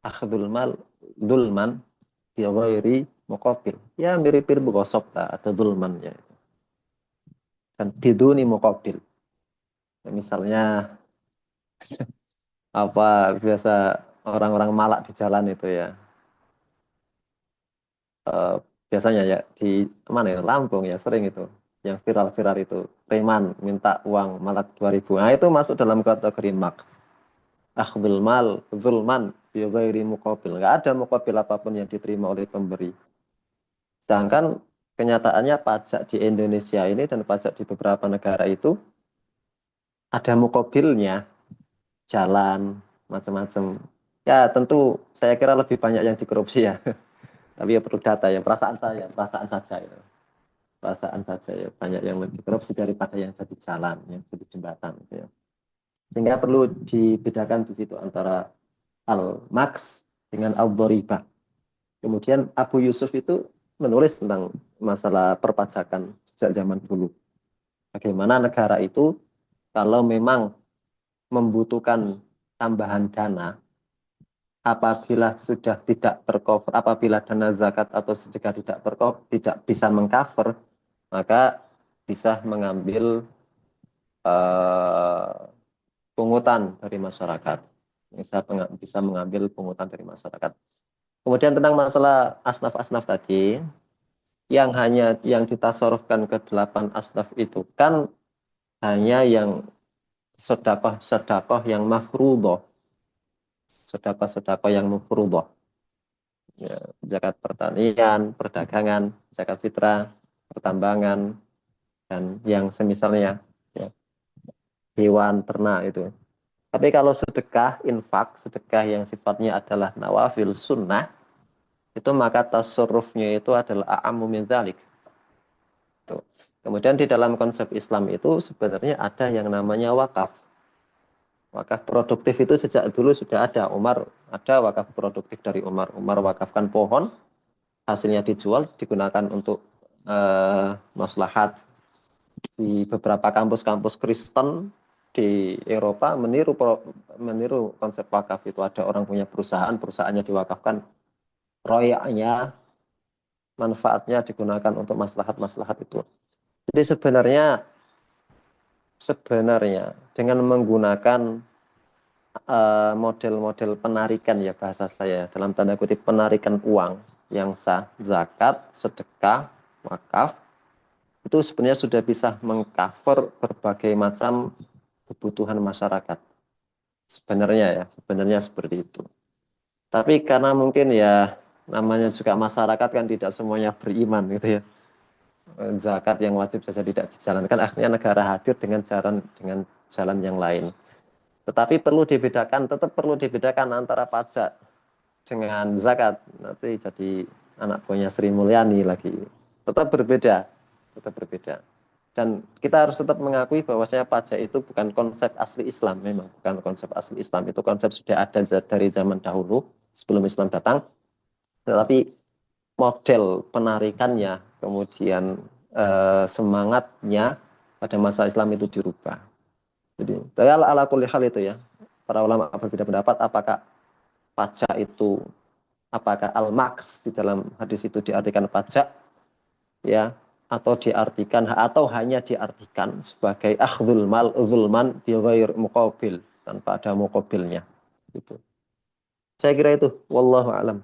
Speaker 2: Akhdul mal zulman bi ghairi muqabil. Ya mirip-mirip gosok lah atau zulman ya. Dan biduni muqabil. Misalnya apa biasa orang-orang malak di jalan itu ya. biasanya ya di mana ya, Lampung ya sering itu yang viral-viral itu, preman minta uang malak 2.000. Nah itu masuk dalam kategori maks. Akhdul mal zulman bi ghairi muqabil, nggak ada muqabil apapun yang diterima oleh pemberi. Sedangkan kenyataannya pajak di Indonesia ini dan pajak di beberapa negara itu ada muqabilnya, jalan macam-macam. Ya tentu saya kira lebih banyak yang dikorupsi ya. Tapi ya perlu data ya, perasaan saya, perasaan saja ya. Perasaan saja ya, banyak yang lebih korupsi daripada yang jadi jalan, yang jadi jembatan gitu ya. Sehingga perlu dibedakan di situ antara al-maks dengan al-doribah. Kemudian Abu Yusuf itu menulis tentang masalah perpajakan sejak zaman dulu. Bagaimana negara itu kalau memang membutuhkan tambahan dana, apabila sudah tidak tercover, apabila dana zakat atau sedekah tidak bisa mengcover, maka bisa mengambil uh, pungutan dari masyarakat. Bisa mengambil pungutan dari masyarakat. Kemudian tentang masalah asnaf-asnaf tadi, yang ditasarufkan ke 8 asnaf itu kan hanya yang sedekah yang mafruḍah. Sedekah yang mafruḍah. Ya, zakat pertanian, perdagangan, zakat fitrah, pertambangan, dan yang semisalnya ya, hewan, ternak itu. Tapi kalau sedekah, infak, sedekah yang sifatnya adalah nawafil sunnah, itu maka tasarrufnya itu adalah a'ammu min dzalik. Kemudian di dalam konsep Islam itu sebenarnya ada yang namanya wakaf. Wakaf produktif itu sejak dulu sudah ada. Umar ada wakaf produktif dari Umar. Umar wakafkan pohon, hasilnya dijual, digunakan untuk maslahat. Di beberapa kampus-kampus Kristen di Eropa meniru konsep wakaf itu. Ada orang punya perusahaan, perusahaannya diwakafkan, royaknya, manfaatnya digunakan untuk maslahat-maslahat itu. Jadi sebenarnya dengan menggunakan model-model penarikan ya bahasa saya dalam tanda kutip penarikan uang yang sah, zakat, sedekah, wakaf, itu sebenarnya sudah bisa mengcover berbagai macam kebutuhan masyarakat. Sebenarnya seperti itu. Tapi karena mungkin ya namanya juga masyarakat kan tidak semuanya beriman gitu ya. Zakat yang wajib saja tidak dijalankan, akhirnya negara hadir dengan jalan yang lain. Tetapi tetap perlu dibedakan antara pajak dengan zakat. Nanti jadi anak buahnya Sri Mulyani lagi. Tetap berbeda. Dan kita harus tetap mengakui bahwasanya pajak itu bukan konsep asli Islam, memang bukan konsep asli Islam. Itu konsep sudah ada dari zaman dahulu sebelum Islam datang. Tetapi model penarikannya, kemudian semangatnya pada masa Islam itu dirubah. Jadi, ala kulli hal itu ya, para ulama berbeda pendapat apakah pajak itu, apakah al-maks di dalam hadis itu diartikan pajak, ya, atau hanya diartikan sebagai akhdul mal zulman bi ghair muqabil, tanpa ada muqabilnya. Gitu. Saya kira itu, wallahu alam.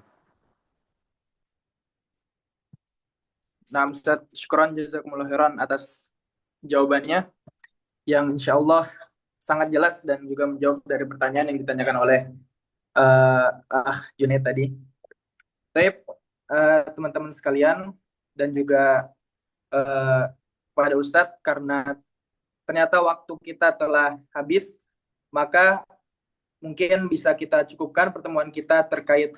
Speaker 1: Nah, Ustaz, syukran jazakumullah khairan atas jawabannya yang insya Allah sangat jelas dan juga menjawab dari pertanyaan yang ditanyakan oleh Junaid tadi. Baik, teman-teman sekalian dan juga pada Ustadz, karena ternyata waktu kita telah habis, maka mungkin bisa kita cukupkan pertemuan kita terkait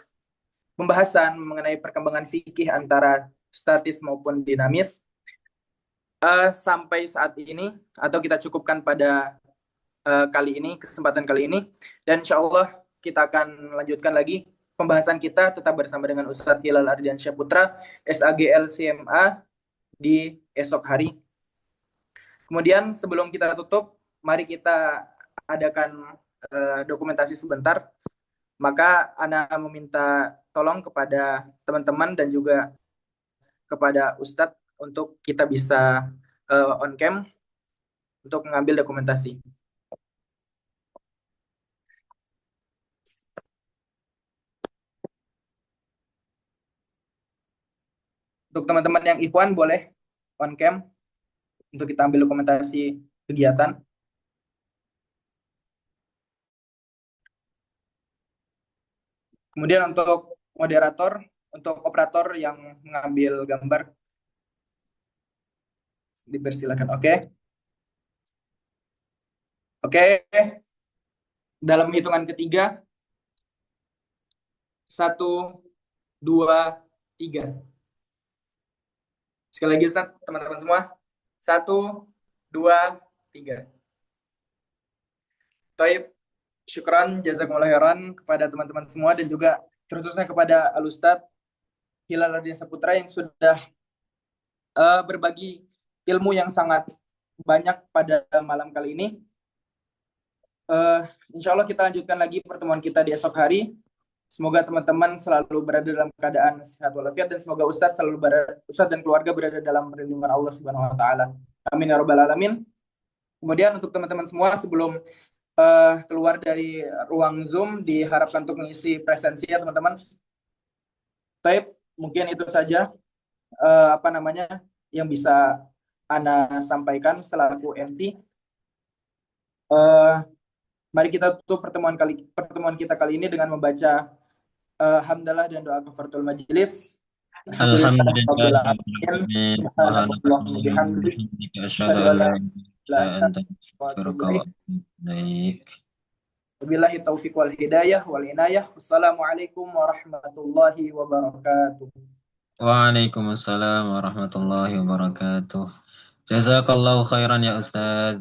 Speaker 1: pembahasan mengenai perkembangan fikih antara statis maupun dinamis sampai saat ini, atau kita cukupkan pada kesempatan kali ini, dan insya Allah kita akan lanjutkan lagi pembahasan kita tetap bersama dengan Ustadz Hilal Ardiansyah Putra, SAGL CMA, di esok hari. Kemudian sebelum kita tutup, mari kita adakan dokumentasi sebentar. Maka Ana meminta tolong kepada teman-teman dan juga kepada Ustadz untuk kita bisa on cam untuk mengambil dokumentasi. Untuk teman-teman yang ikhwan boleh on cam untuk kita ambil dokumentasi kegiatan. Kemudian untuk moderator, untuk operator yang mengambil gambar, dipersilakan. Oke. Oke. Dalam hitungan ketiga, 1, 2, 3. Sekali lagi Ustaz, teman-teman semua. 1, 2, 3. Taib, syukran, jazakumullah khairan kepada teman-teman semua dan juga khususnya kepada Al-Ustaz Hilal Ardin Saputra yang sudah berbagi ilmu yang sangat banyak pada malam kali ini. Insya Allah kita lanjutkan lagi pertemuan kita di esok hari. Semoga teman-teman selalu berada dalam keadaan sehat walafiat dan semoga Ustadz dan keluarga berada dalam perlindungan Allah Subhanahu wa taala. Amin ya rabbal alamin. Kemudian untuk teman-teman semua sebelum keluar dari ruang Zoom diharapkan untuk mengisi presensi ya teman-teman. Baik, mungkin itu saja yang bisa Ana sampaikan selaku MT. Mari kita tutup pertemuan kita kali ini dengan membaca hamdalah dan doa kafaratul majelis.
Speaker 3: Alhamdulillah.
Speaker 1: Wabillahi taufiq wal hidayah wal inayah. Wassalamualaikum warahmatullahi wabarakatuh.
Speaker 3: Waalaikumsalam warahmatullahi wabarakatuh. Jazakallahu khairan ya Ustaz.